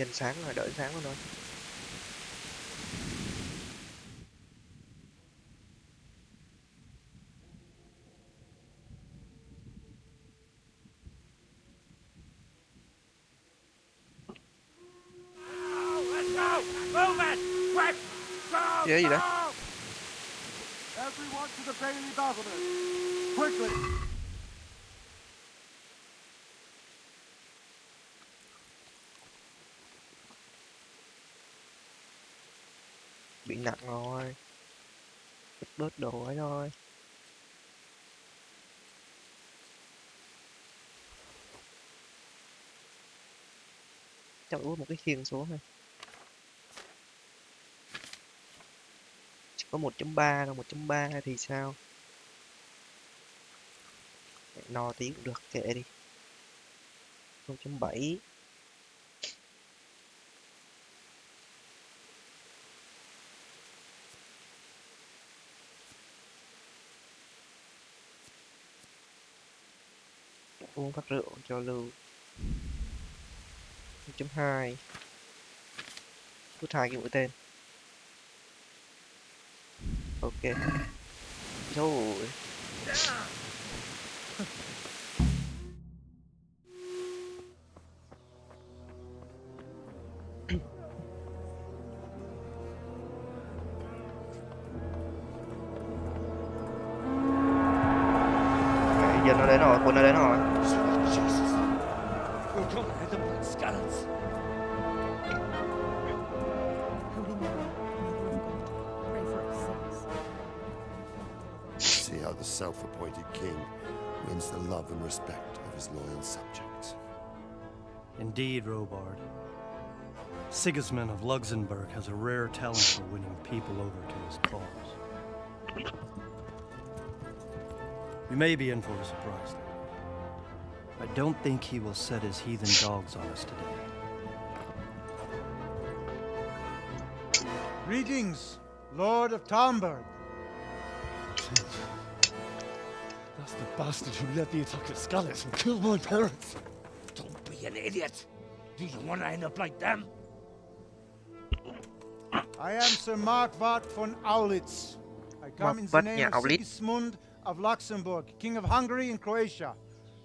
Trên sáng rồi, đợi sáng rồi. Ghê gì đấy? Everyone to the Bailey balcony. Quickly. Bị nặng rồi. Bớt đồ ấy thôi. Chắc úp một cái khiên xuống thôi. Chỉ có 1.3 thôi, 1.3 thì sao? No tí cũng được, kệ đi. 0.7. Uống phát rượu cho lưu. 0.2. Put 2 cái mũi tên. Ok. Rồi. Giờ nó đến rồi, quân nó đến rồi. See how the self-appointed king wins the love and respect of his loyal subjects. Indeed, Robard. Sigismund of Luxembourg has a rare talent for winning people over to his cause. We may be in for a surprise, though. I don't think he will set his heathen dogs on us today. Greetings, Lord of Talmberg. That's the bastard who led the attack at Skalitz and killed my parents. Don't be an idiot. Do you want to end up like them? I am Sir Markwart von Aulitz. I come in the name of Sigismund of Luxembourg, King of Hungary and Croatia,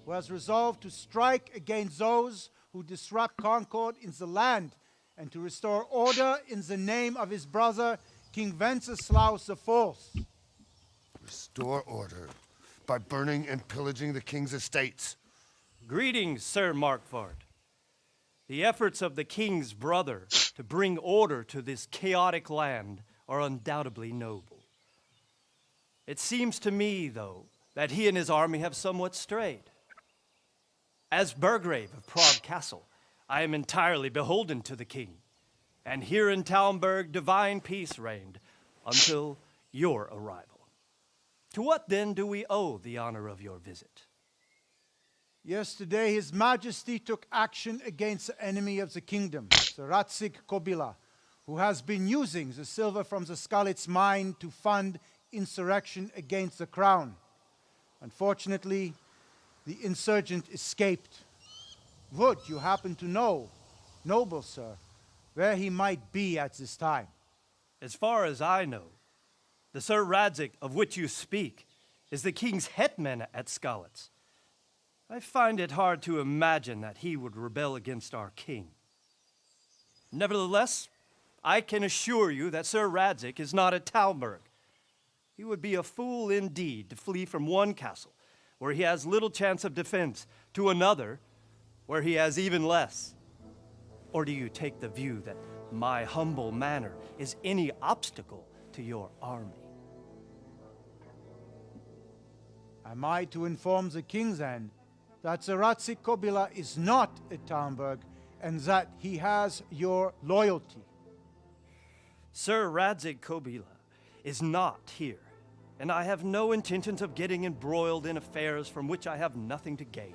who has resolved to strike against those who disrupt concord in the land and to restore order in the name of his brother, King Wenceslaus IV. Restore order by burning and pillaging the king's estates. Greetings, Sir Markwart. The efforts of the king's brother to bring order to this chaotic land are undoubtedly noble. It seems to me, though, that he and his army have somewhat strayed. As Burgrave of Prague Castle, I am entirely beholden to the king, and here in Talmberg divine peace reigned until your arrival. To what then do we owe the honor of your visit? Yesterday, His Majesty took action against the enemy of the kingdom, the Ratsig Kobila, who has been using the silver from the Skalitz mine to fund insurrection against the crown. Unfortunately, the insurgent escaped. Would you happen to know, noble sir, where he might be at this time? As far as I know, the Sir Radzik of which you speak is the king's hetman at Skalitz. I find it hard to imagine that he would rebel against our king. Nevertheless, I can assure you that Sir Radzik is not at Talmberg. He would be a fool indeed to flee from one castle, where he has little chance of defense, to another, where he has even less. Or do you take the view that my humble manner is any obstacle to your army? Am I to inform the king then that the Ratsig Kobila is not at Talmberg and that he has your loyalty? Sir Radzik Kobila is not here, and I have no intentions of getting embroiled in affairs from which I have nothing to gain.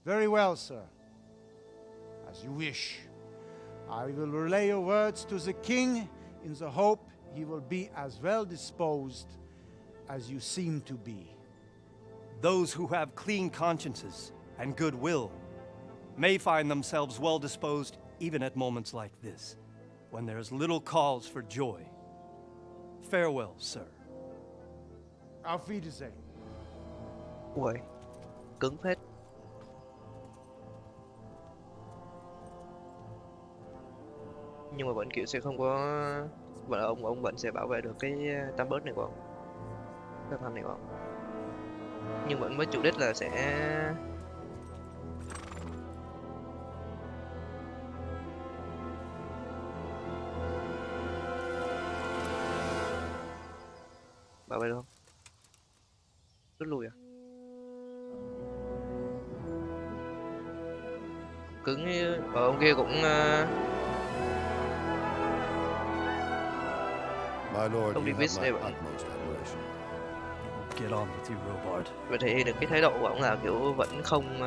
Very well, sir. As you wish. I will relay your words to the king in the hope he will be as well disposed as you seem to be. Those who have clean consciences and goodwill may find themselves well disposed even at moments like this, when there's little cause for joy. Farewell, sir. Auf Wiedersehen. Ui, cứng phết. Nhưng mà vẫn kiểu sẽ không có, vẫn ông vẫn sẽ bảo vệ được cái tam bớt này của ông, cái thằng này của ông. Nhưng vẫn với chủ đích là sẽ bảo vệ được không? Rút lui à? Cứng ông kia cũng My lord, ông you have Davis my này vẫn utmost admiration. Get on with you, Robard. và thể hiện được cái thái độ của ông là kiểu vẫn không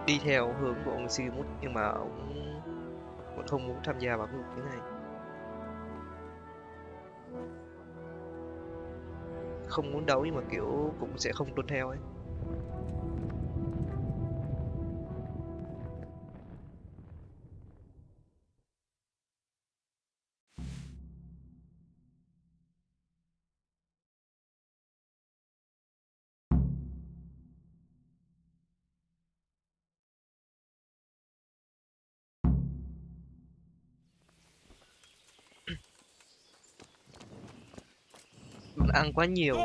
đi theo hướng của ông Simus, nhưng mà ông vẫn không muốn tham gia vào cái cuộc chiến này, không muốn đấu nhưng mà kiểu cũng sẽ không tuân theo ấy. Bạn ăn quá nhiều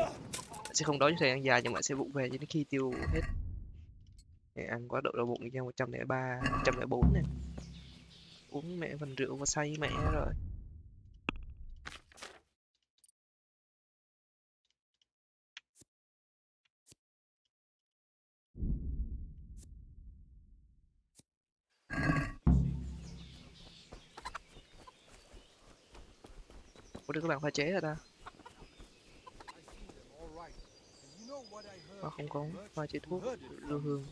sẽ không đói cho thời gian dài, nhưng mà sẽ vụng về cho đến khi tiêu hết. Để ăn quá độ đau bụng cho 103, 104 này. Uống mẹ phần rượu và say mẹ rồi. Có được các bạn pha chế rồi ta? Không có pha chế thuốc lưu hương.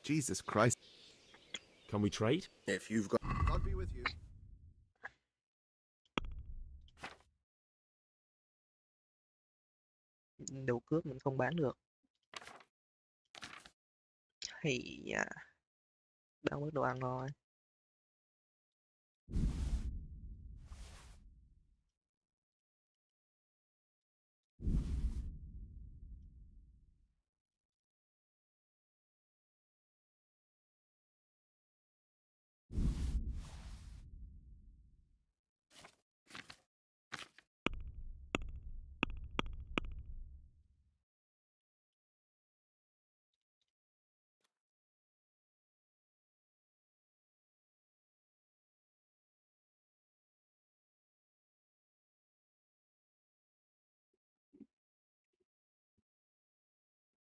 Jesus Christ. Can we trade? If you've got... God be with you. Đầu cướp mình không bán được. Hay à, đang mất đồ ăn rồi.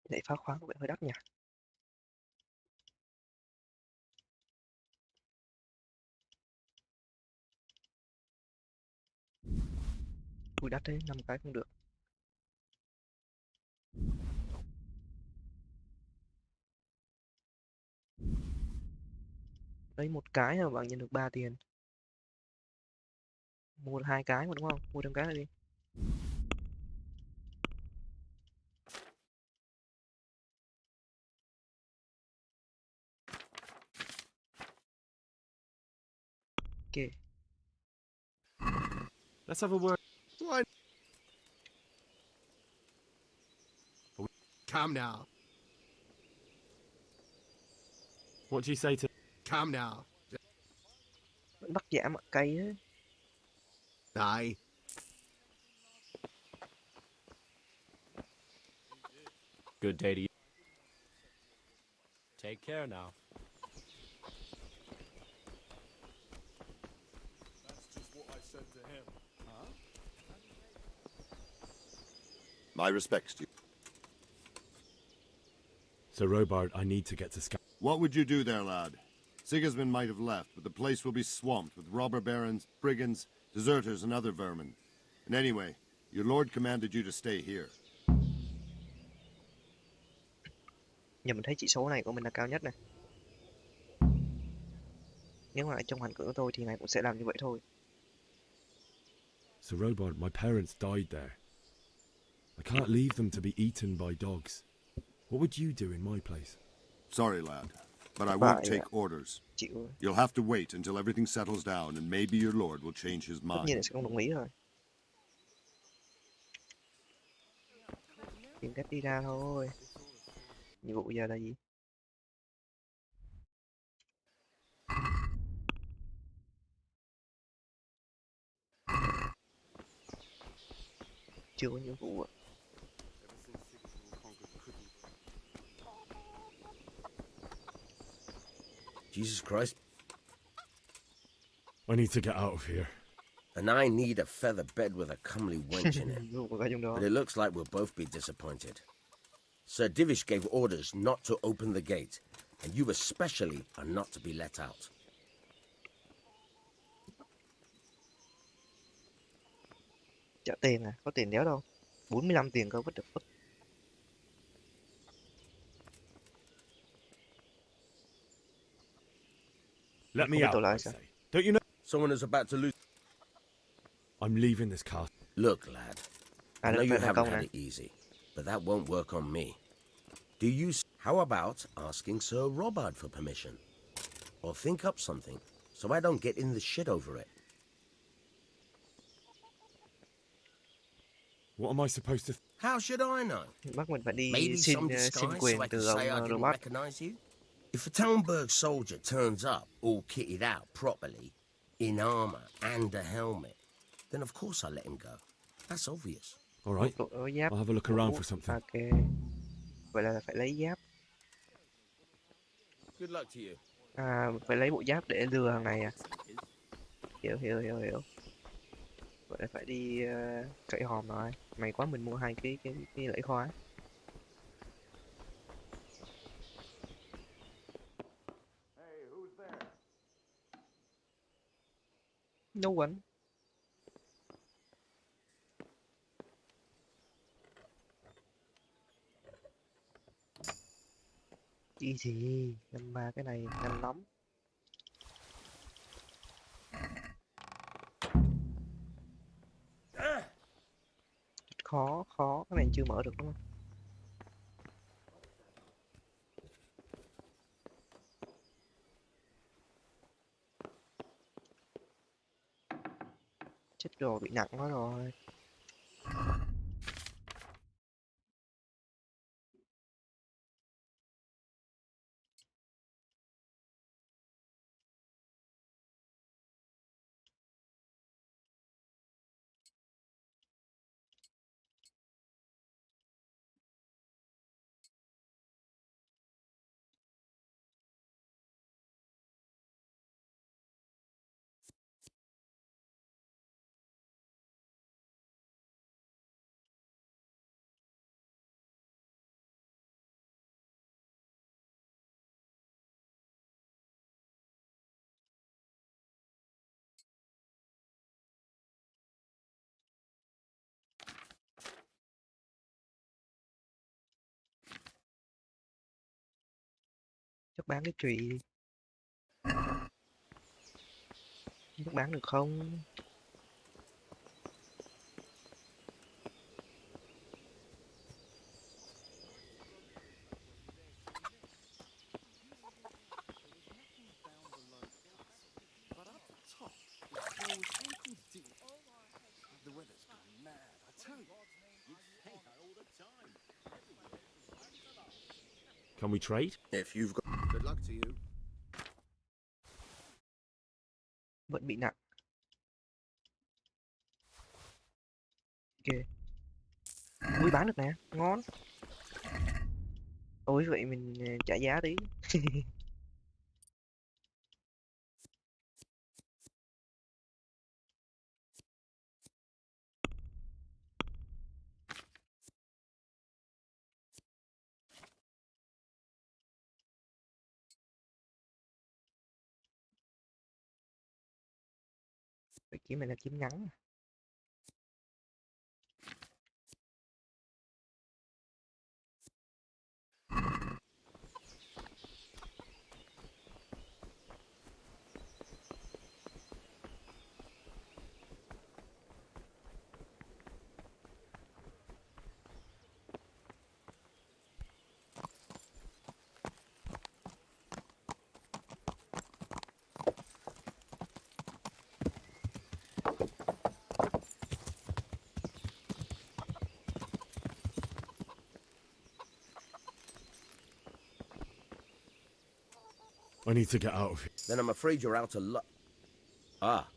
Để phá khoáng có vẻ hơi đắt nhỉ. Ui đắt thế, 5 cái không được. Lấy một cái là bạn nhận được 3 tiền. Mua 2 cái mà đúng không? Mua thêm cái này đi. Ok. Let's have a word. Why? Come now. What do you say to... Come now. Vẫn bắt giảm ở cây á. Aye. Good day to you. Take care now. That's just what I said to him. Huh? My respects to you. So, Robard, I need to get to Sky. What would you do there, lad? Sigismund might have left, but the place will be swamped with robber barons, brigands, deserters, and other vermin. And anyway, your lord commanded you to stay here. Giờ mình thấy chỉ số này của mình là cao nhất này. Nếu mà trong hoàn cảnh của tôi thì ngài cũng sẽ làm như vậy thôi. So, Robard, my parents died there. I can't leave them to be eaten by dogs. What would you do in my place? Sorry, lad, but I won't take orders. Chịu. You'll have to wait until everything settles down, and maybe your lord will change his Tất nhiên mind. là sẽ không đồng ý rồi. Tìm cách đi ra thôi. Nhiệm vụ giờ là gì? Chưa có nhiệm vụ ạ. Jesus Christ. I need to get out of here. And I need a feather bed with a comely wench in it. But it looks like we'll both be disappointed. Sir Divish gave orders not to open the gate, and you especially are not to be let out. Trả tiền à? Có tiền đéo đâu. 45 tiền cơ, what the fuck. Let me out, I say. Don't you know? Someone is about to lose. I'm leaving this castle. Look, lad, I know you haven't had it easy, but that won't work on me. Do you... How about asking Sir Robard for permission? Or think up something, so I don't get in the shit over it. What am I supposed to... How should I know? Bắt mình phải đi Maybe xin some disguise quyền so I can từ say I ông didn't Robard. recognize you? If a Talmberg soldier turns up all kitted out properly, in armor and a helmet, then of course I let him go. That's obvious. All right, I'll have a look around for something. Ok. Vậy là phải lấy giáp. Good luck to you. À, phải lấy bộ giáp để lừa thằng này à? Hiểu. Vậy là phải đi cậy hòm rồi. May quá mình mua hai cái lưỡi khóa. No one. Easy, 53 cái này nhanh lắm. Khó, cái này chưa mở được đúng không? Chết rồi, bị nặng quá rồi. Chắc bán cái chùy đi. Chắc bán được không? Can we trade? If you've got... Good luck to you. Vẫn bị nặng. Ok. Ui, bán được nè, ngon. Ôi vậy mình trả giá tí. Vậy kiếm này là kiếm ngắn à? I need to get out of here. Then I'm afraid you're out of luck. Ah,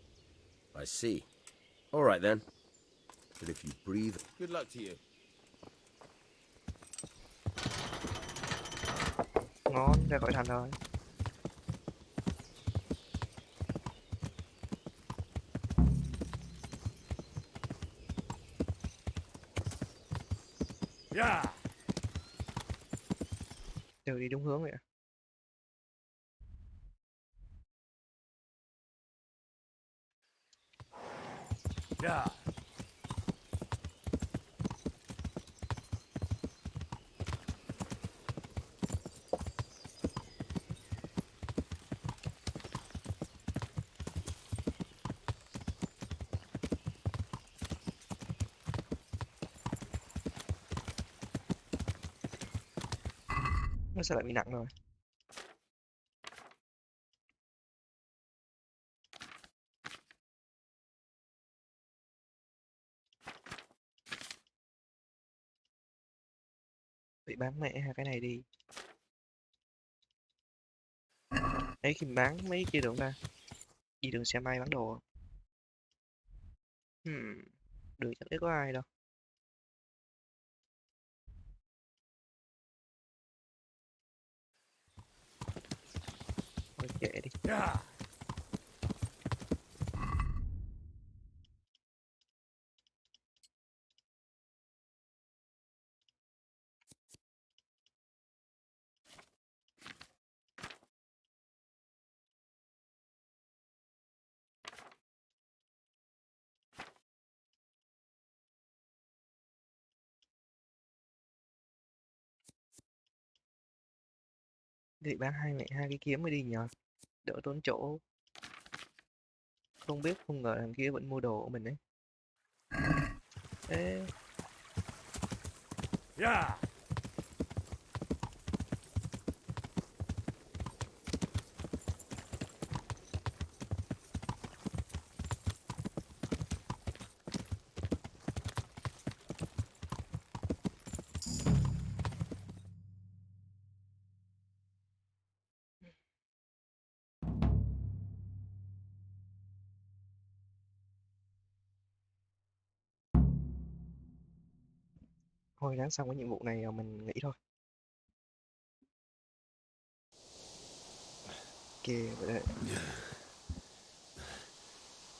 I see. All right then. But if you breathe... Good luck to you. Ngon, ra khỏi thành rồi. Yeah. Đều đi đúng hướng vậy. Yeah. Nó sẽ lại bị nặng rồi. Bị bán mẹ hai cái này đi. Đấy khi bán mấy kia được không ta? Đi đường xe may bán đồ. Đường chắc đấy có ai đâu. Thôi kệ đi. Yeah. Để bán hai cái kiếm mới đi nhờ. Đỡ tốn chỗ. Không biết không ngờ thằng kia vẫn mua đồ của mình đấy. Ê. Yeah. Thôi ráng xong cái nhiệm vụ này rồi mình nghỉ thôi. Ok, vậy đấy.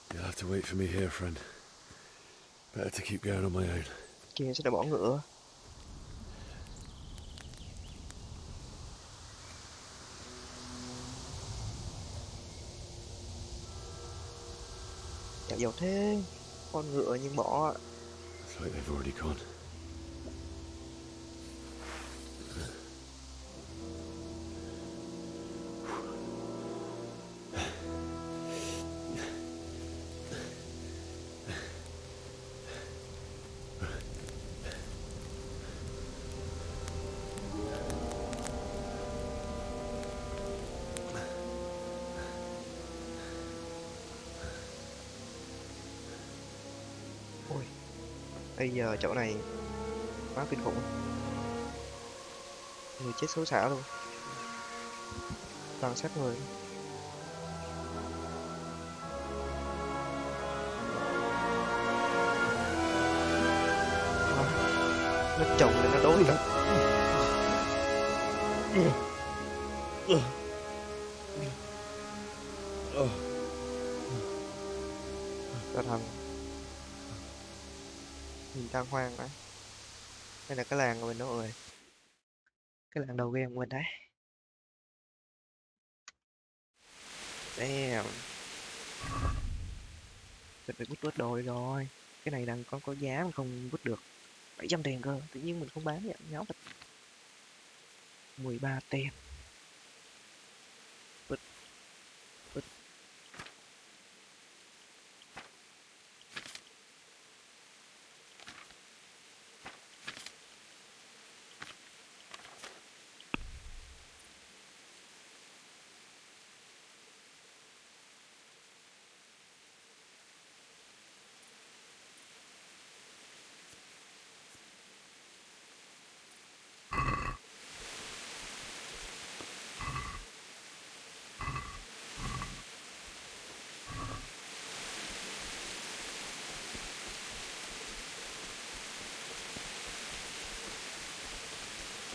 You'll have to wait for me here, friend. Better to keep going on my own. Kia sẽ đã bỏ ngựa. Chạy dột thế. Con ngựa nhưng bỏ. It's like they've already gone. Ôi. Bây giờ chỗ này quá kinh khủng. Người chết xấu xả luôn. Toàn sát người. Nó trồng lên nó đốt cả. Ra thành. Nhìn tan hoang đấy. Đây là cái làng của mình đó rồi. Cái làng đầu game của mình đấy. Damn. Mình phải bút đồ đi rồi. Cái này đang có giá mà không bút được. 700 tiền cơ. Tự nhiên mình không bán vậy. Nháo thật. 13 tiền. Bút.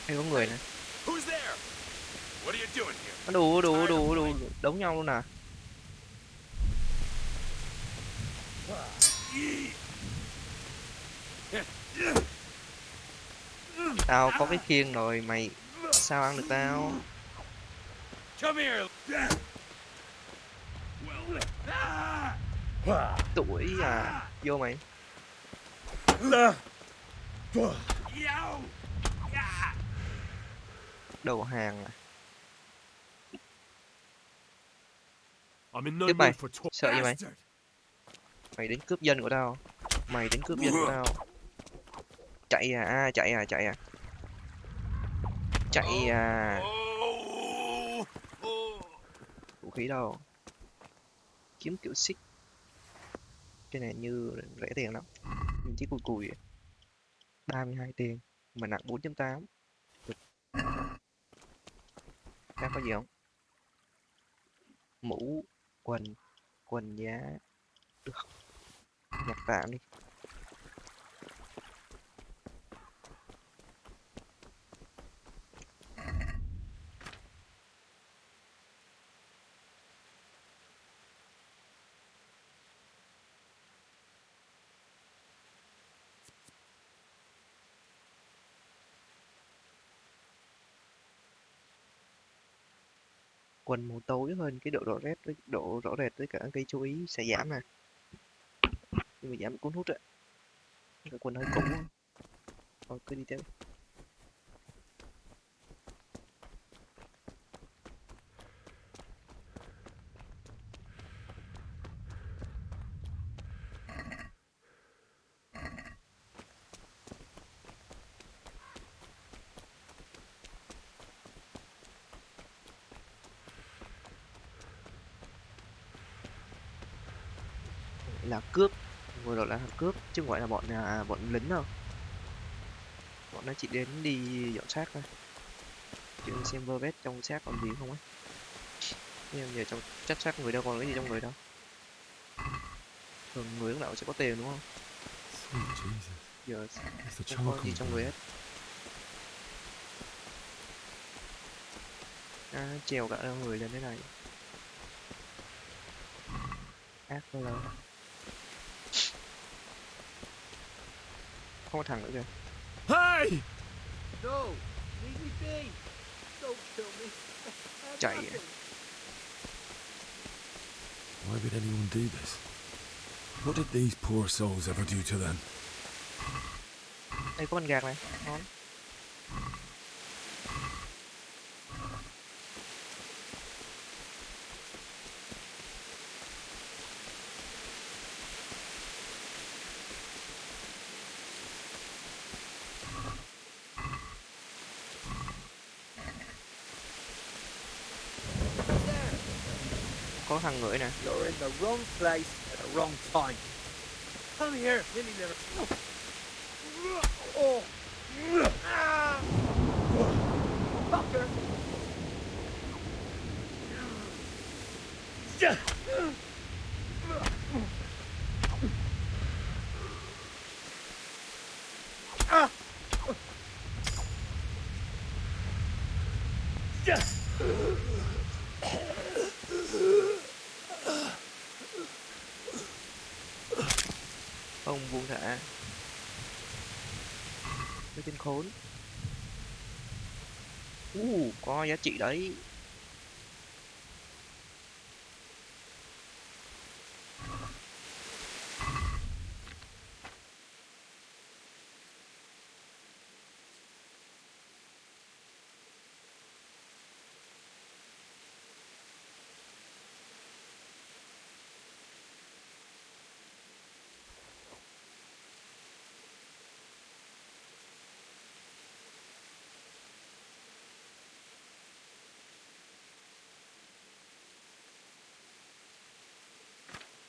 Hay có người nè. Who's there? What are you doing here? Nó đù đấu nhau luôn nè. Tao có cái khiên rồi, mày sao ăn được tao? Come here. Tuổi à, vô mày. Đầu hàng à. Tiếp mày, sợ gì mày? Mày đến cướp dân của tao. Mày đến cướp dân của tao. Chạy à, chạy à, chạy à. Chạy à. Vũ khí đâu? Kiếm kiểu xích. Cái này như rẻ tiền lắm. Nhìn chiếc cùi cùi 32 tiền mà nặng 4.8. Khác có gì không? Mũ, quần giá. Được. Nhặt tạm đi. Quần màu tối hơn cái độ rõ rệt với cả gây chú ý sẽ giảm nè, nhưng mà giảm cuốn hút á. Cái quần hơi cũ thôi cứ đi tiếp. Là cướp, vừa rồi là cướp chứ không phải là bọn lính đâu. Bọn nó chỉ đến đi dọn xác thôi, chứ xem vơ vét trong xác còn gì không ấy. Nhưng giờ trong chắc xác người đâu còn cái gì trong người đâu. Thường người lúc nào sẽ có tiền đúng không? Giờ không có gì trong người hết. Trèo cả người lên thế này. Ác quá lớn. Không có thằng nữa kìa. Hey! No, leave me be. Don't kill me. Chạy. Why would anyone do this? What did these poor souls ever do to them? Đây có con gạc này, ngon. Có thằng ngửi nè. You're in the wrong place at the wrong time. Come here, Lily never. Oh. Ah. Fucker. Ah. Không buông thả. Cái tên khốn. Có giá trị đấy.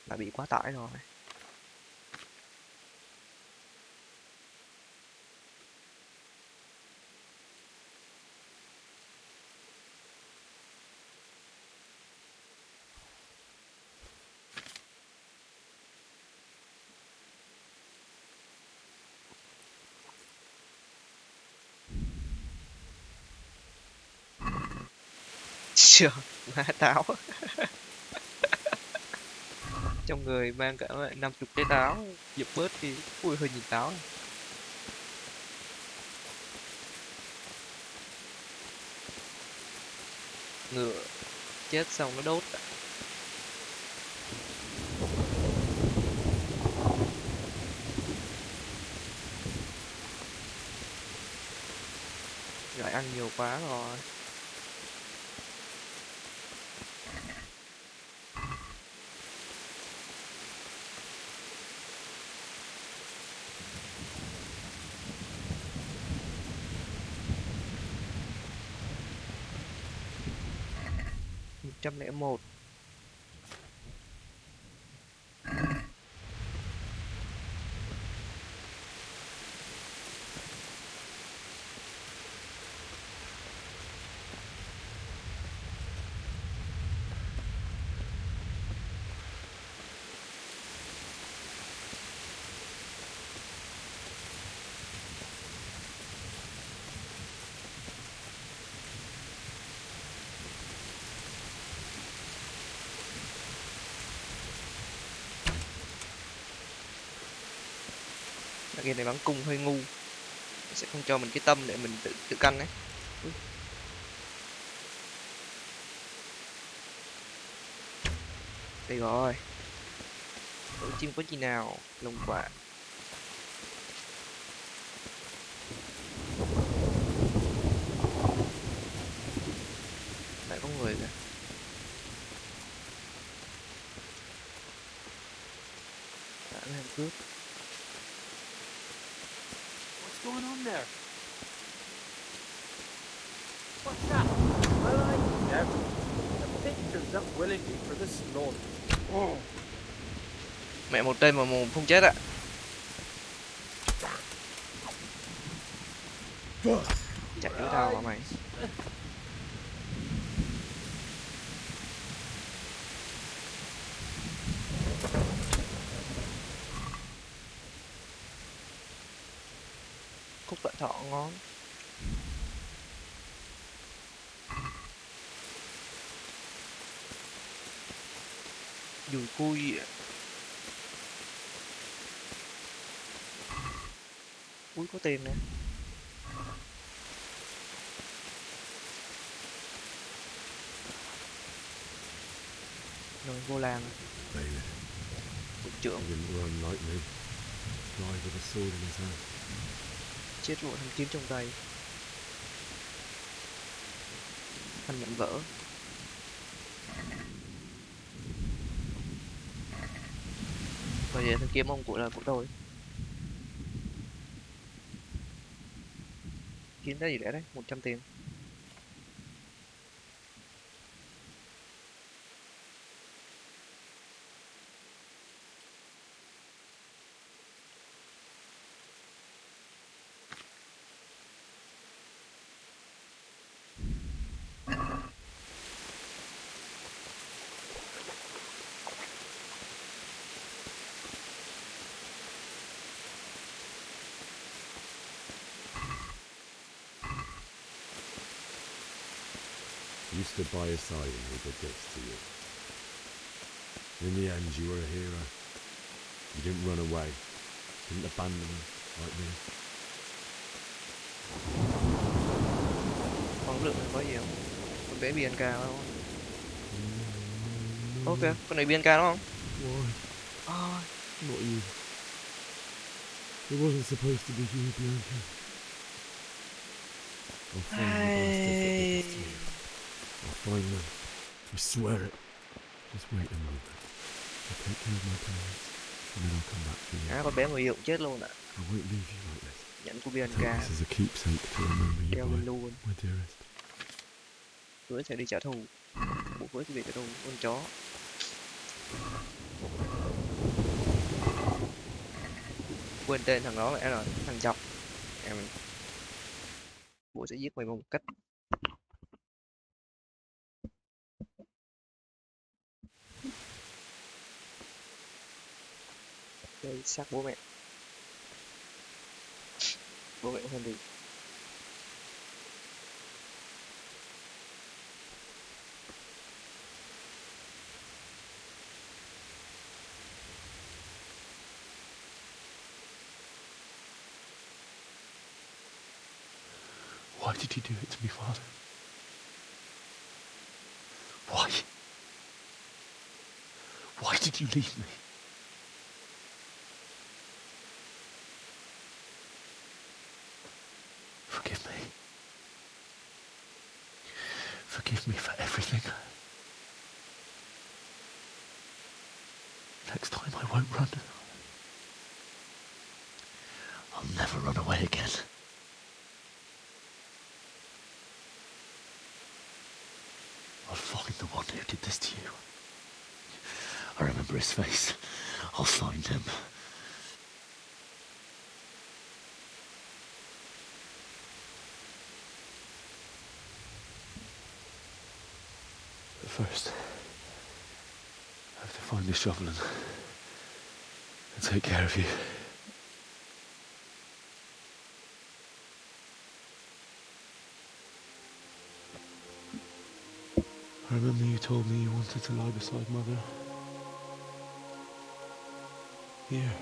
Đã bị quá tải rồi. chưa, má táo. Trong người mang cả 50 trái táo, giật bớt đi. Ui hơi nhìn táo. Ngựa chết xong nó đốt. Lại ăn nhiều quá rồi. Một 101. Game này bắn cung hơi ngu, sẽ không cho mình cái tâm để mình tự canh ấy. Đây rồi, tổ chim có gì nào, lông quả. Lại có người kìa. Đã làm cướp. What's going on there? What's that? Well, I never. The pig turns up willingly for the slaughter. Oh. Mẹ một tên mà mồm không chết ạ. Chạy đứa tao hả mày? Khúc đoạn thọ ngon. Dùi cui. Ui có tiền nè. Rồi vô làng. Cục trưởng. Chết rồi, thằng kiếm trong tay. Thanh mảnh vỡ. Bây giờ thằng kiếm ông của là của tôi. Kiếm cái gì rẻ đấy, 100 tiền. You stood by his side and he did this to you. In the end, you were a hero. You didn't run away. Didn't abandon him like me. Con lượng này có gì không? Con bé Bianca đúng không? Ok, con này Bianca đúng không? Why? Oh. Not you. It wasn't supposed to be you, Bianca. I'll find the bastards that did this to you. I'll find them. I swear it. Just wait a moment. I'll take care of my parents, and then I'll come back for you. Con bé người yêu chết luôn ạ. I won't leave you like this. Nhẫn của Take Bianca. this as a keepsake to remember you by, luôn. my dearest. Hứa sẽ đi trả thù. Bố hứa sẽ đi trả thù con chó. Quên tên thằng đó mẹ rồi, thằng chọc. Em bố sẽ giết mày bằng một cách. Đây xác bố mẹ. Bố mẹ không đi. Why did you do it to me, Father? Why? Why did you leave me? Forgive me. Forgive me for everything. Next time I won't run. I'll never run away again. I'll find the one who did this to you. I remember his face. I'll find him. But first, I have to find this shovel and take care of you. I remember you told me you wanted to lie beside Mother. Here.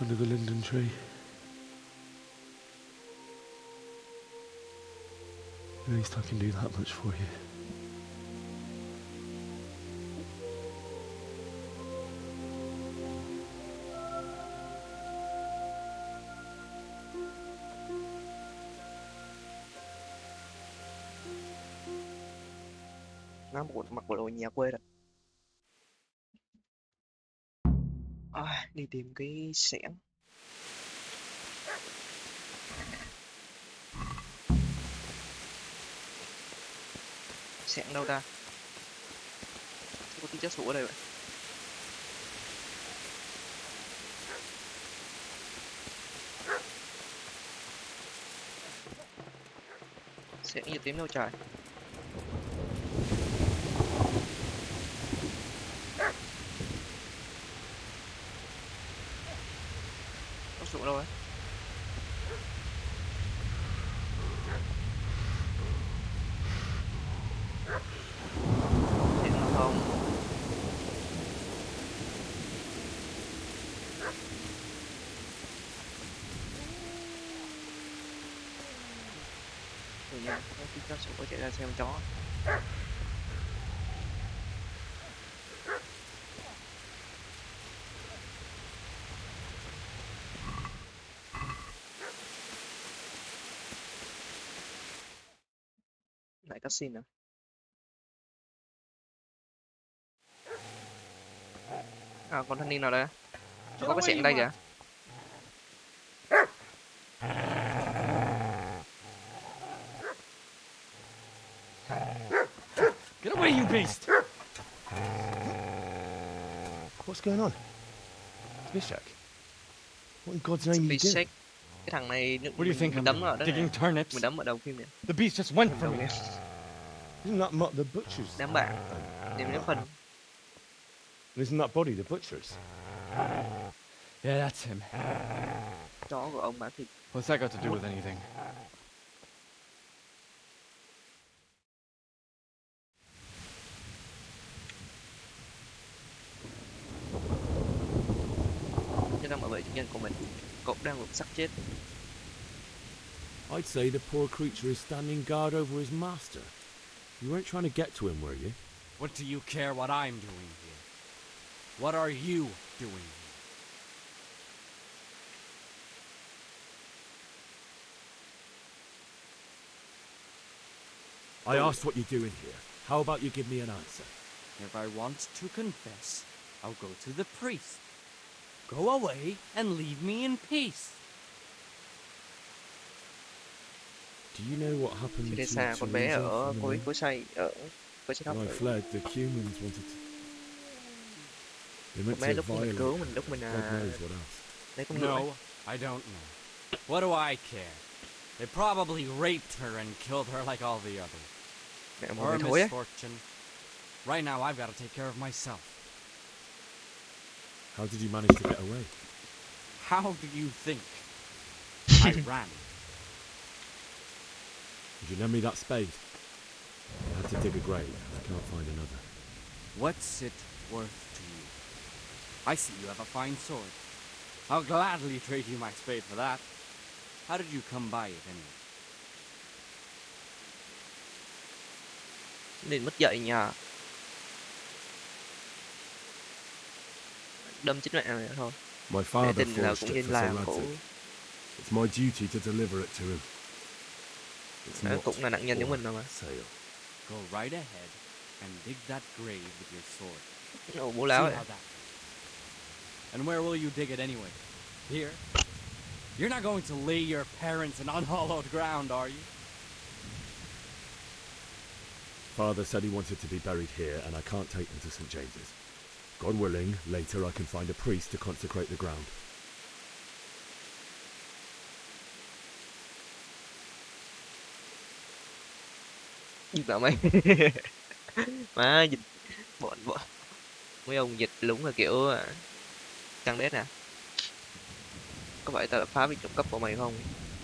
Under the linden tree. At least I can do that much for you. Nó mặc bộ đồ nhà quê đó. Đi tìm cái xẻng. Xẻng đâu ta? Có tí chất sủa ở đây vậy. Xẻng gì tím đâu trời. Sủa đâu đấy? Điện nào không? Tự nhiên nó sủa chạy ra xem chó. Lại cutscene nữa. Con thanh niên nào đây? Có cái xẻng đây kìa. Get away, you beast! What's going on? Bishak? What in God's name are you doing? Cái thằng này What do you think mình I'm đấm ở đó. digging turnips? Mình đấm ở đầu phim nè. The beast just went for me. Isn't that not the butcher's? Đám bạn. Đem đến phần. Isn't that body the butcher's? Yeah, that's him. Chó của ông bán thịt. What's that got to do with anything? Cho đang bảo vệ chủ nhân của mình. Cậu đang lục xác chết. I'd say the poor creature is standing guard over his master. You weren't trying to get to him, were you? What do you care what I'm doing here? What are you doing here? I asked what you're doing here. How about you give me an answer? If I want to confess, I'll go to the priest. Go away and leave me in peace. Do you know what happened to Teresa, con bé ở cối xay ở cối xay thóc. When I fled, the humans wanted to... They meant Bé to lúc mình violate. cứu mình, lúc mình God knows what else. lấy con No, ngựa. I don't know. What do I care? They probably raped her and killed her like all the others. Or misfortune. Right now, I've got to take care of myself. How did you manage to get away? How do you think? I ran. Would you lend me that spade? I had to dig a grave. I can't find another. What's it worth to you? I see you have a fine sword. I'll gladly trade you my spade for that. How did you come by it anyway? Nên mất dạy nha. Đâm chết mẹ này thôi. My Để father tình là forged cũng it như for làng Sir cũ. Radzig. It's my duty to deliver it to him. It's not Cũng là nạn nhân giống mình for mà. sale. Go right ahead and dig that grave with your sword. Ồ, bố láo See vậy. how that. And where will you dig it anyway? Here? You're not going to lay your parents in unhallowed ground, are you? Father said he wanted to be buried here, and I can't take them to St. James's. God willing, later I can find a priest to consecrate the ground. Gì bảo mày? Má dịch bọn mấy ông dịch lúng là kiểu căng đét nè. Có phải tao đã phá việc trộm cắp của mày không?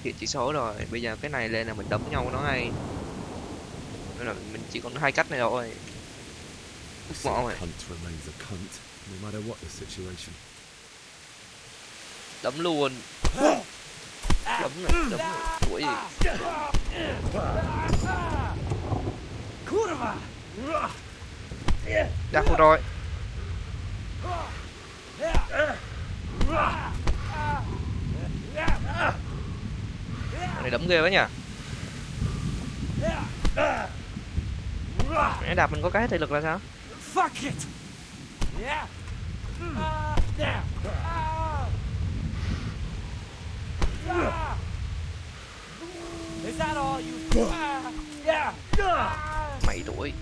Hiện chỉ số rồi, bây giờ cái này lên là mình đấm nhau nó ngay. Nên là mình chỉ còn 2 cách này thôi. Bỏ mày. Cunt remains a cunt, no matter what the situation. Đấm luôn. Đấm này, đuổi gì? Đã không rồi. Này đấm ghê quá nhỉ. Mẹ đạp mình có cái thể lực là sao? Fuck it. Yeah. Is that all you? Yeah. Mày tuổi.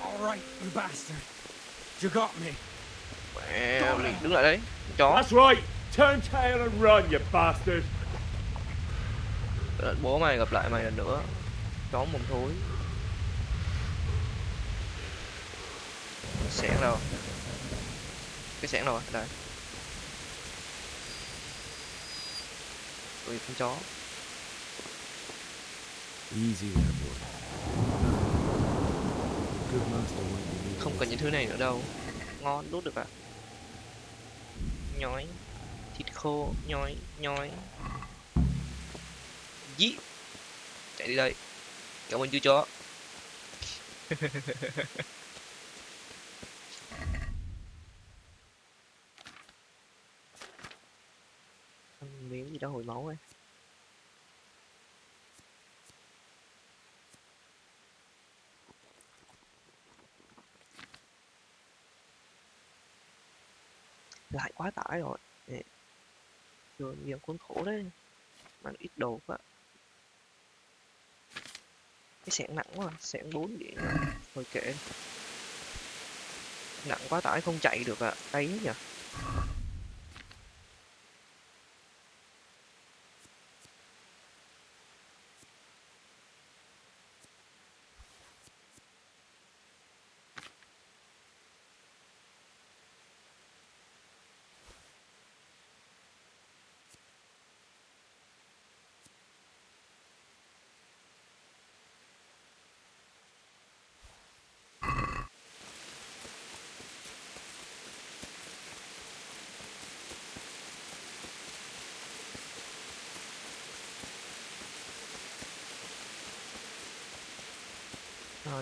All right, you bastard. You got me. Mẹ, liền đứng lại đấy. Chó. That's right. Turn tail and run, you bastard. Bố mày gặp lại mày lần nữa. Chó mồm thối. Xẻng đâu? Cái xẻng đâu? Đây. Ui, con chó. Easy there, boy. Good master won't be needed. Không cần những thứ này nữa đâu. Ngon, đốt được à? Nhói. Thịt khô, nhói. Dí. Chạy đi đây. Cảm ơn chú chó. Ăn miếng gì đó hồi máu ấy. Lại quá tải rồi. Rồi nhiều khốn khổ đấy. Mà ít đồ quá. Cái xẻng nặng quá, xẻng 4 vậy. Thôi kệ. Nặng quá tải không chạy được à, ấy nhỉ.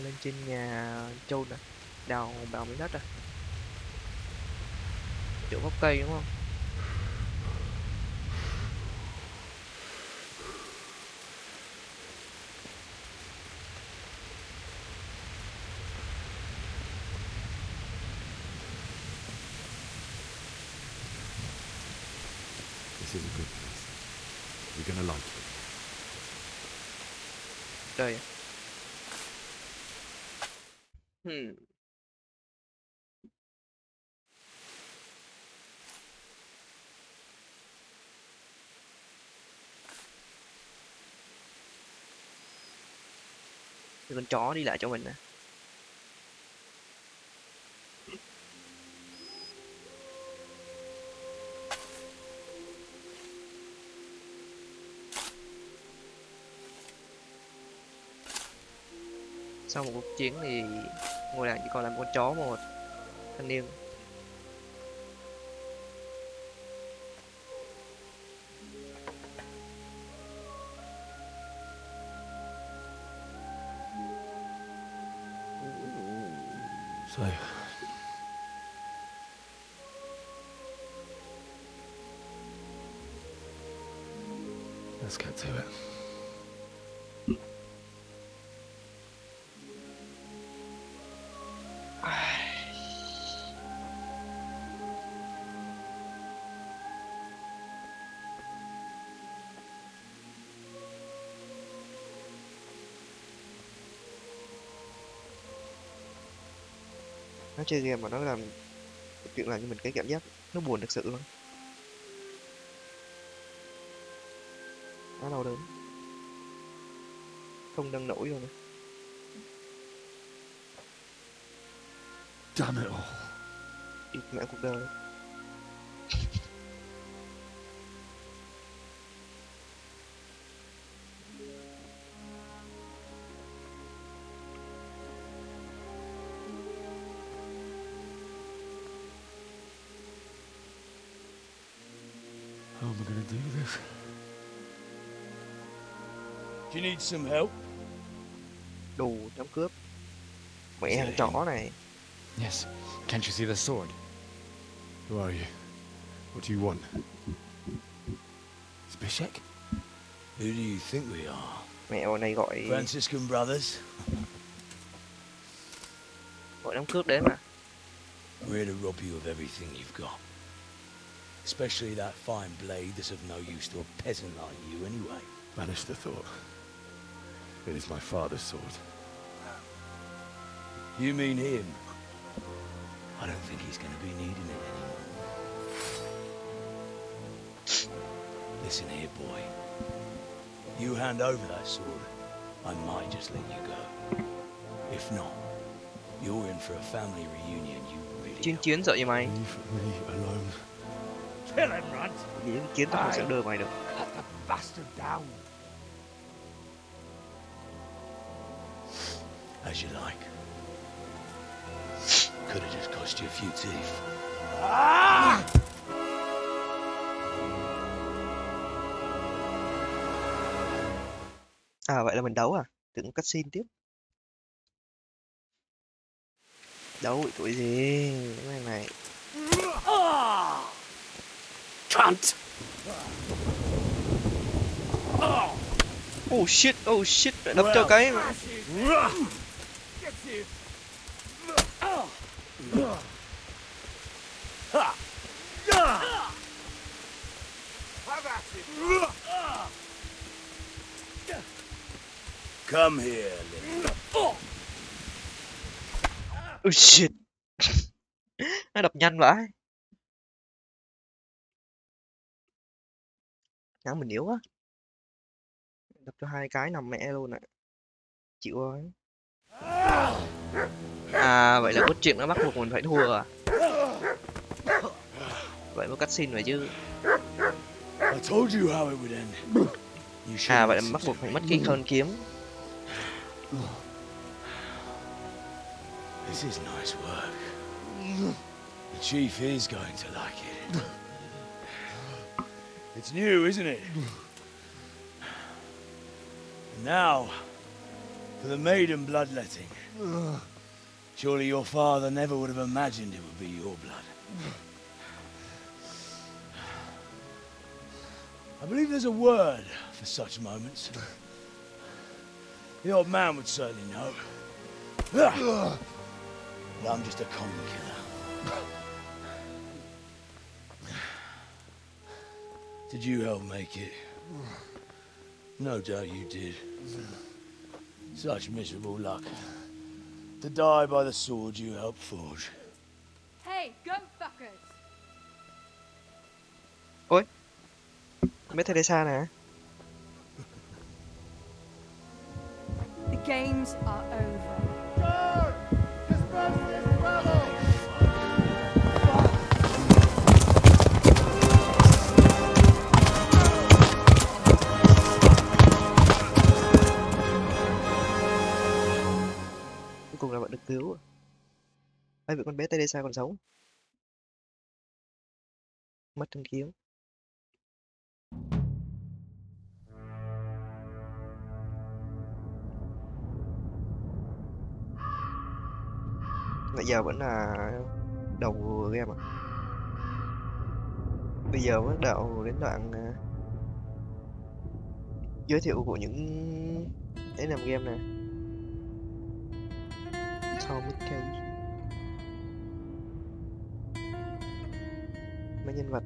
Lên trên nhà Châu nè, đào bào miếng đất à, chỗ gốc cây đúng không? This is a good place. You're gonna like it. Đây. Thì con chó đi lại cho mình nè. Sau một cuộc chiến thì ngôi làng chỉ còn lại một con chó và một thanh niên. So, let's get to it. Nó chơi game mà nó làm chuyện làm cho mình cái cảm giác nó buồn thực sự luôn, nó đau đớn không nâng nổi luôn. Damn it all. Ịt mẹ cuộc đời. How am I gonna do this? Do you need some help? Đồ đám cướp. Mẹ thằng chó này. Yes. Can't you see the sword? Who are you? What do you want? Zbyszek? Who do you think we are? Mẹ bọn này gọi Franciscan brothers? gọi đám cướp đến mà. We're here to rob you of everything you've got. Especially that fine blade that's of no use to a peasant like you anyway. Banish the thought. It is my father's sword. You mean him? I don't think he's going to be needing it anymore. Listen here, boy. You hand over that sword, I might just let you go. If not, you're in for a family reunion you really Chiến sợ gì mày? Leave me alone. Kill him, Runt. Những kiến tao không sẽ đưa mày được. Cut the bastard down. As you like. Could have just cost you a few teeth. Ah! À vậy là mình đấu à? Tưởng cutscene tiếp. Đấu bị tuổi gì? Cái này. Cunt! Oh shit, lại đập cho cái mà. Come here, little. Oh shit. Nó đập nhanh vãi. Nhắn mình yếu quá. Đập cho hai cái nằm mẹ luôn ạ. Chịu rồi. À vậy là cốt truyện nó bắt buộc mình phải thua à? Vậy mới cutscene vậy chứ. I told you how it would end. À vậy là bắt buộc phải mất cái con kiếm. This is nice work. The chief is going to like it. It's new, isn't it? And now, for the maiden bloodletting. Surely your father never would have imagined it would be your blood. I believe there's a word for such moments. The old man would certainly know. But I'm just a common killer. Did you help make it? No doubt you did. Such miserable luck. To die by the sword you helped forge. Hey, gun fuckers! Ôi, mấy Teresa nè. The games are over. Cuối cùng là vẫn được cứu. Ai vậy con bé Teresa còn sống. Mất thanh kiếm. Bây giờ vẫn là đầu game à? Bây giờ bắt đầu đến đoạn giới thiệu của những cái làm game này. Yama2k. Mấy nhân vật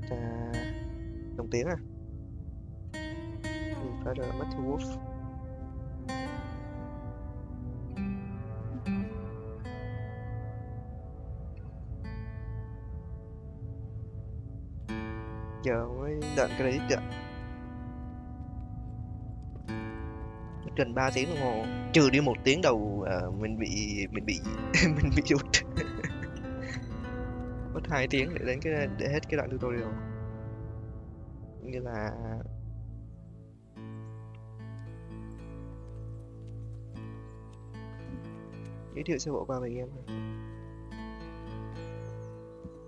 lồng tiếng à? Mình phải là Matthew Wolf. Giờ mới đoạn credit ạ. Gần 3 tiếng đồng hồ, trừ đi 1 tiếng đầu mình bị mình bị rút. Mất 2 tiếng để đến để hết cái đoạn tutorial. Như là giới thiệu sơ bộ qua về game này.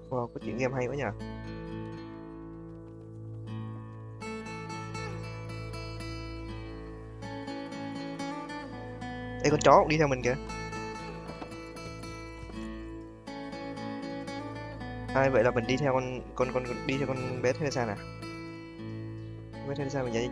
Wow, có chuyện game hay quá nhỉ. Ê, con chó cũng đi theo mình kìa. Vậy là mình đi theo con đi theo con bé Teresa nè. Bé Teresa mình nhảy.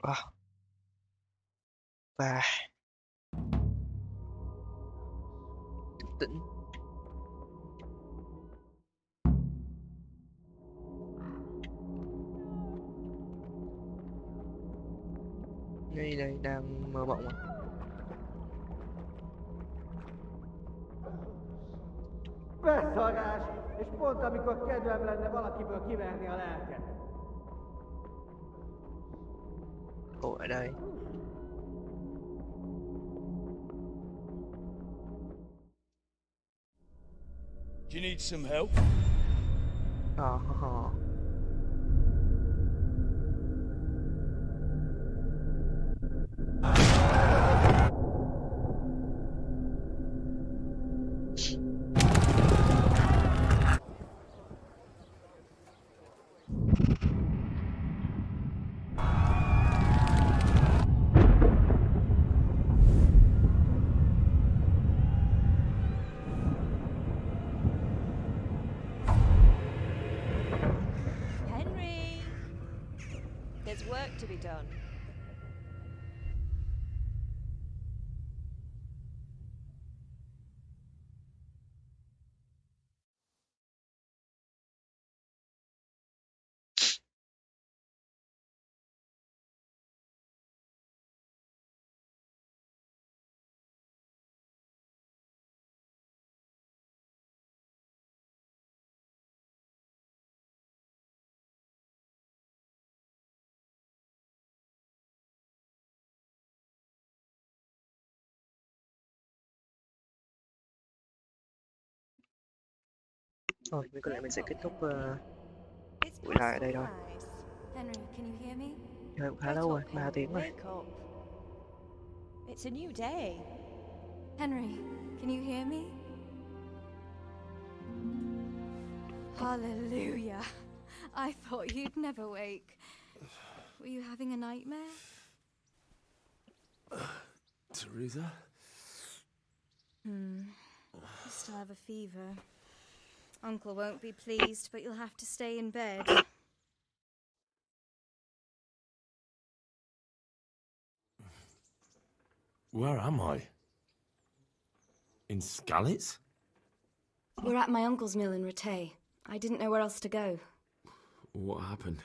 Wow. Và thức tỉnh. Ngay đây đang mơ mộng à? Beszarás! És pont amikor kedvem lenne valakiből kiverni a lelket. Ồ, ở đây. Do you need some help? Henry! There's work to be done. Thôi, có lẽ mình sẽ kết thúc buổi live ở đây thôi. Henry, can you hear me? Chơi cũng khá lâu rồi, 3 tiếng rồi. It's a new day. Henry, can you hear me? Hallelujah. I thought you'd never wake. Were you having a nightmare? Teresa? You still have a fever. Uncle won't be pleased, but you'll have to stay in bed. Where am I? In Skalitz? We're at my uncle's mill in Rattay. I didn't know where else to go. What happened?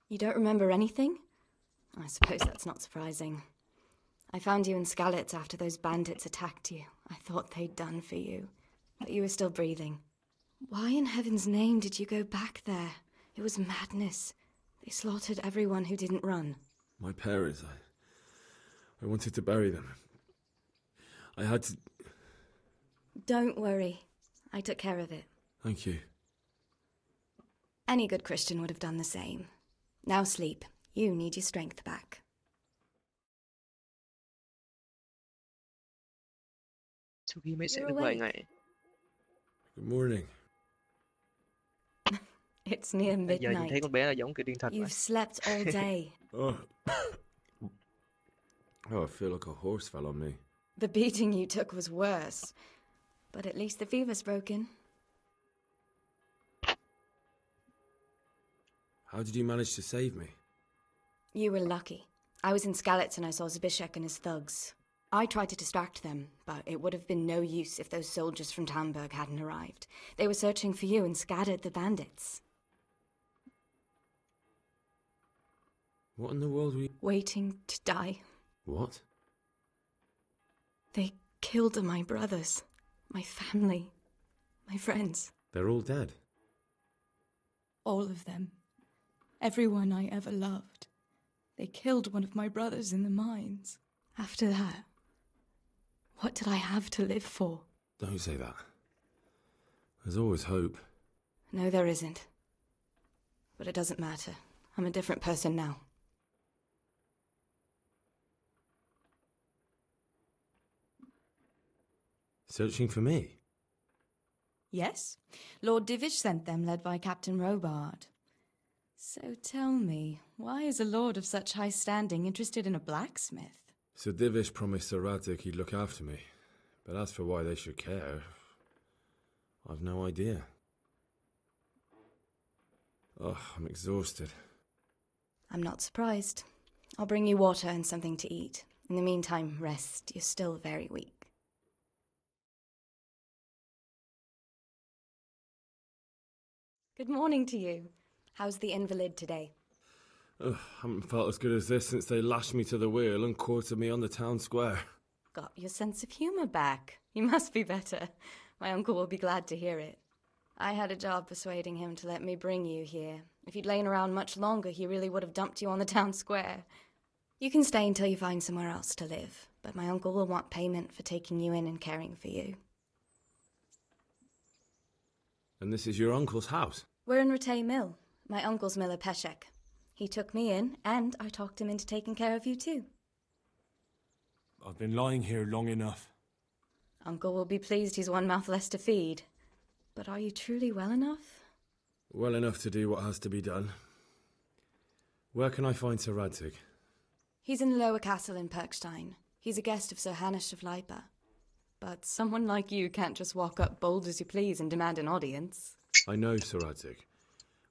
You don't remember anything? I suppose that's not surprising. I found you in Skalitz after those bandits attacked you. I thought they'd done for you, but you were still breathing. Why in heaven's name did you go back there? It was madness. They slaughtered everyone who didn't run. My parents, I wanted to bury them. I had to... Don't worry. I took care of it. Thank you. Any good Christian would have done the same. Now sleep. You need your strength back. Sau khi mấy sẽ You're được vài awake. ngày. Good morning. It's near Bây giờ nhìn thấy midnight. con bé là giống kiểu điên thật vậy. You've slept all day. Oh, I feel like a horse fell on me. The beating you took was worse. But at least the fever's broken. How did you manage to save me? You were lucky. I was in Skalitz and I saw Zbyszek and his thugs. I tried to distract them, but it would have been no use if those soldiers from Tamburg hadn't arrived. They were searching for you and scattered the bandits. What in the world were you... Waiting to die. What? They killed my brothers, my family, my friends. They're all dead. All of them. Everyone I ever loved. They killed one of my brothers in the mines. After that, what did I have to live for? Don't say that. There's always hope. No, there isn't. But it doesn't matter. I'm a different person now. Searching for me? Yes. Lord Divish sent them, led by Captain Robard. So tell me, why is a lord of such high standing interested in a blacksmith? Sir Divish promised Sir Radzig he'd look after me. But as for why they should care, I've no idea. Oh, I'm exhausted. I'm not surprised. I'll bring you water and something to eat. In the meantime, rest. You're still very weak. Good morning to you. How's the invalid today? Ugh, haven't felt as good as this since they lashed me to the wheel and quartered me on the town square. Got your sense of humour back. You must be better. My uncle will be glad to hear it. I had a job persuading him to let me bring you here. If you'd lain around much longer, he really would have dumped you on the town square. You can stay until you find somewhere else to live, but my uncle will want payment for taking you in and caring for you. And this is your uncle's house? We're in Rattay Mill. My uncle's miller Peshek. He took me in, and I talked him into taking care of you too. I've been lying here long enough. Uncle will be pleased he's one mouth less to feed. But are you truly well enough? Well enough to do what has to be done. Where can I find Sir Radzig? He's in the lower castle in Perkstein. He's a guest of Sir Hanush of Leipa. But someone like you can't just walk up bold as you please and demand an audience. I know Sir Radzig,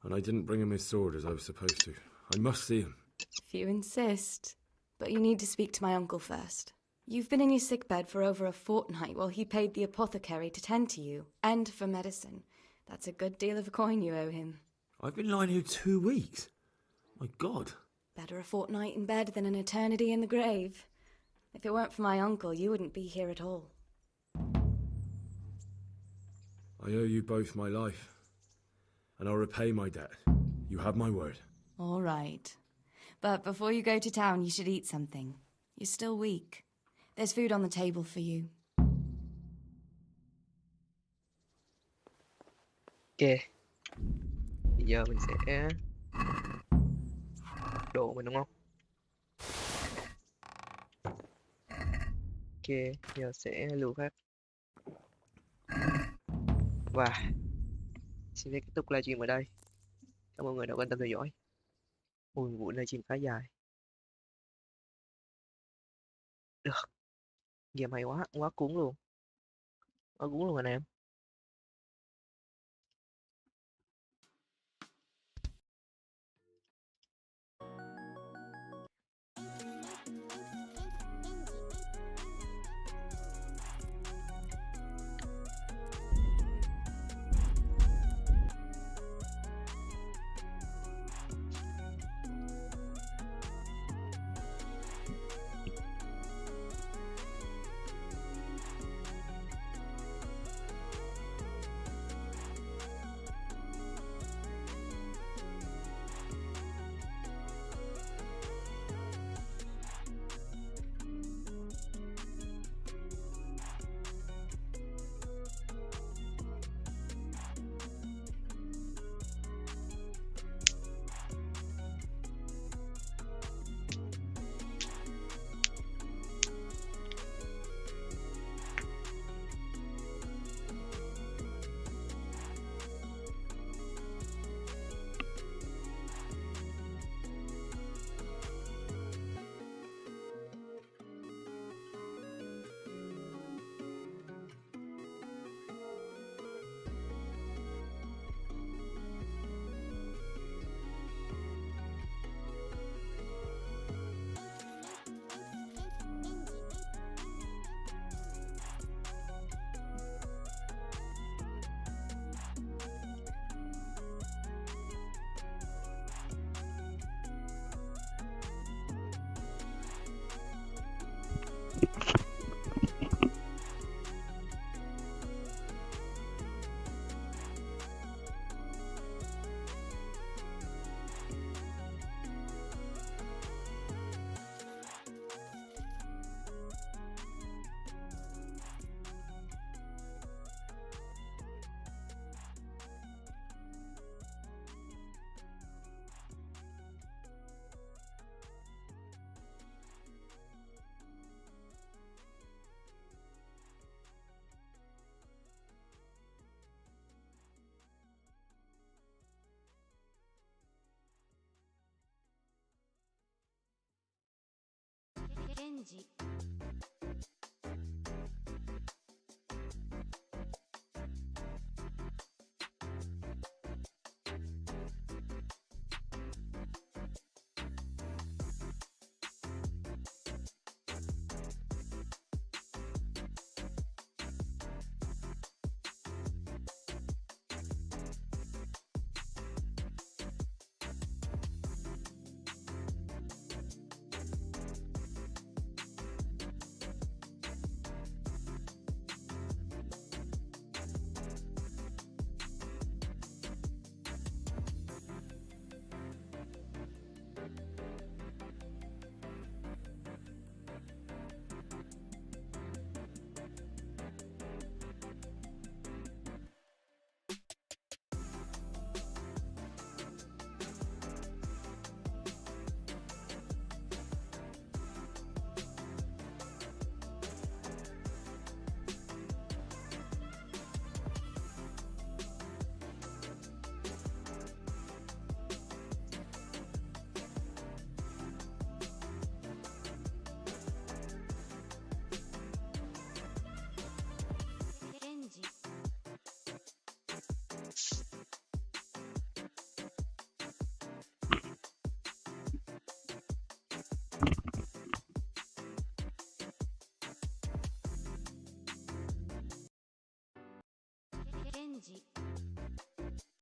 and I didn't bring him his sword as I was supposed to. I must see him. If you insist. But you need to speak to my uncle first. You've been in your sickbed for over a fortnight while he paid the apothecary to tend to you, and for medicine. That's a good deal of coin you owe him. I've been lying here 2 weeks. My God. Better a fortnight in bed than an eternity in the grave. If it weren't for my uncle, you wouldn't be here at all. I owe you both my life, and I'll repay my debt. You have my word. All right. But before you go to town, you should eat something. You're still weak. There's food on the table for you. Ok. Bây giờ mình sẽ đổ mình đúng không? Ok, giờ sẽ lưu phát. Và xin phép kết thúc livestream ở đây. Cảm ơn mọi người đã quan tâm theo dõi. Ui, buổi livestream khá dài. Được. Game hay quá, quá cuốn luôn. Quá cuốn luôn anh em. ジ